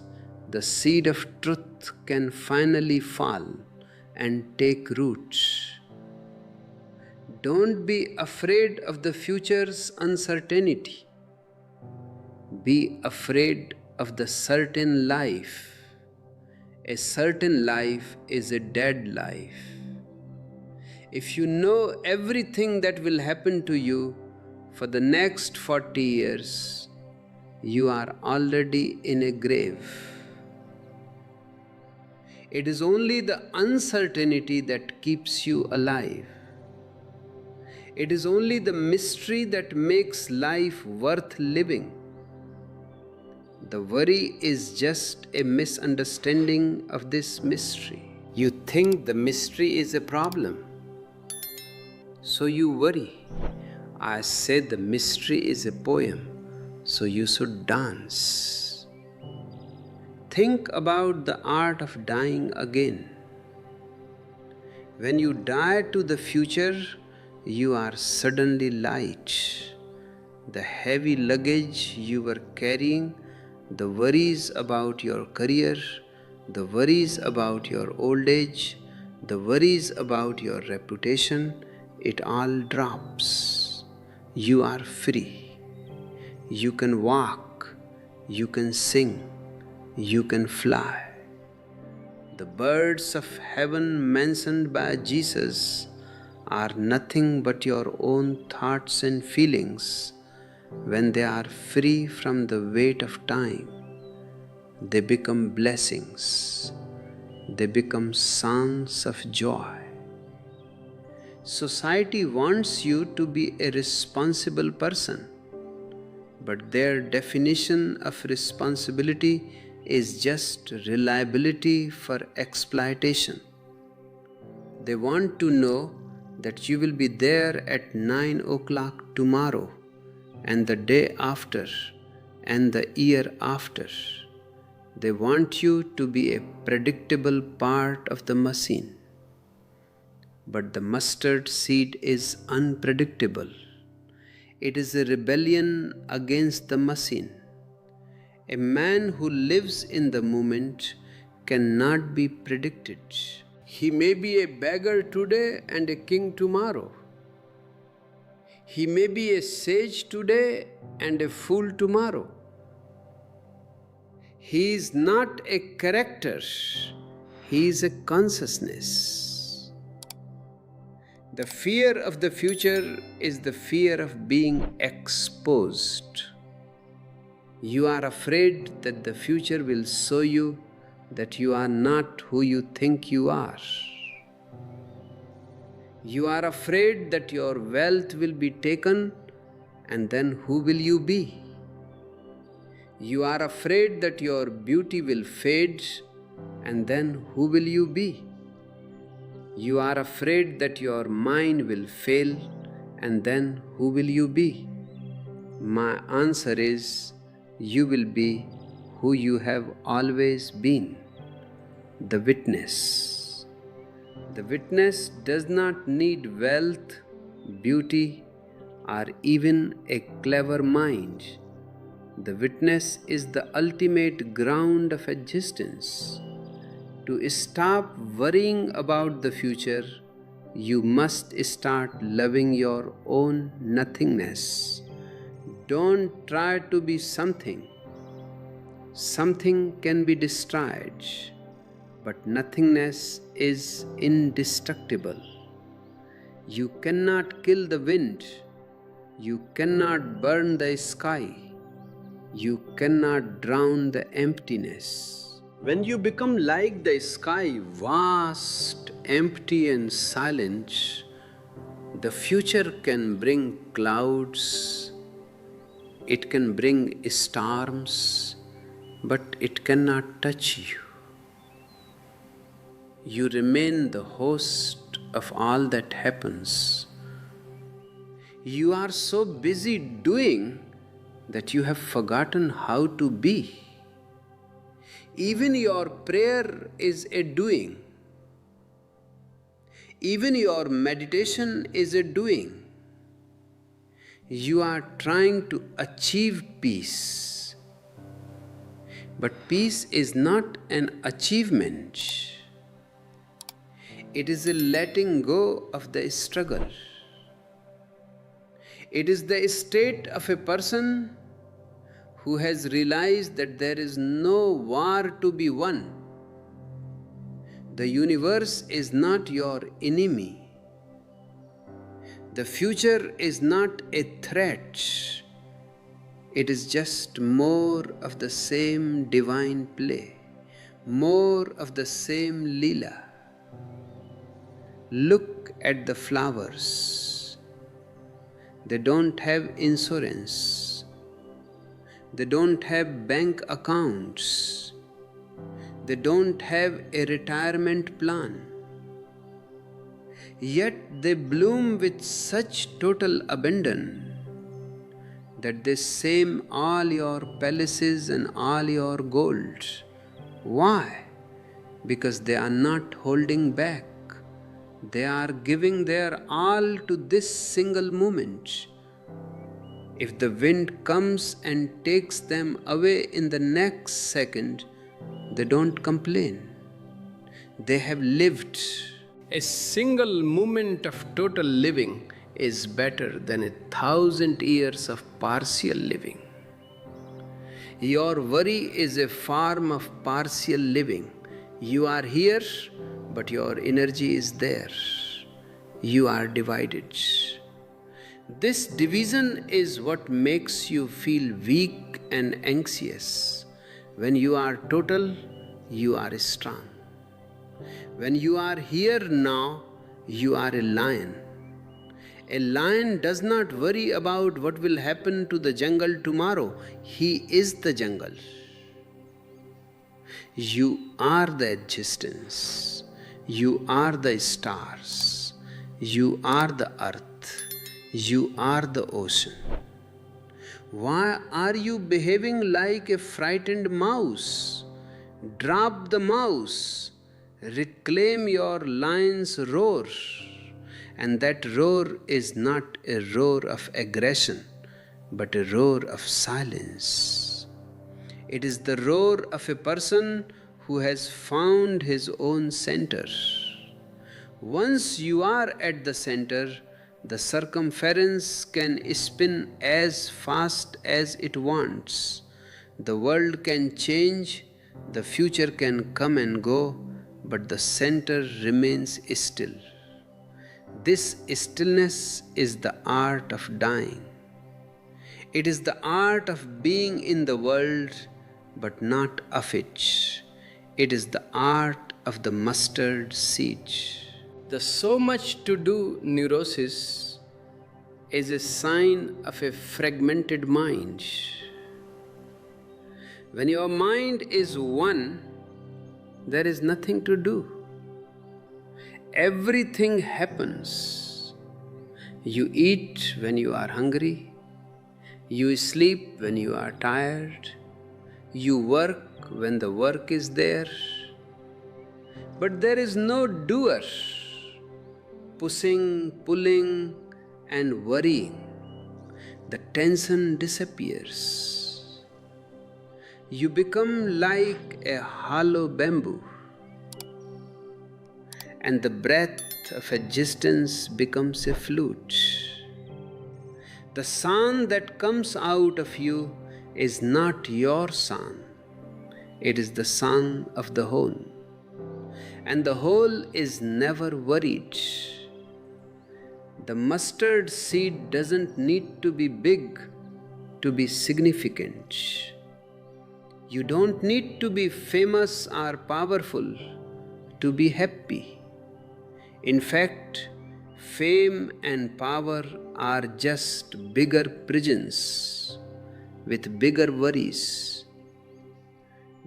the seed of truth can finally fall and take root. Don't be afraid of the future's uncertainty. Be afraid of the certain life. A certain life is a dead life. If you know everything that will happen to you for the next 40 years, you are already in a grave. It is only the uncertainty that keeps you alive. It is only the mystery that makes life worth living. The worry is just a misunderstanding of this mystery. You think the mystery is a problem, so you worry. I said the mystery is a poem, so you should dance. Think about the art of dying again. When you die to the future, you are suddenly light. The heavy luggage you were carrying, the worries about your career, the worries about your old age, the worries about your reputation, it all drops. You are free. You can walk, you can sing, you can fly. The birds of heaven mentioned by Jesus are nothing but your own thoughts and feelings. When they are free from the weight of time, they become blessings. They become songs of joy. Society wants you to be a responsible person, but their definition of responsibility is just reliability for exploitation. They want to know that you will be there at 9 o'clock tomorrow, and the day after, and the year after. They want you to be a predictable part of the machine. But the mustard seed is unpredictable. It is a rebellion against the machine. A man who lives in the moment cannot be predicted. He may be a beggar today and a king tomorrow. He may be a sage today and a fool tomorrow. He is not a character, he is a consciousness. The fear of the future is the fear of being exposed. You are afraid that the future will show you that you are not who you think you are. You are afraid that your wealth will be taken, and then who will you be? You are afraid that your beauty will fade, and then who will you be? You are afraid that your mind will fail, and then who will you be? My answer is, you will be who you have always been, the witness. The witness does not need wealth, beauty, or even a clever mind. The witness is the ultimate ground of existence. To stop worrying about the future, you must start loving your own nothingness. Don't try to be something. Something can be destroyed, but nothingness is indestructible. You cannot kill the wind. You cannot burn the sky. You cannot drown the emptiness. When you become like the sky, vast, empty and silent, the future can bring clouds, it can bring storms, but it cannot touch you. You remain the host of all that happens. You are so busy doing that you have forgotten how to be. Even your prayer is a doing. Even your meditation is a doing. You are trying to achieve peace. But peace is not an achievement. It is a letting go of the struggle. It is the state of a person who has realized that there is no war to be won. The universe is not your enemy. The future is not a threat. It is just more of the same divine play, more of the same Leela. Look at the flowers. They don't have insurance. They don't have bank accounts. They don't have a retirement plan. Yet they bloom with such total abandon that they shame all your palaces and all your gold. Why? Because they are not holding back. They are giving their all to this single moment. If the wind comes and takes them away in the next second, they don't complain. They have lived. A single moment of total living is better than 1,000 years of partial living. Your worry is a form of partial living. You are here, but your energy is there. You are divided. This division is what makes you feel weak and anxious. When you are total, you are strong. When you are here now, you are a lion. A lion does not worry about what will happen to the jungle tomorrow. He is the jungle. You are the existence. You are the stars. You are the earth. You are the ocean. Why are you behaving like a frightened mouse? Drop the mouse. Reclaim your lion's roar. And that roar is not a roar of aggression, but a roar of silence. It is the roar of a person who has found his own center. Once you are at the center, the circumference can spin as fast as it wants. The world can change, the future can come and go, but the center remains still. This stillness is the art of dying. It is the art of being in the world, but not of it. It is the art of the mustard seed. The so much to do neurosis is a sign of a fragmented mind. When your mind is one, there is nothing to do. Everything happens. You eat when you are hungry. You sleep when you are tired. You work when the work is there. But there is no doer, pushing, pulling, and worrying. The tension disappears. You become like a hollow bamboo, and the breath of existence becomes a flute. The sound that comes out of you is not your sound. It is the sound of the whole. And the whole is never worried. The mustard seed doesn't need to be big to be significant. You don't need to be famous or powerful to be happy. In fact, fame and power are just bigger prisons with bigger worries.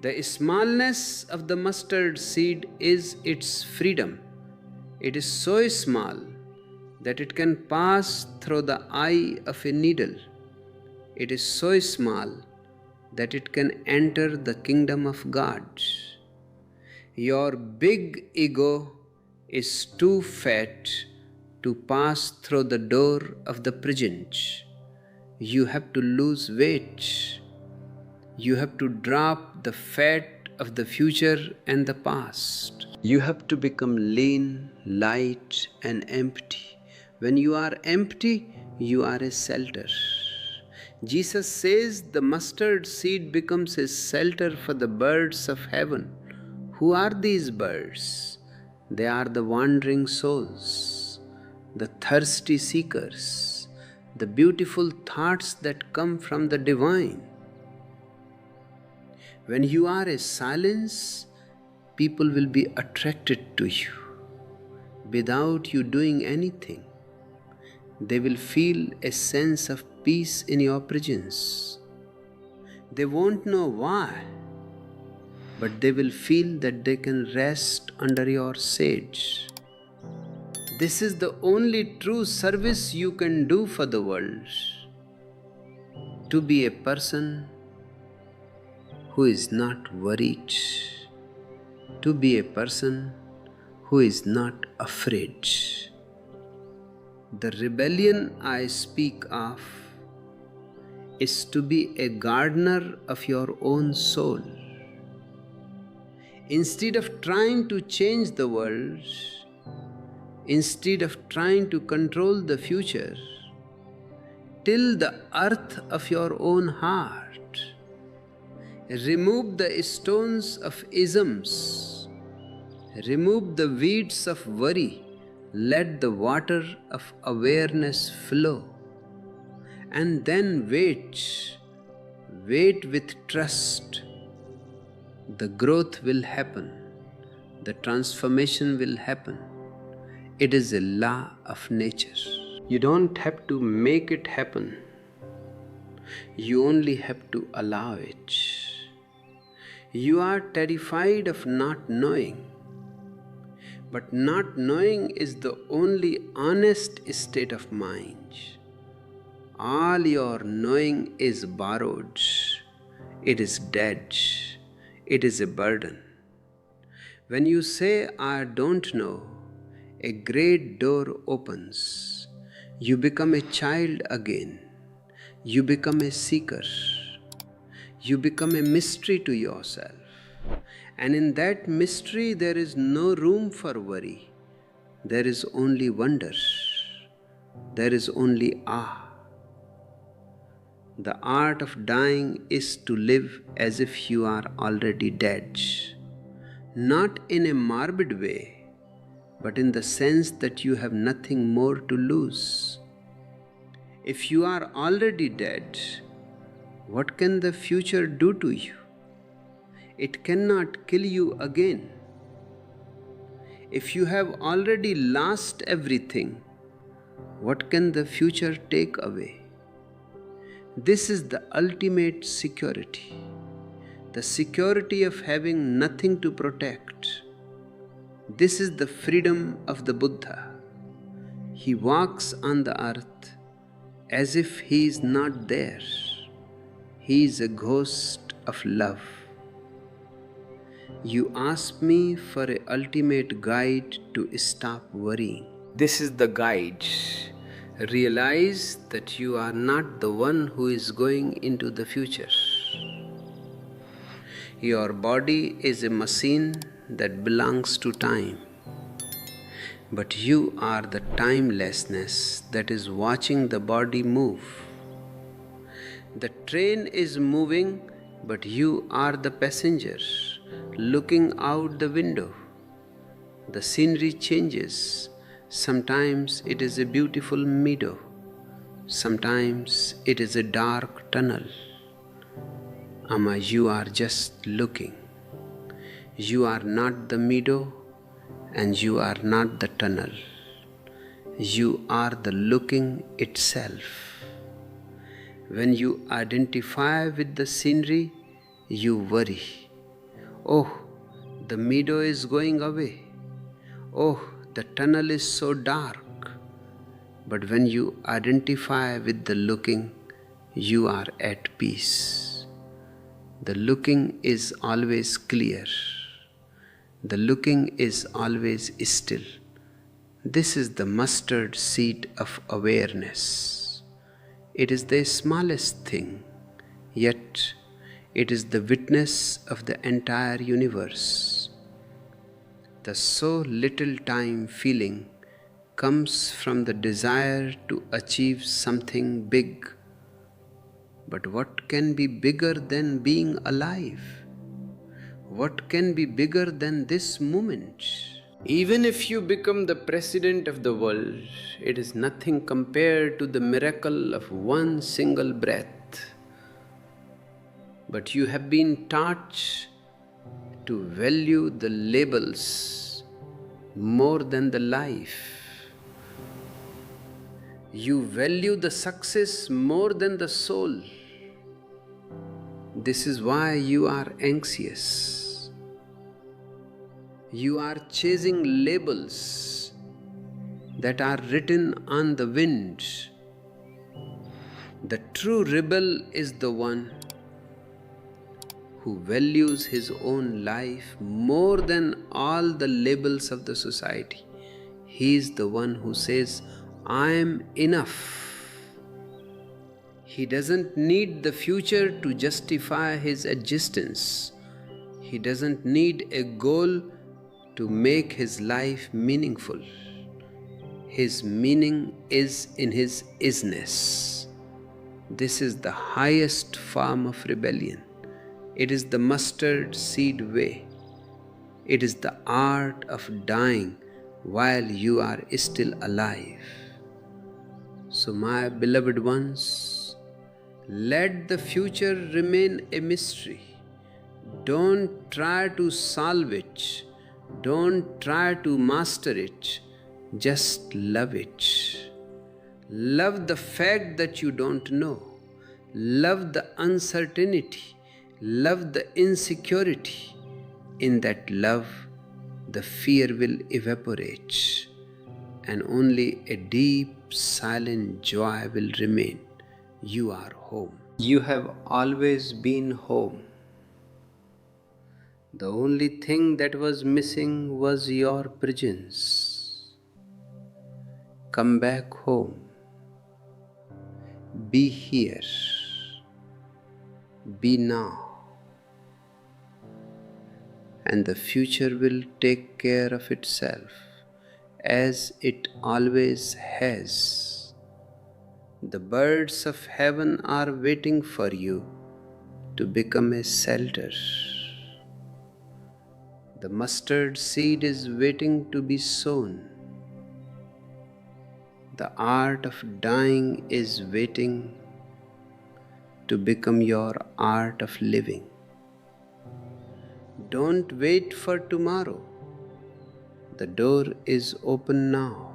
The smallness of the mustard seed is its freedom. It is so small that it can pass through the eye of a needle. It is so small that it can enter the kingdom of God. Your big ego is too fat to pass through the door of the present. You have to lose weight. You have to drop the fat of the future and the past. You have to become lean, light, and empty. When you are empty, you are a shelter. Jesus says the mustard seed becomes a shelter for the birds of heaven. Who are these birds? They are the wandering souls, the thirsty seekers, the beautiful thoughts that come from the divine. When you are a silence, people will be attracted to you without you doing anything. They will feel a sense of peace in your presence. They won't know why, but they will feel that they can rest under your shades. This is the only true service you can do for the world. To be a person who is not worried, to be a person who is not afraid. The rebellion I speak of is to be a gardener of your own soul. Instead of trying to change the world, instead of trying to control the future, till the earth of your own heart. Remove the stones of isms, remove the weeds of worry, let the water of awareness flow. And then wait with trust. The growth will happen, the transformation will happen. It is a law of nature. You don't have to make it happen. You only have to allow it. You are terrified of not knowing. But not knowing is the only honest state of mind. All your knowing is borrowed. It is dead. It is a burden. When you say, I don't know, a great door opens. You become a child again. You become a seeker. You become a mystery to yourself. And in that mystery, there is no room for worry. There is only wonder. There is only awe. The art of dying is to live as if you are already dead. Not in a morbid way, but in the sense that you have nothing more to lose. If you are already dead, what can the future do to you? It cannot kill you again. If you have already lost everything, what can the future take away? This is the ultimate security, the security of having nothing to protect. This is the freedom of the Buddha. He walks on the earth as if he is not there. He is a ghost of love. You ask me for an ultimate guide to stop worrying. This is the guide. Realize that you are not the one who is going into the future. Your body is a machine that belongs to time. But you are the timelessness that is watching the body move. The train is moving, but you are the passenger looking out the window. The scenery changes. Sometimes it is a beautiful meadow. Sometimes it is a dark tunnel. Amma, you are just looking. You are not the meadow and you are not the tunnel. You are the looking itself. When you identify with the scenery, you worry. Oh, the meadow is going away. Oh, the tunnel is so dark. But when you identify with the looking, you are at peace. The looking is always clear. The looking is always still. This is the mustard seed of awareness. It is the smallest thing, yet it is the witness of the entire universe. The so little time feeling comes from the desire to achieve something big. But what can be bigger than being alive? What can be bigger than this moment? Even if you become the president of the world, it is nothing compared to the miracle of one single breath. But you have been taught to value the labels more than the life. You value the success more than the soul. This is why you are anxious. You are chasing labels that are written on the wind. The true rebel is the one who values his own life more than all the labels of the society. He is the one who says, I am enough. He doesn't need the future to justify his existence. He doesn't need a goal to make his life meaningful. His meaning is in his isness. This is the highest form of rebellion. It is the mustard seed way. It is the art of dying while you are still alive. So, my beloved ones, let the future remain a mystery. Don't try to solve it. Don't try to master it. Just love it. Love the fact that you don't know. Love the uncertainty. Love the insecurity. In that love, the fear will evaporate, and only a deep, silent joy will remain. You are home. You have always been home. The only thing that was missing was your presence. Come back home. Be here. Be now. And the future will take care of itself, as it always has. The birds of heaven are waiting for you to become a shelter. The mustard seed is waiting to be sown. The art of dying is waiting to become your art of living. Don't wait for tomorrow. The door is open now.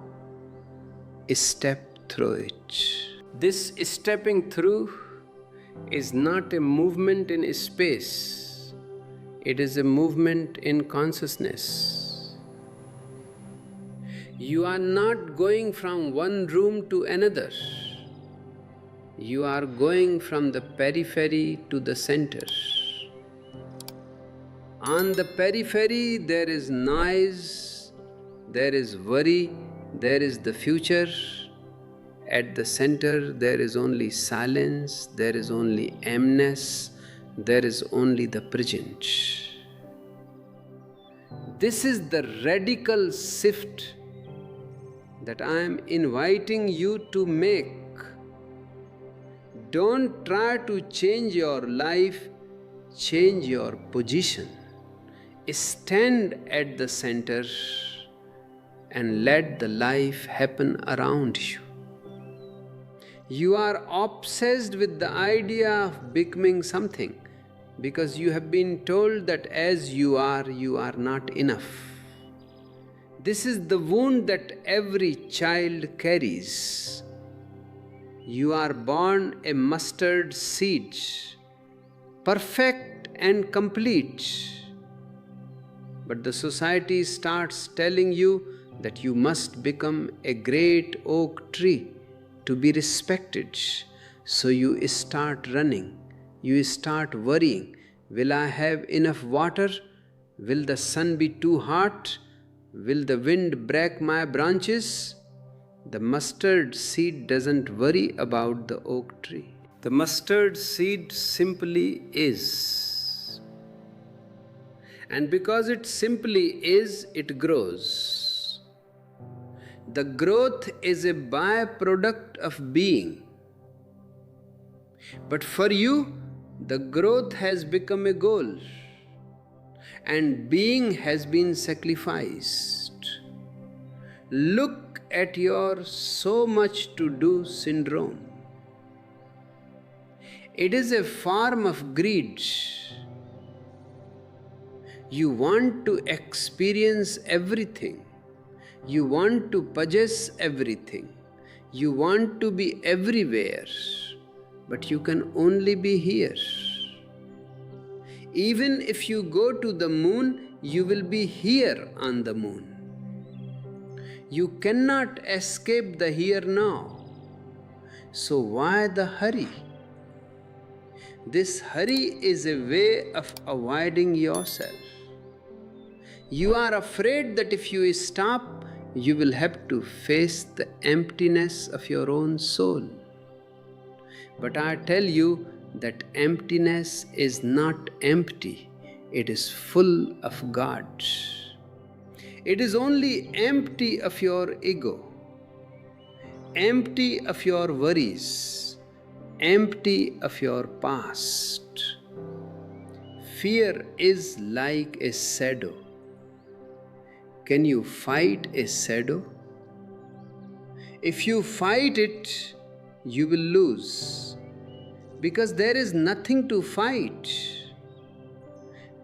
Step through it. This stepping through is not a movement in space. It is a movement in consciousness. You are not going from one room to another. You are going from the periphery to the center. On the periphery, there is noise, there is worry, there is the future. At the center, there is only silence, there is only emptiness, there is only the present. This is the radical shift that I am inviting you to make. Don't try to change your life, change your position. Stand at the center and let the life happen around you. You are obsessed with the idea of becoming something because you have been told that as you are not enough. This is the wound that every child carries. You are born a mustard seed, perfect and complete. But the society starts telling you that you must become a great oak tree to be respected. So you start running, you start worrying. Will I have enough water? Will the sun be too hot? Will the wind break my branches? The mustard seed doesn't worry about the oak tree. The mustard seed simply is. And because it simply is, it grows. The growth is a byproduct of being. But for you, the growth has become a goal, and being has been sacrificed. Look at your so much to do syndrome. It is a form of greed. You want to experience everything. You want to possess everything. You want to be everywhere. But you can only be here. Even if you go to the moon, you will be here on the moon. You cannot escape the here now. So why the hurry? This hurry is a way of avoiding yourself. You are afraid that if you stop, you will have to face the emptiness of your own soul. But I tell you that emptiness is not empty, it is full of God. It is only empty of your ego, empty of your worries, empty of your past. Fear is like a shadow. Can you fight a shadow? If you fight it, you will lose, because there is nothing to fight.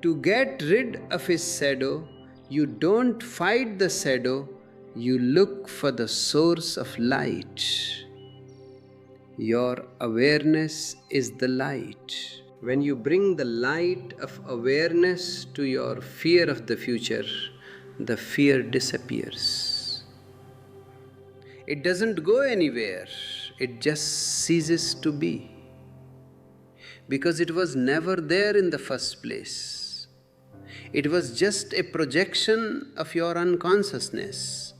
To get rid of a shadow, you don't fight the shadow, you look for the source of light. Your awareness is the light. When you bring the light of awareness to your fear of the future, the fear disappears. It doesn't go anywhere, it just ceases to be, because it was never there in the first place. It was just a projection of your unconsciousness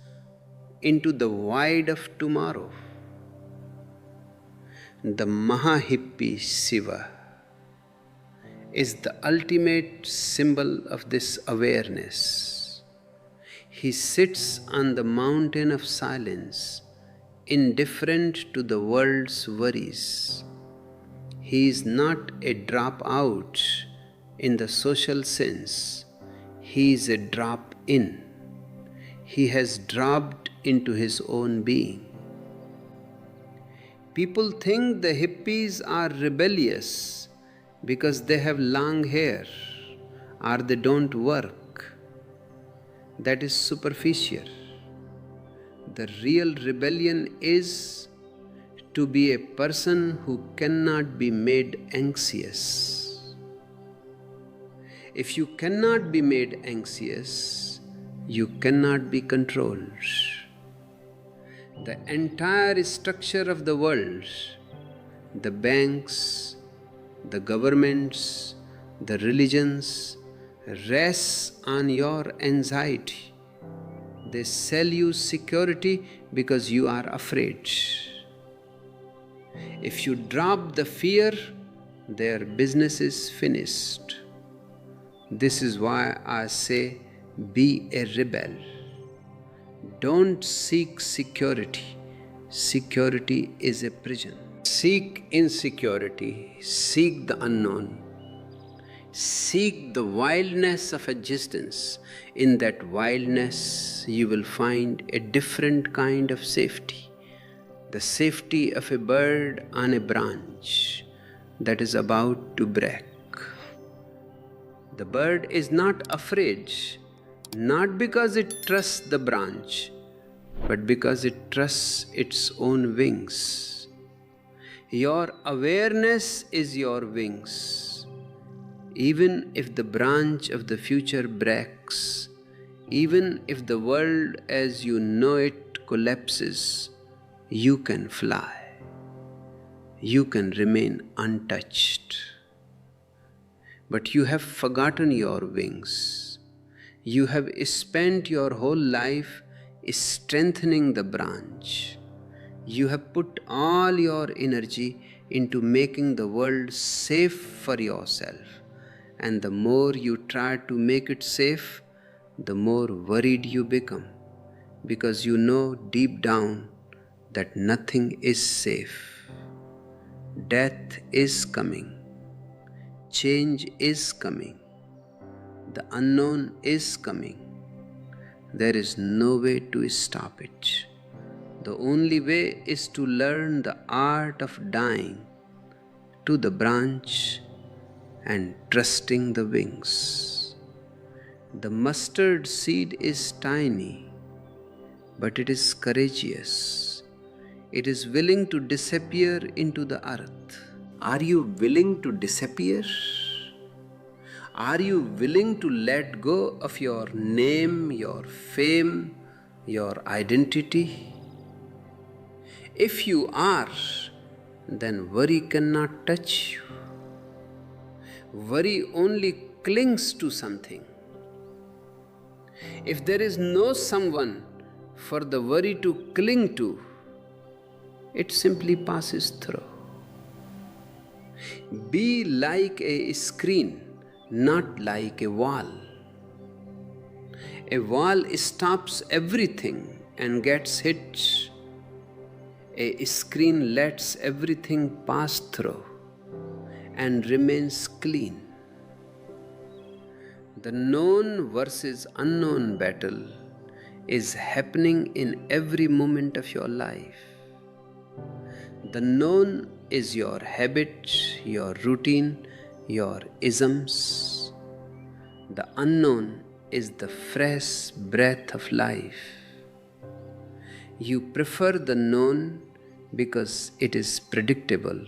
into the void of tomorrow. The Mahahippie Shiva is the ultimate symbol of this awareness. He sits on the mountain of silence, indifferent to the world's worries. He is not a dropout in the social sense. He is a drop in. He has dropped into his own being. People think the hippies are rebellious because they have long hair or they don't work. That is superficial. The real rebellion is to be a person who cannot be made anxious. If you cannot be made anxious, you cannot be controlled. The entire structure of the world, the banks, the governments, the religions, rests on your anxiety. They sell you security because you are afraid. If you drop the fear, their business is finished. This is why I say, be a rebel. Don't seek security. Security is a prison. Seek insecurity, seek the unknown. Seek the wildness of existence. In that wildness, you will find a different kind of safety. The safety of a bird on a branch that is about to break. The bird is not afraid, not because it trusts the branch, but because it trusts its own wings. Your awareness is your wings. Even if the branch of the future breaks, even if the world as you know it collapses, you can fly. You can remain untouched. But you have forgotten your wings. You have spent your whole life strengthening the branch. You have put all your energy into making the world safe for yourself. And the more you try to make it safe, the more worried you become, because you know deep down that nothing is safe. Death is coming. Change is coming. The unknown is coming. There is no way to stop it. The only way is to learn the art of dying to the branch and trusting the wings. The mustard seed is tiny, but it is courageous. It is willing to disappear into the earth. Are you willing to disappear? Are you willing to let go of your name, your fame, your identity? If you are, then worry cannot touch you. Worry only clings to something. If there is no someone for the worry to cling to, it simply passes through. Be like a screen, not like a wall. A wall stops everything and gets hit. A screen lets everything pass through and remains clean. The known versus unknown battle is happening in every moment of your life. The known is your habit, your routine, your isms. The unknown is the fresh breath of life. You prefer the known because it is predictable,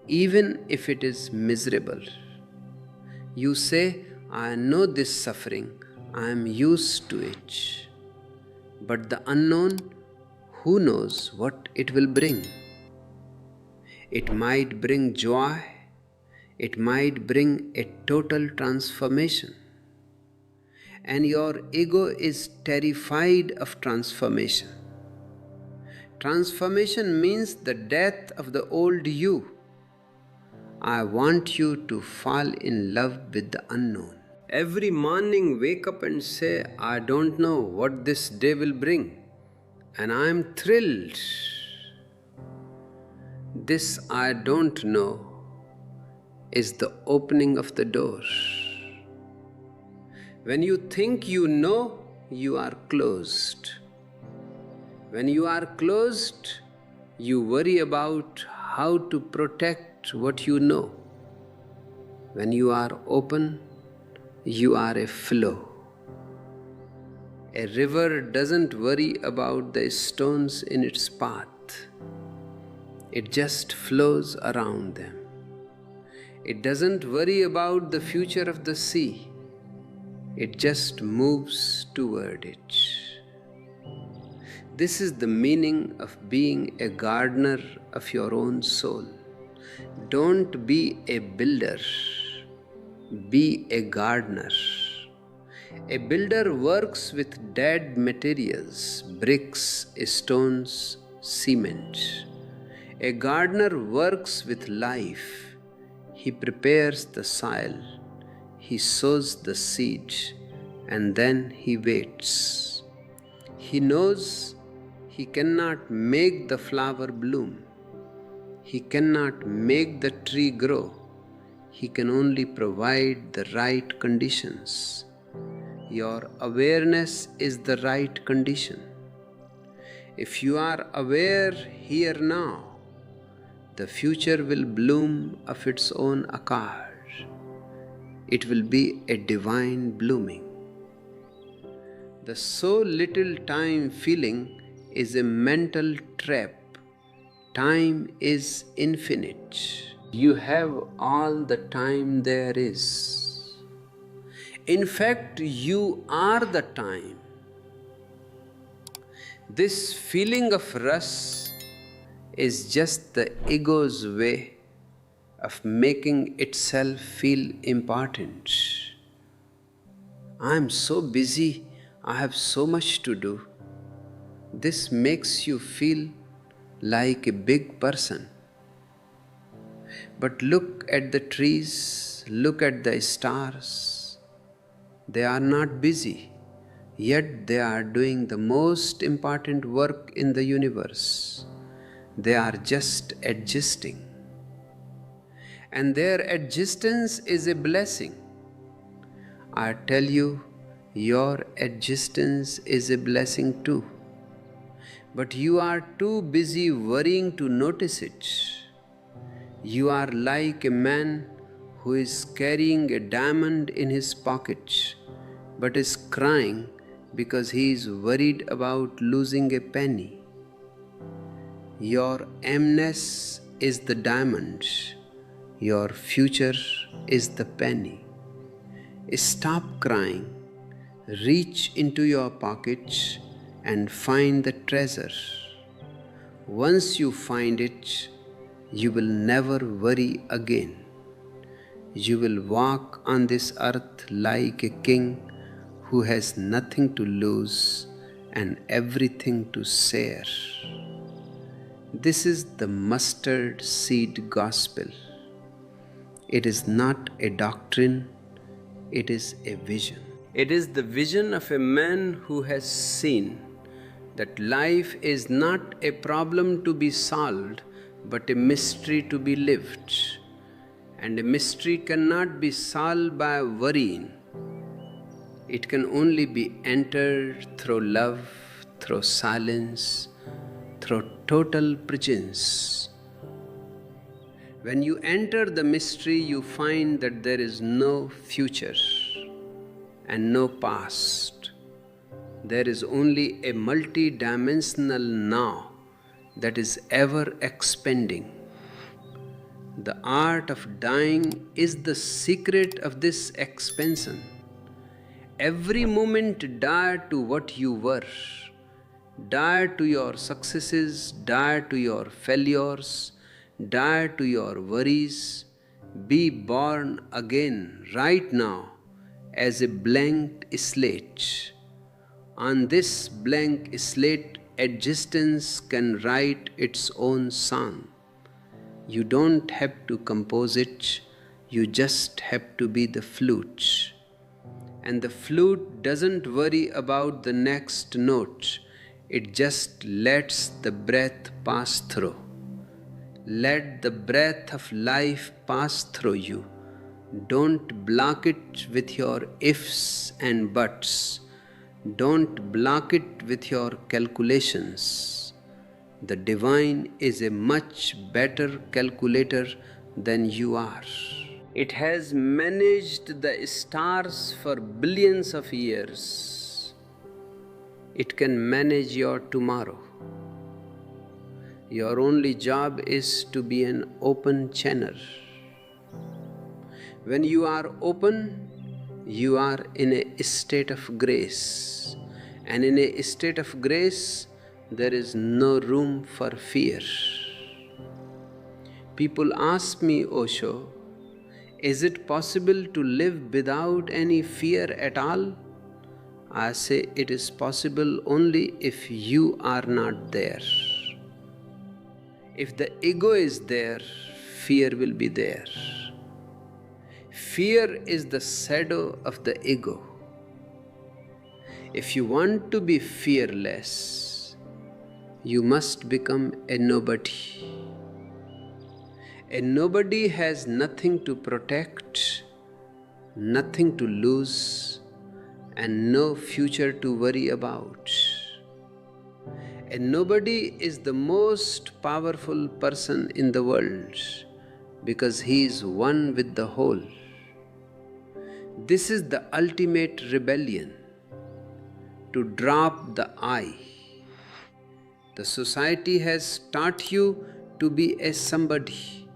even if it is miserable. You say, I know this suffering, I am used to it. But the unknown, who knows what it will bring? It might bring joy, it might bring a total transformation. And your ego is terrified of transformation. Transformation means the death of the old you. I want you to fall in love with the unknown. Every morning wake up and say, I don't know what this day will bring, and I am thrilled. This I don't know is the opening of the door. When you think you know, you are closed. When you are closed, you worry about how to protect what you know. When you are open, you are a flow. A river doesn't worry about the stones in its path. It just flows around them. It doesn't worry about the future of the sea. It just moves toward it. This is the meaning of being a gardener of your own soul. Don't be a builder. Be a gardener. A builder works with dead materials, bricks, stones, cement. A gardener works with life. He prepares the soil, he sows the seed, and then he waits. He knows he cannot make the flower bloom. He cannot make the tree grow. He can only provide the right conditions. Your awareness is the right condition. If you are aware here now, the future will bloom of its own accord. It will be a divine blooming. The so little time feeling is a mental trap. Time is infinite. You have all the time there is. In fact, you are the time. This feeling of rush is just the ego's way of making itself feel important. I am so busy, I have so much to do. This makes you feel like a big person. But look at the trees, look at the stars. They are not busy, yet they are doing the most important work in the universe. They are just adjusting. And their existence is a blessing. I tell you, your existence is a blessing too. But you are too busy worrying to notice it. You are like a man who is carrying a diamond in his pocket, but is crying because he is worried about losing a penny. Your aimness is the diamond. Your future is the penny. Stop crying, reach into your pockets and find the treasure. Once you find it, you will never worry again. You will walk on this earth like a king who has nothing to lose and everything to share. This is the mustard seed gospel. It is not a doctrine, it is a vision. It is the vision of a man who has seen that life is not a problem to be solved, but a mystery to be lived. And a mystery cannot be solved by worrying. It can only be entered through love, through silence, through total presence. When you enter the mystery, you find that there is no future and no past. There is only a multi-dimensional now that is ever expanding. The art of dying is the secret of this expansion. Every moment die to what you were. Die to your successes, die to your failures, die to your worries. Be born again right now as a blank slate. On this blank slate, existence can write its own song. You don't have to compose it, you just have to be the flute. And the flute doesn't worry about the next note, it just lets the breath pass through. Let the breath of life pass through you. Don't block it with your ifs and buts. Don't block it with your calculations. The divine is a much better calculator than you are. It has managed the stars for billions of years. It can manage your tomorrow. Your only job is to be an open channel. When you are open, you are in a state of grace. And in a state of grace, there is no room for fear. People ask me, Osho, is it possible to live without any fear at all? I say it is possible only if you are not there. If the ego is there, fear will be there. Fear is the shadow of the ego. If you want to be fearless, you must become a nobody. A nobody has nothing to protect, nothing to lose, and no future to worry about. A nobody is the most powerful person in the world because he is one with the whole. This is the ultimate rebellion, to drop the I. The society has taught you to be a somebody,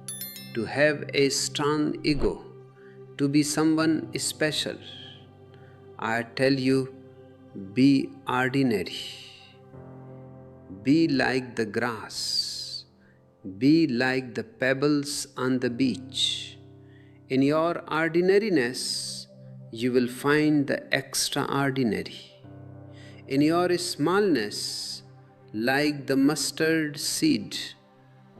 to have a strong ego, to be someone special. I tell you, be ordinary. Be like the grass. Be like the pebbles on the beach. In your ordinariness, you will find the extraordinary. In your smallness, like the mustard seed,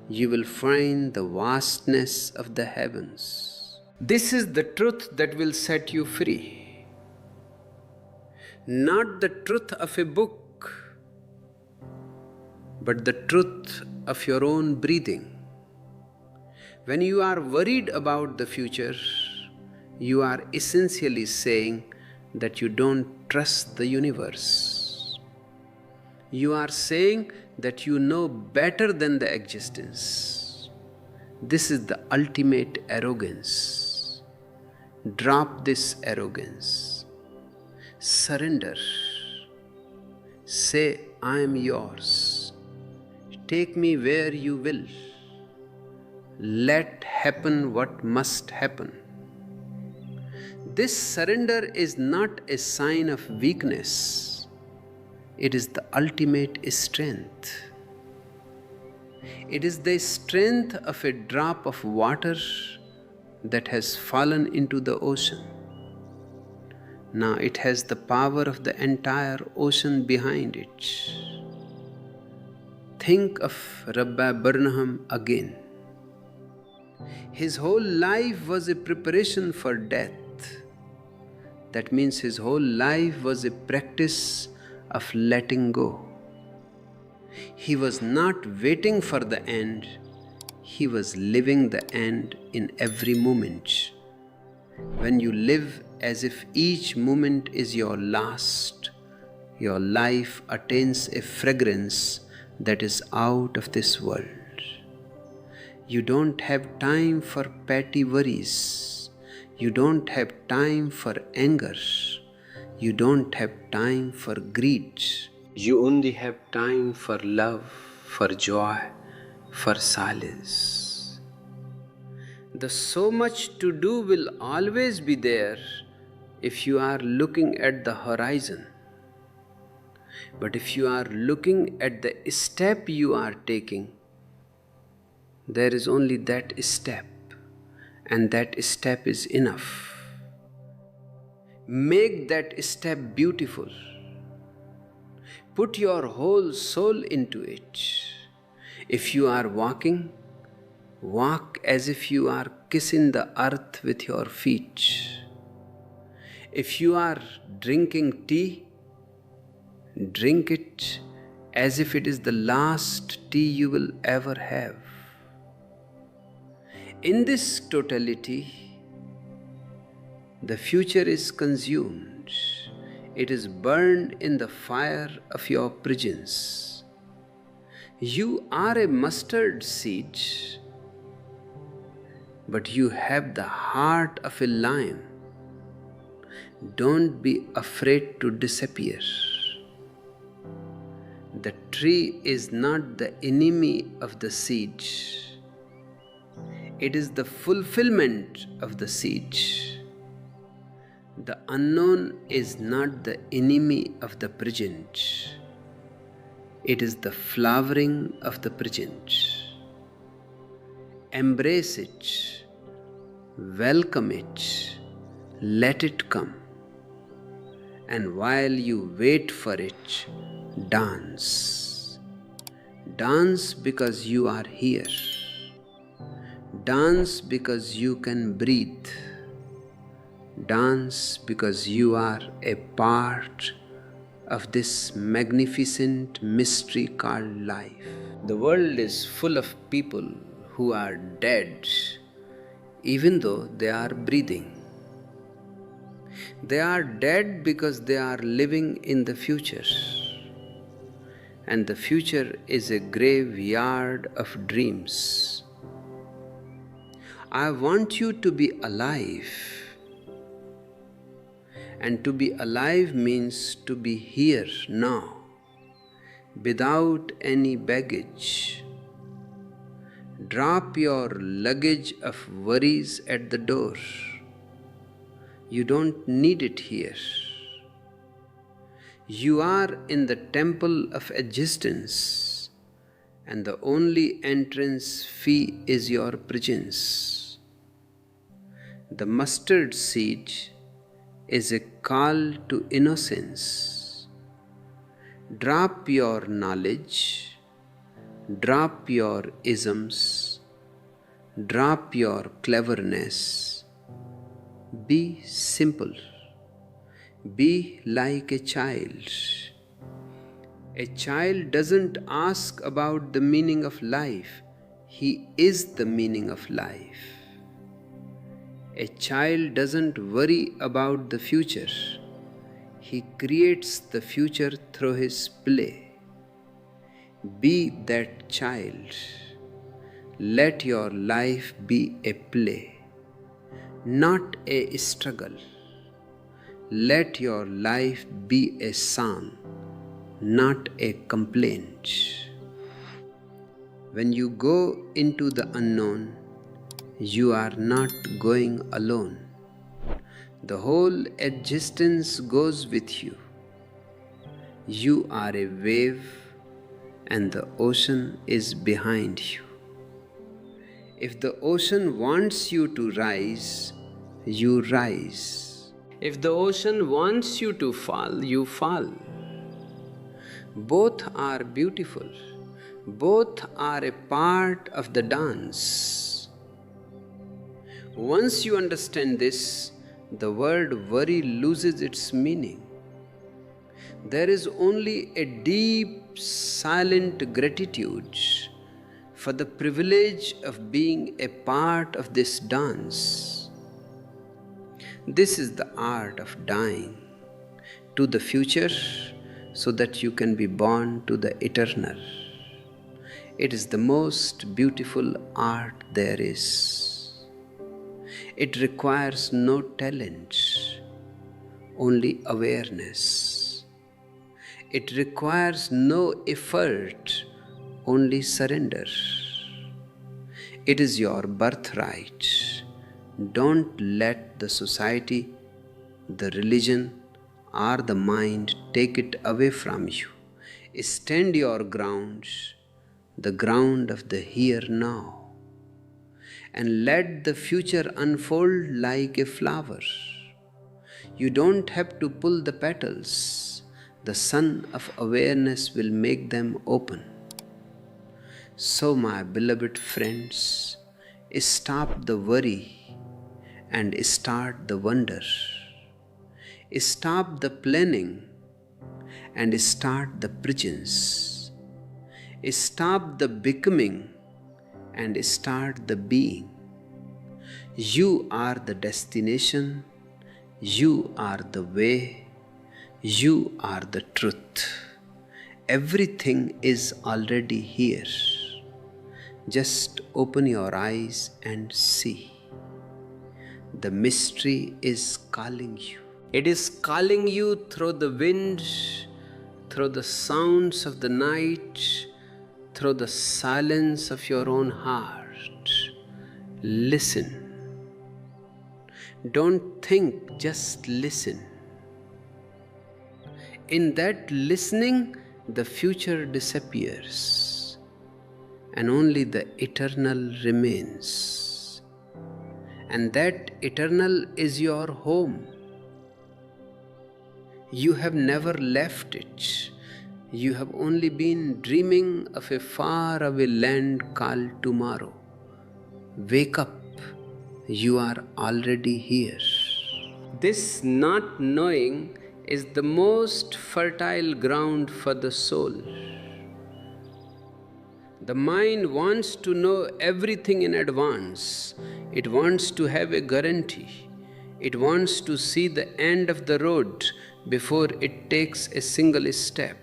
you will find the vastness of the heavens. This is the truth that will set you free. Not the truth of a book, but the truth of your own breathing. When you are worried about the future, you are essentially saying that you don't trust the universe. You are saying that you know better than the existence. This is the ultimate arrogance. Drop this arrogance. Surrender. Say, I am yours. Take me where you will. Let happen what must happen. This surrender is not a sign of weakness, it is the ultimate strength. It is the strength of a drop of water that has fallen into the ocean. Now it has the power of the entire ocean behind it. Think of Rabbi Barnaham again. His whole life was a preparation for death. That means his whole life was a practice of letting go. He was not waiting for the end, he was living the end in every moment. When you live as if each moment is your last, your life attains a fragrance that is out of this world. You don't have time for petty worries. You don't have time for anger. You don't have time for greed. You only have time for love, for joy, for silence. The so much to do will always be there if you are looking at the horizon. But if you are looking at the step you are taking, there is only that step, and that step is enough. Make that step beautiful. Put your whole soul into it. If you are walking, walk as if you are kissing the earth with your feet. If you are drinking tea, drink it as if it is the last tea you will ever have. In this totality, the future is consumed. It is burned in the fire of your presence. You are a mustard seed, but you have the heart of a lion. Don't be afraid to disappear. The tree is not the enemy of the seed. It is the fulfillment of the seed. The unknown is not the enemy of the present. It is the flowering of the present. Embrace it, welcome it, let it come. And while you wait for it, dance. Dance because you are here. Dance because you can breathe. Dance because you are a part of this magnificent mystery called life. The world is full of people who are dead even though they are breathing. They are dead because they are living in the future. And the future is a graveyard of dreams. I want you to be alive. And to be alive means to be here now, without any baggage. Drop your luggage of worries at the door. You don't need it here. You are in the temple of existence, and the only entrance fee is your presence. The mustard seed is a call to innocence. Drop your knowledge, drop your isms, drop your cleverness. Be simple. Be like a child. A child doesn't ask about the meaning of life. He is the meaning of life. A child doesn't worry about the future. He creates the future through his play. Be that child. Let your life be a play, not a struggle. Let your life be a song, not a complaint. When you go into the unknown, you are not going alone. The whole existence goes with you. You are a wave and the ocean is behind you. If the ocean wants you to rise, you rise. If the ocean wants you to fall, you fall. Both are beautiful. Both are a part of the dance. Once you understand this, the word worry loses its meaning. There is only a deep, silent gratitude for the privilege of being a part of this dance. This is the art of dying to the future so that you can be born to the eternal. It is the most beautiful art there is. It requires no talent, only awareness. It requires no effort, only surrender. It is your birthright. Don't let the society, the religion, or the mind take it away from you. Stand your ground, the ground of the here now, and let the future unfold like a flower. You don't have to pull the petals. The sun of awareness will make them open. So, my beloved friends, stop the worry and start the wonder. Stop the planning and start the presence. Stop the becoming and start the being. You are the destination. You are the way. You are the truth. Everything is already here. Just open your eyes and see. The mystery is calling you. It is calling you through the wind, through the sounds of the night, through the silence of your own heart. Listen. Don't think, just listen. In that listening, the future disappears and only the eternal remains. And that eternal is your home. You have never left it. You have only been dreaming of a faraway land called tomorrow. Wake up. You are already here. This not knowing is the most fertile ground for the soul. The mind wants to know everything in advance. It wants to have a guarantee. It wants to see the end of the road before it takes a single step.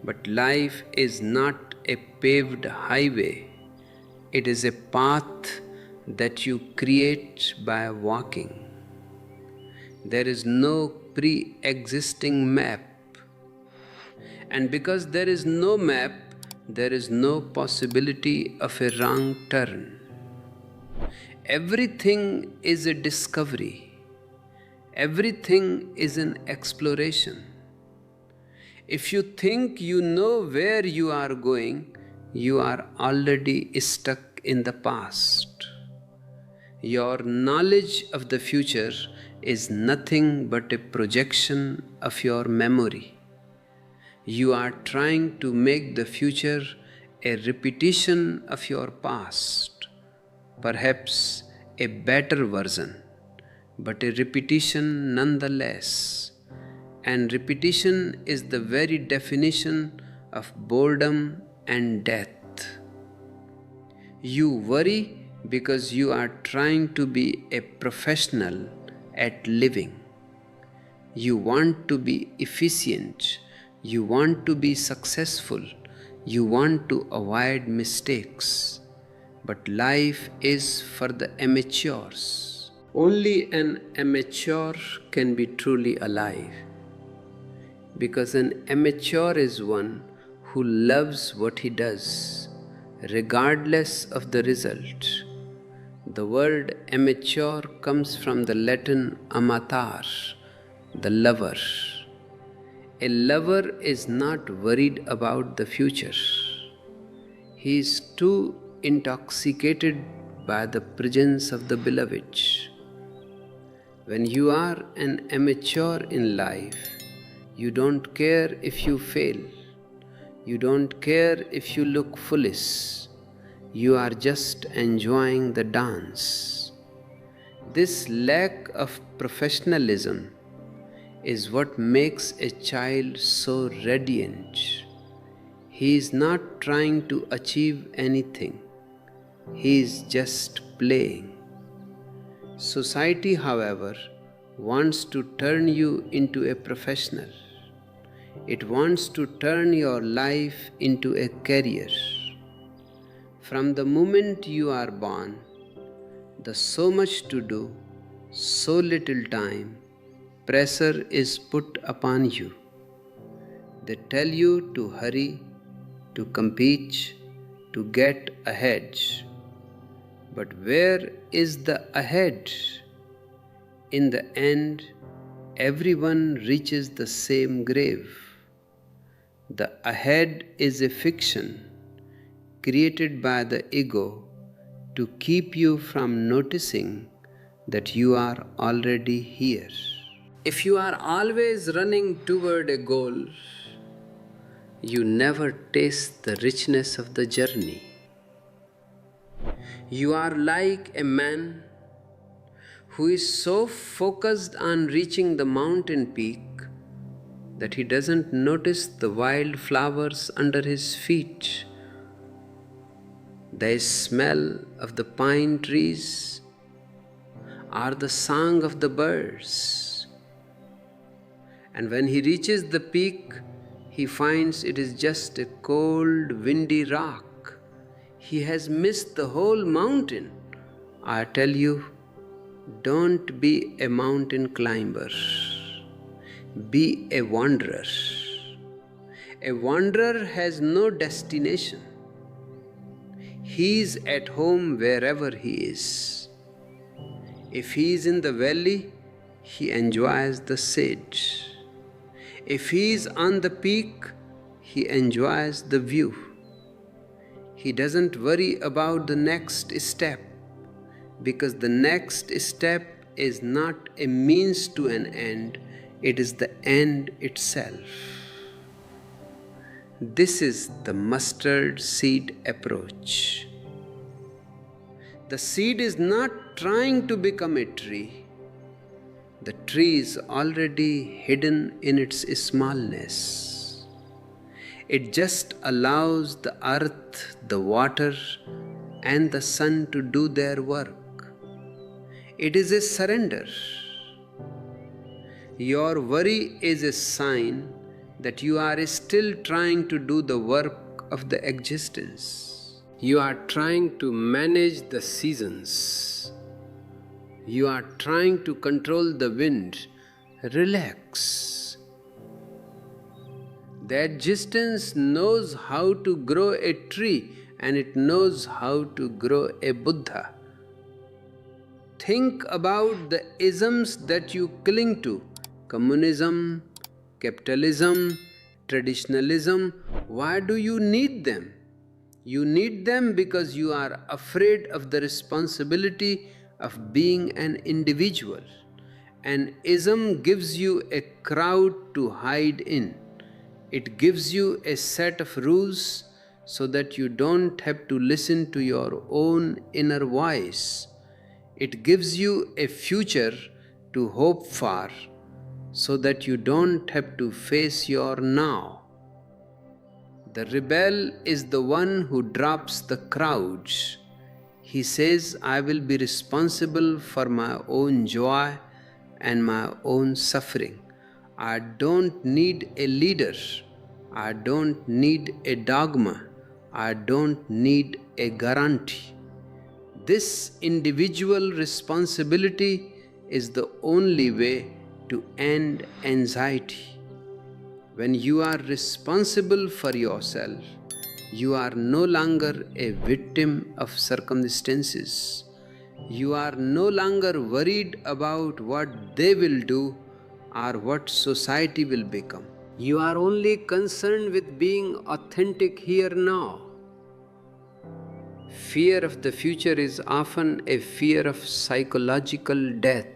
But life is not a paved highway. It is a path that you create by walking. There is no pre-existing map. And because there is no map, there is no possibility of a wrong turn. Everything is a discovery. Everything is an exploration. If you think you know where you are going, you are already stuck in the past. Your knowledge of the future is nothing but a projection of your memory. You are trying to make the future a repetition of your past, perhaps a better version, but a repetition nonetheless. And repetition is the very definition of boredom and death. You worry because you are trying to be a professional at living. You want to be efficient. You want to be successful. You want to avoid mistakes. But life is for the amateurs. Only an amateur can be truly alive. Because an amateur is one who loves what he does, regardless of the result. The word immature comes from the Latin amatar, the lover. A lover is not worried about the future. He is too intoxicated by the presence of the beloved. When you are an amateur in life, you don't care if you fail. You don't care if you look foolish. You are just enjoying the dance. This lack of professionalism is what makes a child so radiant. He is not trying to achieve anything. He is just playing. Society, however, wants to turn you into a professional. It wants to turn your life into a career. From the moment you are born, there's so much to do, so little time, pressure is put upon you. They tell you to hurry, to compete, to get ahead. But where is the ahead? In the end, everyone reaches the same grave. The ahead is a fiction created by the ego to keep you from noticing that you are already here. If you are always running toward a goal, you never taste the richness of the journey. You are like a man who is so focused on reaching the mountain peak that he doesn't notice the wild flowers under his feet, the smell of the pine trees, or the song of the birds. And when he reaches the peak, he finds it is just a cold, windy rock. He has missed the whole mountain. I tell you, don't be a mountain climber. Be a wanderer. A wanderer has no destination. He is at home wherever he is. If he is in the valley, he enjoys the shade. If he is on the peak, he enjoys the view. He doesn't worry about the next step, because the next step is not a means to an end, it is the end itself. This is the mustard seed approach. The seed is not trying to become a tree. The tree is already hidden in its smallness. It just allows the earth, the water, and the sun to do their work. It is a surrender. Your worry is a sign that you are still trying to do the work of the existence. You are trying to manage the seasons. You are trying to control the wind. Relax. The existence knows how to grow a tree, and it knows how to grow a Buddha. Think about the isms that you cling to: communism, capitalism, traditionalism. Why do you need them? You need them because you are afraid of the responsibility of being an individual. An ism gives you a crowd to hide in. It gives you a set of rules so that you don't have to listen to your own inner voice. It gives you a future to hope for so that you don't have to face your now. The rebel is the one who drops the crowds. He says, I will be responsible for my own joy and my own suffering. I don't need a leader. I don't need a dogma. I don't need a guarantee. This individual responsibility is the only way to end anxiety. When you are responsible for yourself, you are no longer a victim of circumstances. You are no longer worried about what they will do or what society will become. You are only concerned with being authentic here now. Fear of the future is often a fear of psychological death.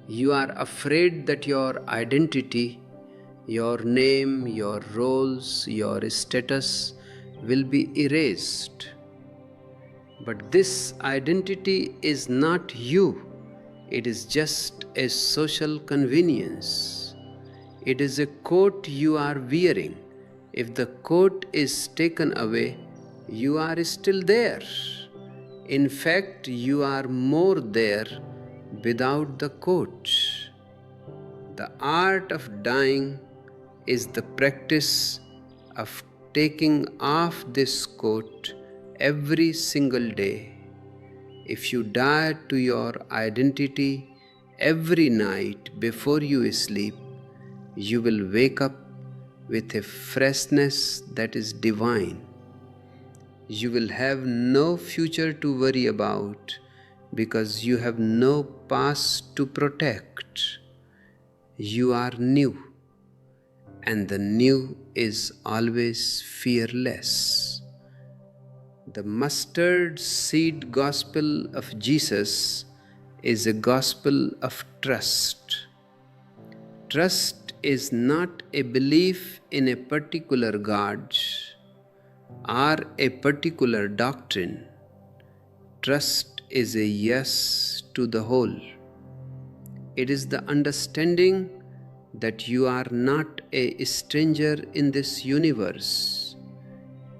You are afraid that your identity, your name, your roles, your status will be erased. But this identity is not you. It is just a social convenience. It is a coat you are wearing. If the coat is taken away, you are still there. In fact, you are more there without the coat. The art of dying is the practice of taking off this coat every single day. If you die to your identity every night before you sleep, you will wake up with a freshness that is divine. You will have no future to worry about because you have no past to protect. You are new, and the new is always fearless. The mustard seed gospel of Jesus is a gospel of trust. Trust is not a belief in a particular God or a particular doctrine. Trust is a yes to the whole. It is the understanding that you are not a stranger in this universe.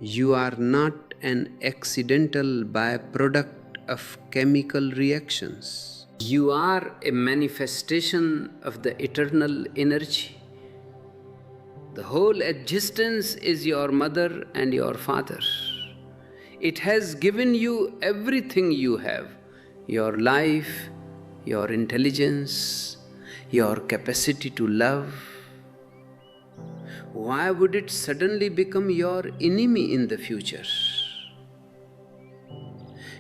You are not an accidental byproduct of chemical reactions. You are a manifestation of the eternal energy. The whole existence is your mother and your father. It has given you everything you have: your life, your intelligence, your capacity to love. Why would it suddenly become your enemy in the future?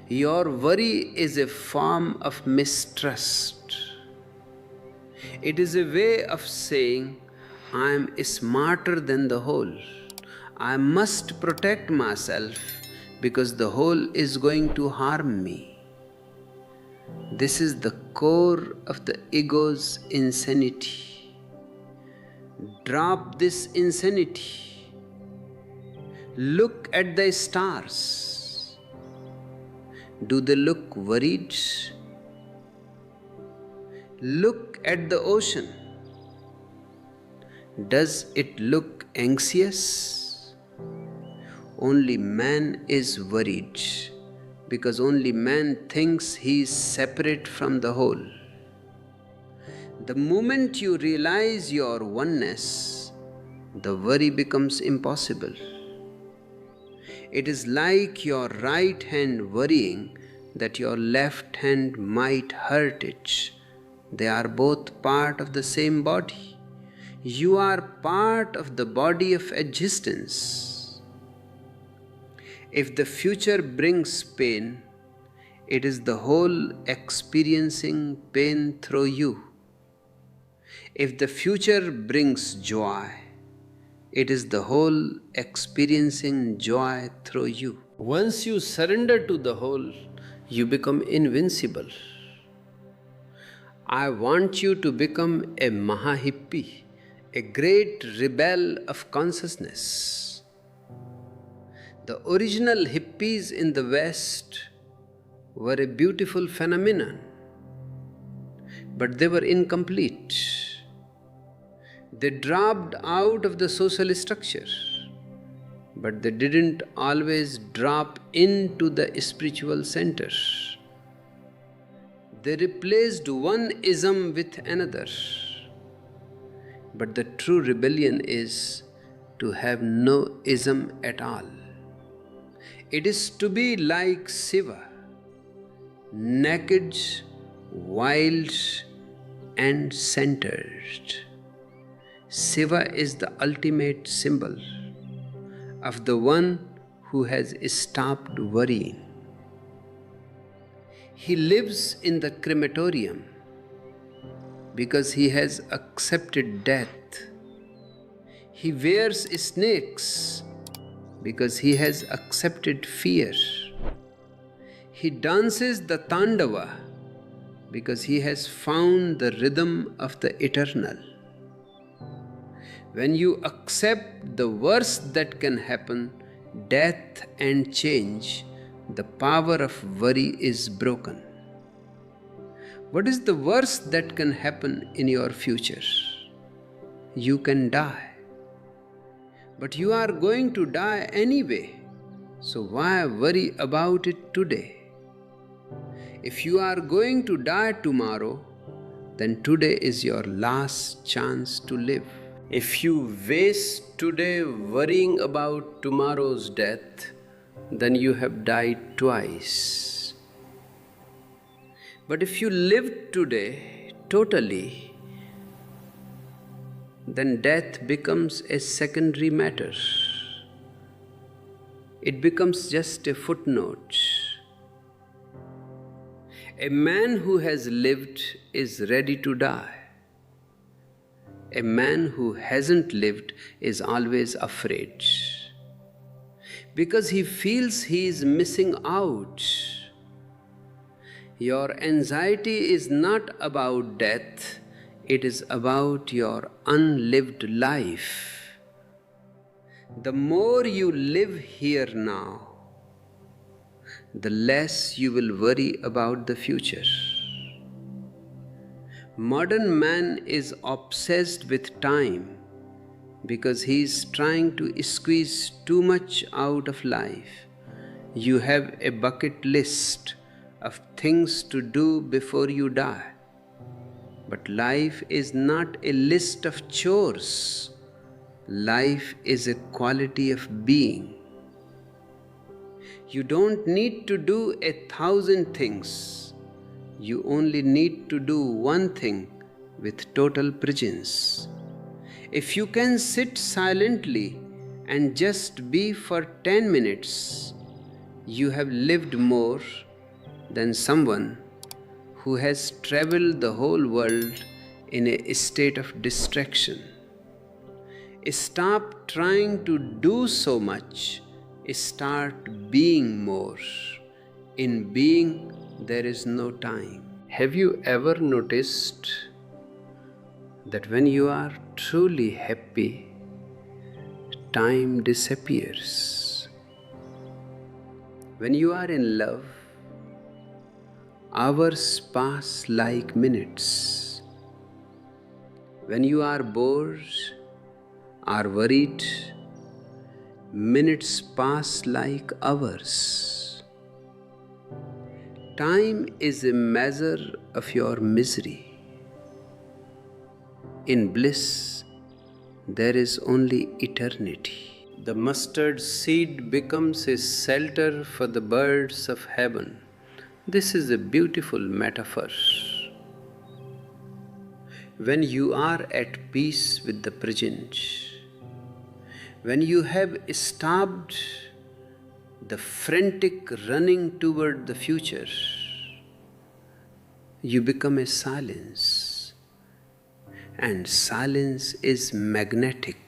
Your worry is a form of mistrust. It is a way of saying, I am smarter than the whole. I must protect myself because the whole is going to harm me. This is the core of the ego's insanity. Drop this insanity. Look at the stars. Do they look worried? Look at the ocean. Does it look anxious? Only man is worried because only man thinks he is separate from the whole. The moment you realize your oneness, the worry becomes impossible. It is like your right hand worrying that your left hand might hurt it. They are both part of the same body. You are part of the body of existence. If the future brings pain, it is the whole experiencing pain through you. If the future brings joy, it is the whole experiencing joy through you. Once you surrender to the whole, you become invincible. I want you to become a Mahahippie, a great rebel of consciousness. The original hippies in the West were a beautiful phenomenon, but they were incomplete. They dropped out of the social structure, but they didn't always drop into the spiritual center. They replaced one ism with another. But the true rebellion is to have no ism at all. It is to be like Shiva, naked, wild, and centered. Shiva is the ultimate symbol of the one who has stopped worrying. He lives in the crematorium because he has accepted death. He wears snakes because he has accepted fear. He dances the tandava because he has found the rhythm of the eternal. When you accept the worst that can happen, death and change, the power of worry is broken. What is the worst that can happen in your future? You can die. But you are going to die anyway, so why worry about it today? If you are going to die tomorrow, then today is your last chance to live. If you waste today worrying about tomorrow's death, then you have died twice. But if you live today totally, then death becomes a secondary matter. It becomes just a footnote. A man who has lived is ready to die. A man who hasn't lived is always afraid because he feels he is missing out. Your anxiety is not about death, it is about your unlived life. The more you live here now, the less you will worry about the future. Modern man is obsessed with time because he is trying to squeeze too much out of life. You have a bucket list of things to do before you die. But life is not a list of chores. Life is a quality of being. You don't need to do 1,000 things. You only need to do one thing with total presence. If you can sit silently and just be for 10 minutes, you have lived more than someone who has traveled the whole world in a state of distraction. Stop trying to do so much. Start being more. In being, there is no time. Have you ever noticed that when you are truly happy, time disappears? When you are in love, hours pass like minutes. When you are bored or worried, minutes pass like hours. Time is a measure of your misery. In bliss, there is only eternity. The mustard seed becomes a shelter for the birds of heaven. This is a beautiful metaphor. When you are at peace with the present, when you have stopped the frantic running toward the future, you become a silence, and silence is magnetic.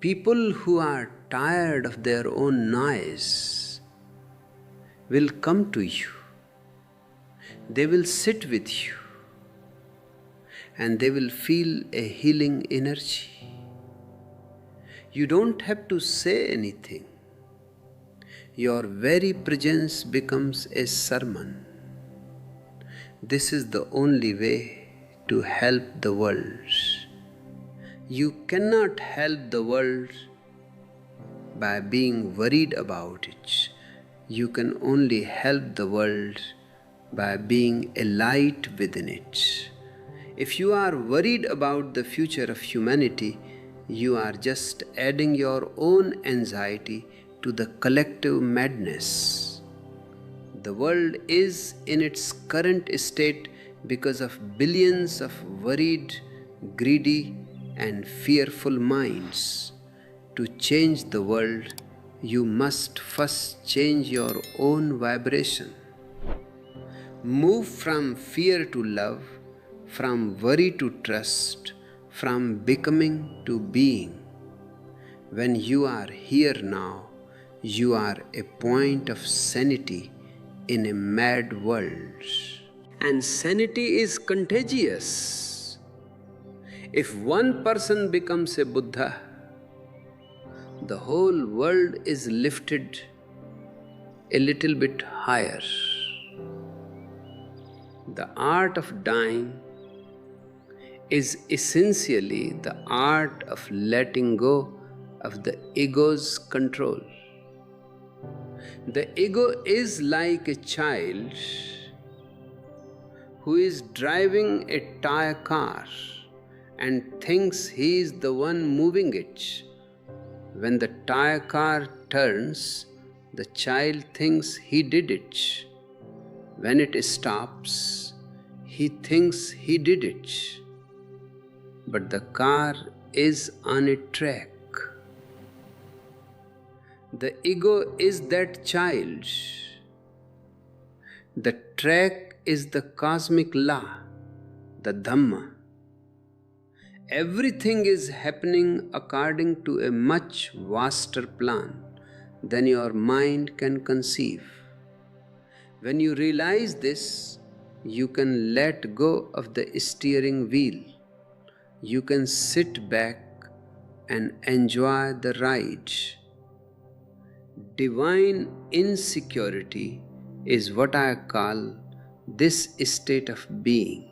People who are tired of their own noise will come to you. They will sit with you, and they will feel a healing energy. You don't have to say anything. Your very presence becomes a sermon. This is the only way to help the world. You cannot help the world by being worried about it. You can only help the world by being a light within it. If you are worried about the future of humanity, you are just adding your own anxiety to the collective madness. The world is in its current state because of billions of worried, greedy, and fearful minds. To change the world, you must first change your own vibration. Move from fear to love, from worry to trust, from becoming to being. When you are here now, you are a point of sanity in a mad world. And sanity is contagious. If one person becomes a Buddha, the whole world is lifted a little bit higher. The art of dying is essentially the art of letting go of the ego's control. The ego is like a child who is driving a toy car and thinks he is the one moving it. When the toy car turns, the child thinks he did it. When it stops, he thinks he did it. But the car is on a track. The ego is that child. The track is the cosmic law, the Dhamma. Everything is happening according to a much vaster plan than your mind can conceive. When you realize this, you can let go of the steering wheel. You can sit back and enjoy the ride. Divine insecurity is what I call this state of being.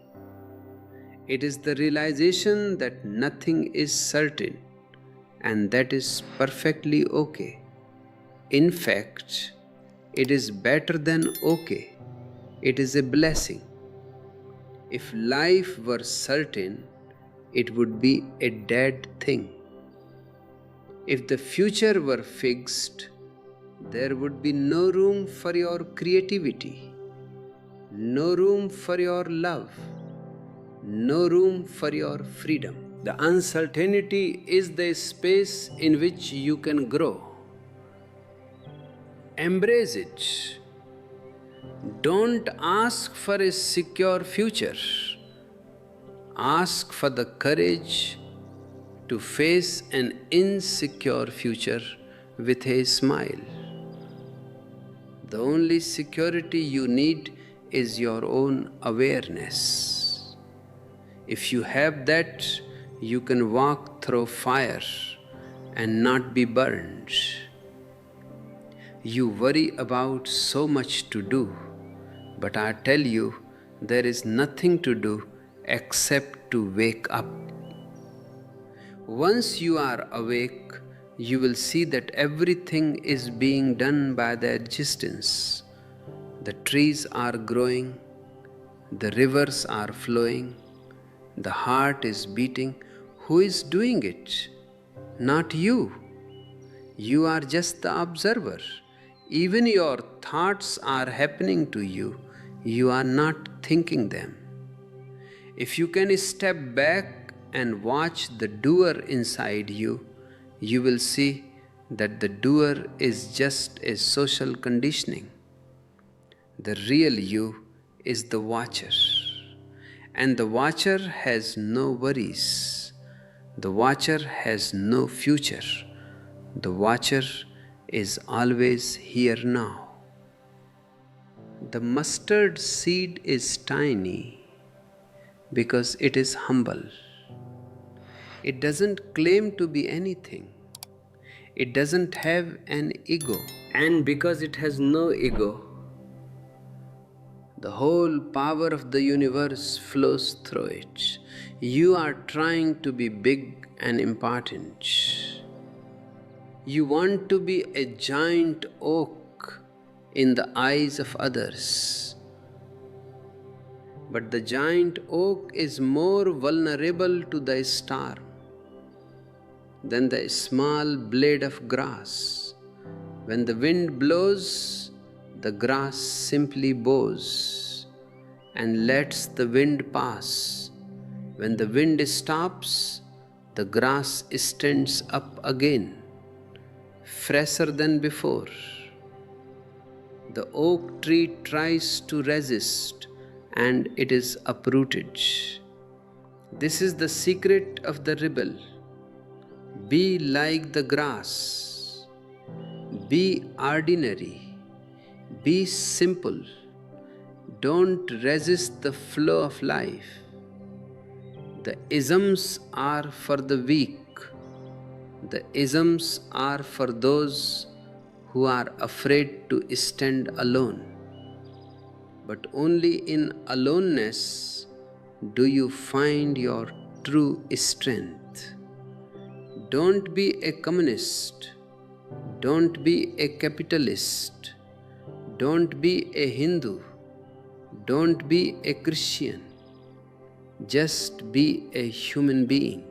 It is the realization that nothing is certain, and that is perfectly okay. In fact, it is better than okay. It is a blessing. If life were certain, it would be a dead thing. If the future were fixed, there would be no room for your creativity, no room for your love, no room for your freedom. The uncertainty is the space in which you can grow. Embrace it. Don't ask for a secure future. Ask for the courage to face an insecure future with a smile. The only security you need is your own awareness. If you have that, you can walk through fire and not be burned. You worry about so much to do, but I tell you, there is nothing to do except to wake up. Once you are awake, you will see that everything is being done by the existence. The trees are growing, the rivers are flowing, the heart is beating. Who is doing it? Not you. You are just the observer. Even your thoughts are happening to you. You are not thinking them. If you can step back and watch the doer inside you, you will see that the doer is just a social conditioning. The real you is the watcher. And the watcher has no worries. The watcher has no future. The watcher is always here now. The mustard seed is tiny because it is humble. It doesn't claim to be anything. It doesn't have an ego. And because it has no ego, the whole power of the universe flows through it. You are trying to be big and important. You want to be a giant oak in the eyes of others. But the giant oak is more vulnerable to the storm than the small blade of grass. When the wind blows, the grass simply bows and lets the wind pass. When the wind stops, the grass stands up again. fresher than before. The oak tree tries to resist and it is uprooted. This is the secret of the rebel. Be like the grass. Be ordinary. Be simple. Don't resist the flow of life. The isms are for the weak. The isms are for those who are afraid to stand alone. But only in aloneness do you find your true strength. Don't be a communist. Don't be a capitalist. Don't be a Hindu. Don't be a Christian. Just be a human being,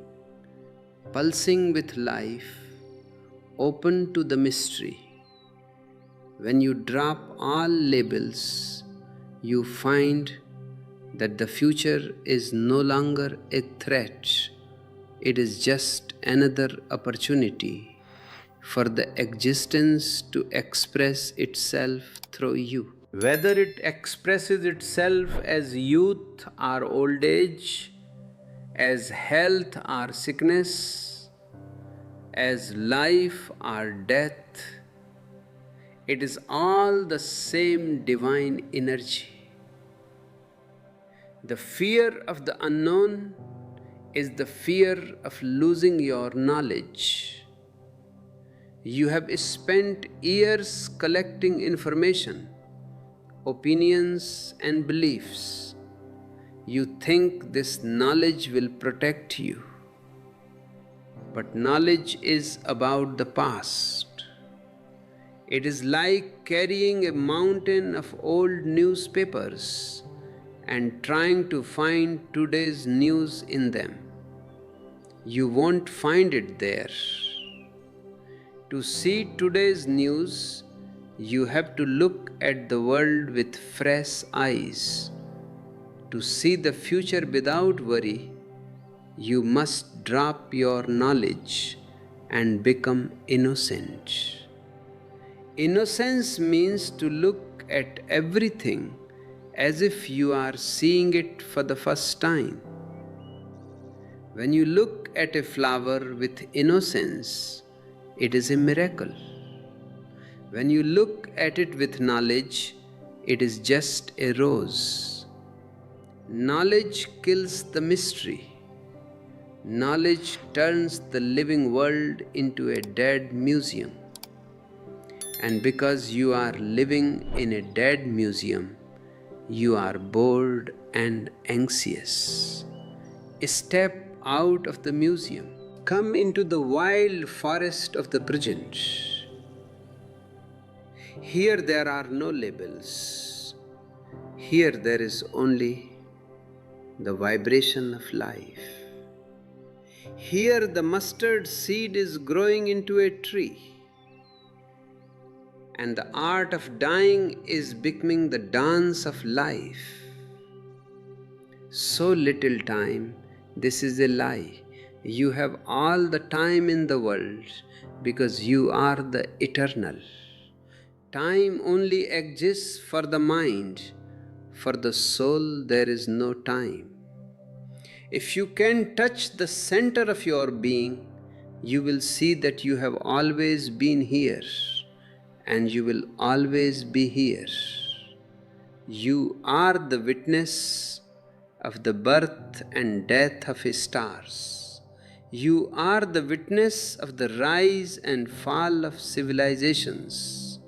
pulsing with life, open to the mystery. When you drop all labels, you find that the future is no longer a threat. It is just another opportunity for the existence to express itself through you. Whether it expresses itself as youth or old age, as health or sickness, as life or death, it is all the same divine energy. The fear of the unknown is the fear of losing your knowledge. You have spent years collecting information, opinions, and beliefs. You think this knowledge will protect you. But knowledge is about the past. It is like carrying a mountain of old newspapers and trying to find today's news in them. You won't find it there. To see today's news, you have to look at the world with fresh eyes. To see the future without worry, you must drop your knowledge and become innocent. Innocence means to look at everything as if you are seeing it for the first time. When you look at a flower with innocence, it is a miracle. When you look at it with knowledge, it is just a rose. Knowledge kills the mystery. Knowledge turns the living world into a dead museum. And because you are living in a dead museum, you are bored and anxious. Step out of the museum. Come into the wild forest of the present. Here there are no labels. Here there is only the vibration of life. Here the mustard seed is growing into a tree. And the art of dying is becoming the dance of life. So little time, this is a lie. You have all the time in the world because you are the eternal. Time only exists for the mind. For the soul, there is no time. If you can touch the center of your being, you will see that you have always been here. And you will always be here. You are the witness of the birth and death of stars. You are the witness of the rise and fall of civilizations.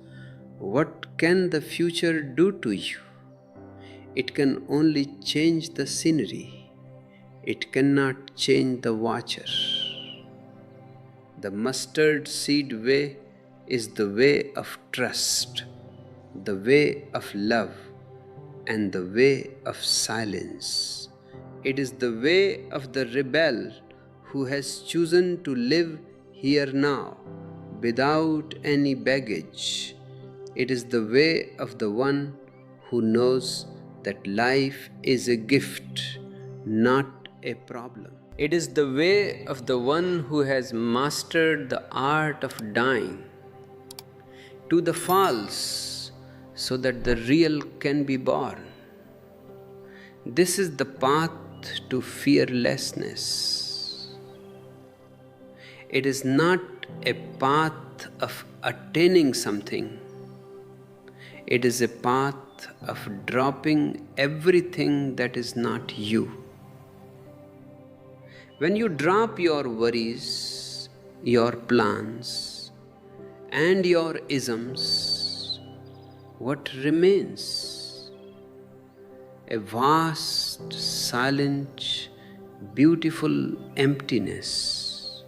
What can the future do to you? It can only change the scenery. It cannot change the watcher. The mustard seed way is the way of trust, the way of love, and the way of silence. It is the way of the rebel who has chosen to live here now without any baggage. It is the way of the one who knows that life is a gift, not a problem. It is the way of the one who has mastered the art of dying. to the false so that the real can be born. This is the path to fearlessness. It is not a path of attaining something. It is a path of dropping everything that is not you. When you drop your worries, your plans, and your isms, what remains? A vast, silent, beautiful emptiness.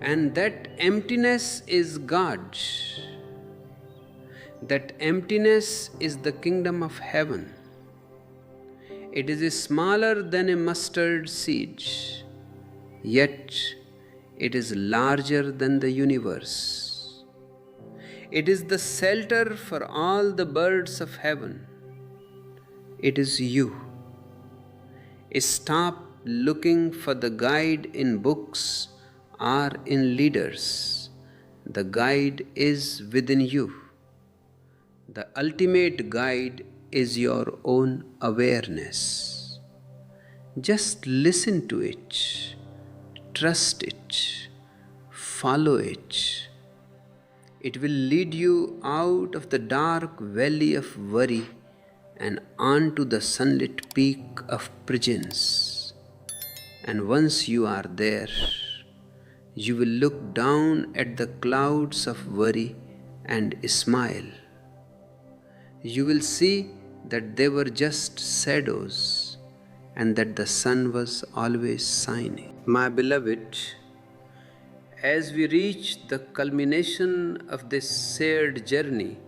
And that emptiness is God. That emptiness is the kingdom of heaven. It is smaller than a mustard seed, yet it is larger than the universe. It is the shelter for all the birds of heaven. It is you. Stop looking for the guide in books or in leaders. The guide is within you. The ultimate guide is your own awareness. Just listen to it, trust it, follow it. It will lead you out of the dark valley of worry and onto the sunlit peak of presence. And once you are there, you will look down at the clouds of worry and smile. You will see that they were just shadows and that the sun was always shining. My beloved, as we reach the culmination of this shared journey,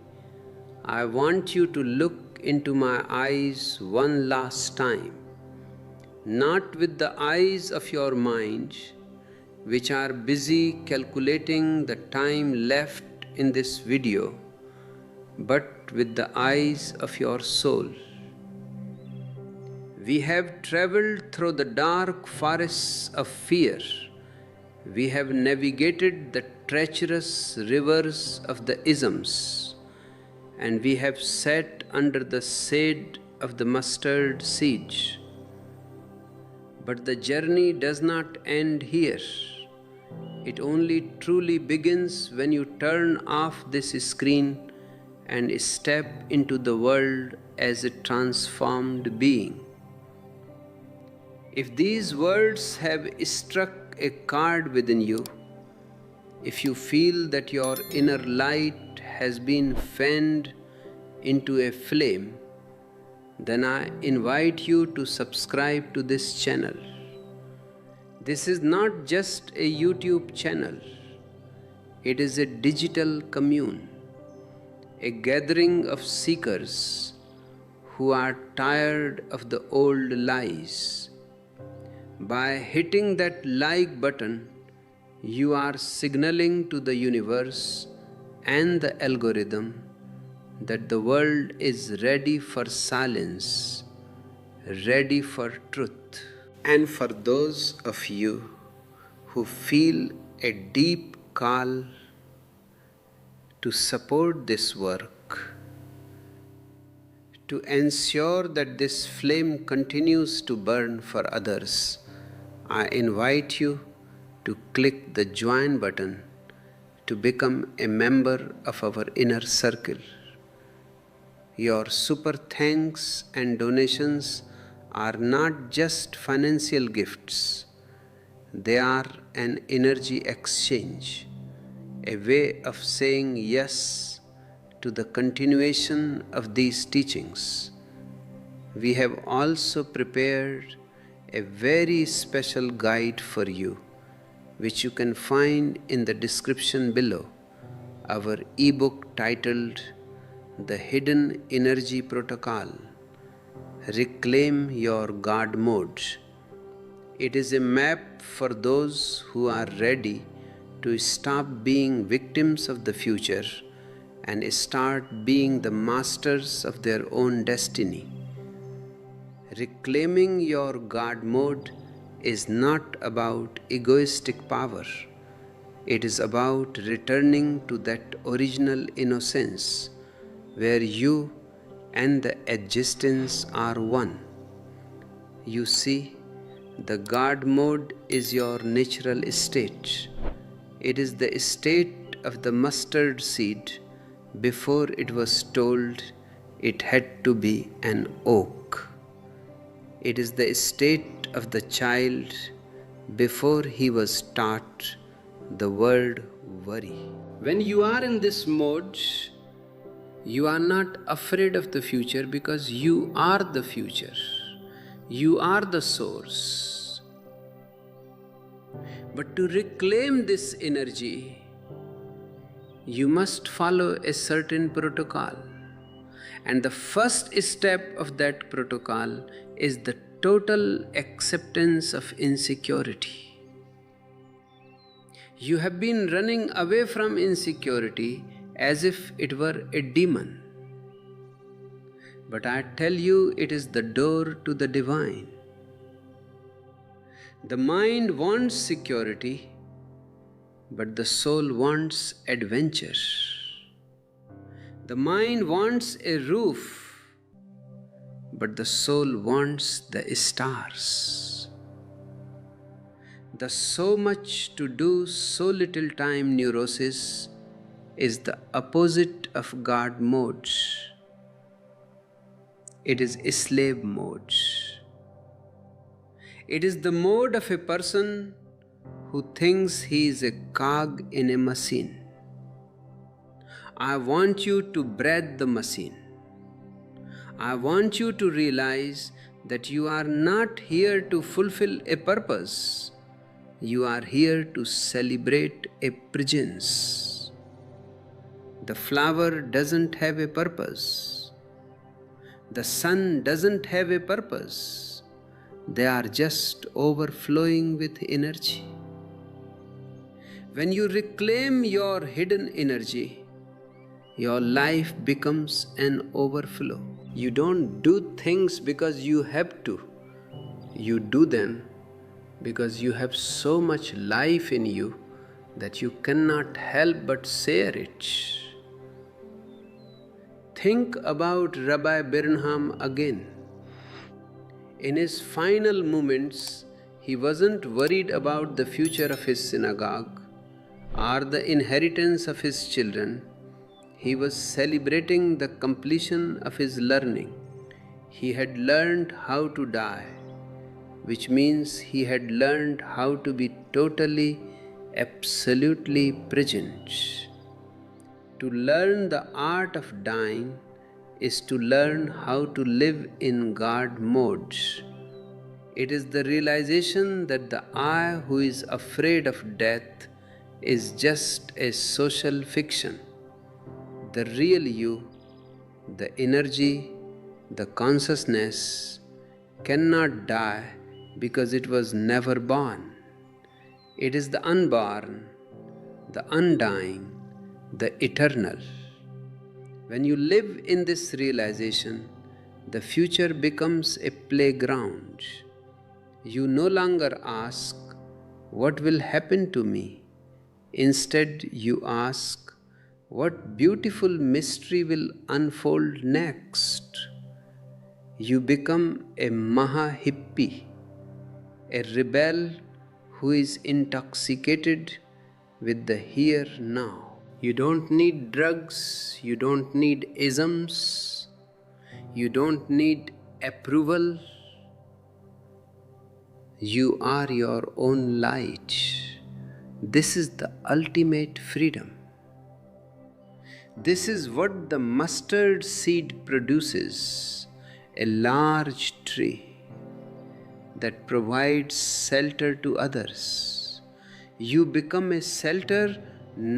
I want you to look into my eyes one last time, not with the eyes of your mind, which are busy calculating the time left in this video, but with the eyes of your soul. We have traveled through the dark forests of fear. We have navigated the treacherous rivers of the isms, and we have sat under the shade of the mustard seed. But the journey does not end here. It only truly begins when you turn off this screen and step into the world as a transformed being. If these words have struck a chord within you, if you feel that your inner light has been fanned into a flame, then I invite you to subscribe to this channel. This is not just a YouTube channel. It is a digital commune, a gathering of seekers who are tired of the old lies. By hitting that like button, you are signaling to the universe and the algorithm that the world is ready for silence, ready for truth. And for those of you who feel a deep call to support this work, to ensure that this flame continues to burn for others, I invite you to click the join button to become a member of our inner circle. Your super thanks and donations are not just financial gifts. They are an energy exchange, a way of saying yes to the continuation of these teachings. We have also prepared a very special guide for you, which you can find in the description below, our ebook titled The Hidden Energy Protocol, Reclaim Your God Mode. It is a map for those who are ready to stop being victims of the future and start being the masters of their own destiny. Reclaiming your God mode is not about egoistic power. It is about returning to that original innocence where you and the existence are one. You see, the God mode is your natural state. It is the state of the mustard seed before it was told it had to be an oak. It is the state of the child before he was taught the word worry. When you are in this mode, you are not afraid of the future because you are the future. You are the source. But to reclaim this energy, you must follow a certain protocol. And the first step of that protocol is the total acceptance of insecurity. You have been running away from insecurity as if it were a demon. But I tell you, it is the door to the divine. The mind wants security, but the soul wants adventure. The mind wants a roof, but the soul wants the stars. The so much to do, so little time neurosis is the opposite of God mode. It is slave mode. It is the mode of a person who thinks he is a cog in a machine. I want you to breathe the machine. I want you to realize that you are not here to fulfill a purpose. You are here to celebrate a presence. The flower doesn't have a purpose. The sun doesn't have a purpose. They are just overflowing with energy. When you reclaim your hidden energy, your life becomes an overflow. You don't do things because you have to. You do them because you have so much life in you that you cannot help but share it. Think about Rabbi Birnham again. In his final moments, he wasn't worried about the future of his synagogue or the inheritance of his children. He was celebrating the completion of his learning. He had learned how to die, which means he had learned how to be totally, absolutely present. To learn the art of dying is to learn how to live in God mode. It is the realization that the I who is afraid of death is just a social fiction. The real you, the energy, the consciousness cannot die because it was never born. It is the unborn, the undying, the eternal. When you live in this realization, the future becomes a playground. You no longer ask, "What will happen to me?" Instead, you ask, "What beautiful mystery will unfold next?" You become a Maha Hippie, a rebel who is intoxicated with the here now. You don't need drugs, you don't need isms, you don't need approval. You are your own light. This is the ultimate freedom. This is what the mustard seed produces, a large tree that provides shelter to others. You become a shelter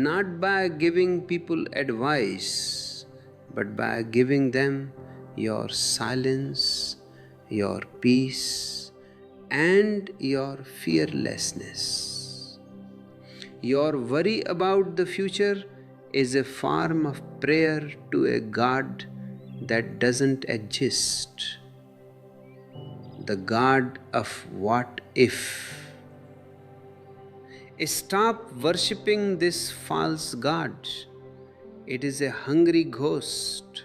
not by giving people advice, but by giving them your silence, your peace, and your fearlessness. Your worry about the future is a form of prayer to a God that doesn't exist, the God of what if. Stop worshipping this false god. It is a hungry ghost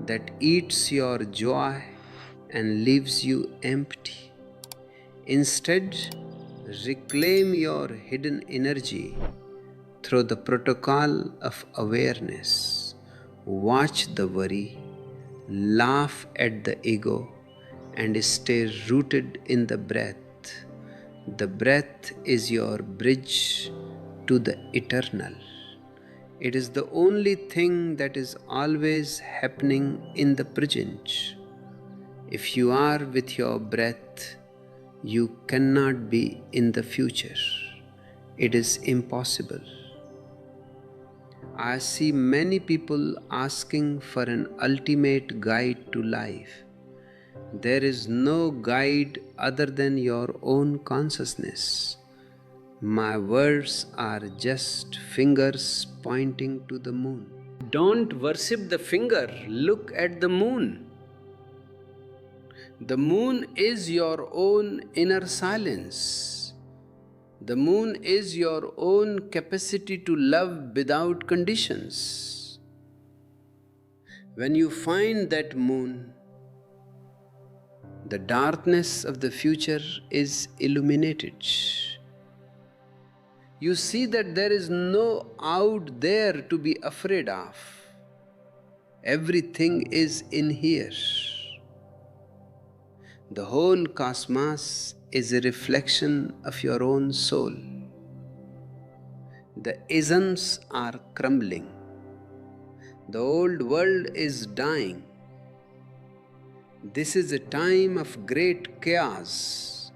that eats your joy and leaves you empty. Instead, reclaim your hidden energy through the protocol of awareness. Watch the worry, laugh at the ego, and stay rooted in the breath. The breath is your bridge to the eternal. It is the only thing that is always happening in the present. If you are with your breath, you cannot be in the future. It is impossible. I see many people asking for an ultimate guide to life. There is no guide other than your own consciousness. My words are just fingers pointing to the moon. Don't worship the finger, look at the moon. The moon is your own inner silence. The moon is your own capacity to love without conditions. When you find that moon, the darkness of the future is illuminated. You see that there is no out there to be afraid of. Everything is in here. The whole cosmos is a reflection of your own soul. The isms are crumbling. The old world is dying. This is a time of great chaos,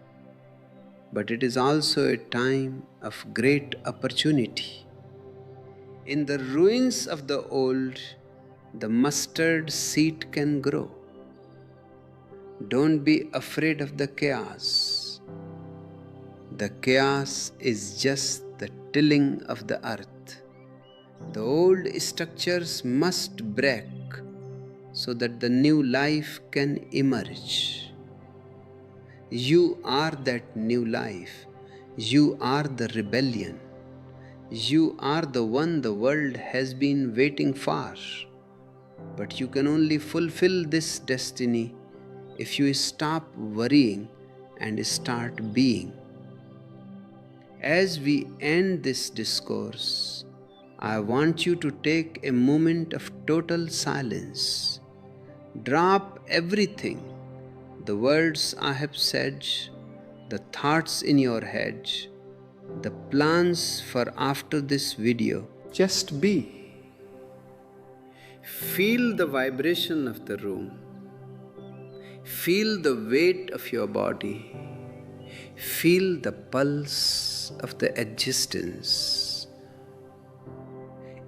but it is also a time of great opportunity. In the ruins of the old, the mustard seed can grow. Don't be afraid of the chaos. The chaos is just the tilling of the earth. The old structures must break so that the new life can emerge. You are that new life. You are the rebellion. You are the one the world has been waiting for. But you can only fulfill this destiny if you stop worrying and start being. As we end this discourse, I want you to take a moment of total silence. Drop everything, the words I have said, the thoughts in your head, the plans for after this video. Just be. Feel the vibration of the room. Feel the weight of your body. Feel the pulse of the existence.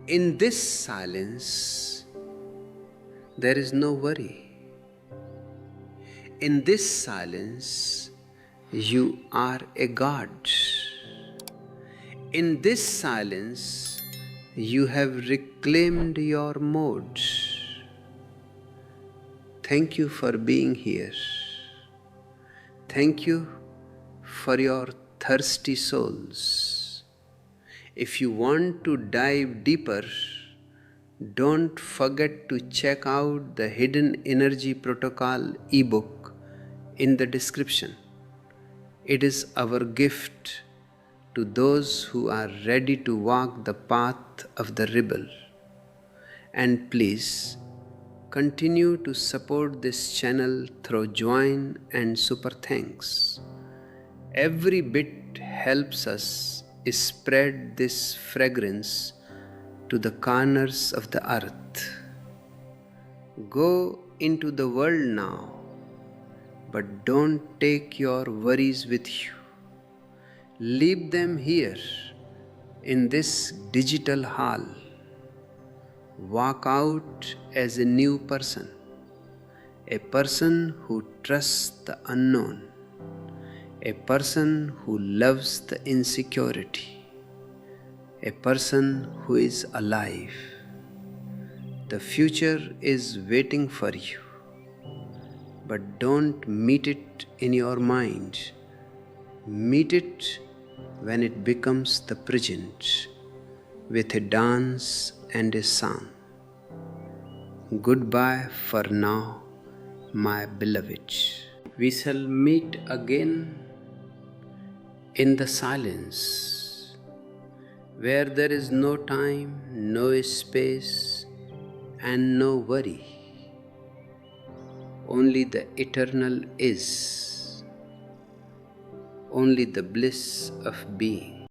In this silence, there is no worry. In this silence, you are a God. In this silence, you have reclaimed your mode. Thank you for being here. Thank you for your thirsty souls. If you want to dive deeper, don't forget to check out the Hidden Energy Protocol ebook in the description. It is our gift to those who are ready to walk the path of the rebel. And please continue to support this channel through join and super thanks. Every bit helps us spread this fragrance to the corners of the earth. Go into the world now, but don't take your worries with you. Leave them here in this digital hall. Walk out as a new person, a person who trusts the unknown, a person who loves the insecurity, a person who is alive. The future is waiting for you, but don't meet it in your mind. Meet it when it becomes the present with a dance and a song. Goodbye for now, my beloved. We shall meet again in the silence, where there is no time, no space, and no worry. Only the eternal is, only the bliss of being.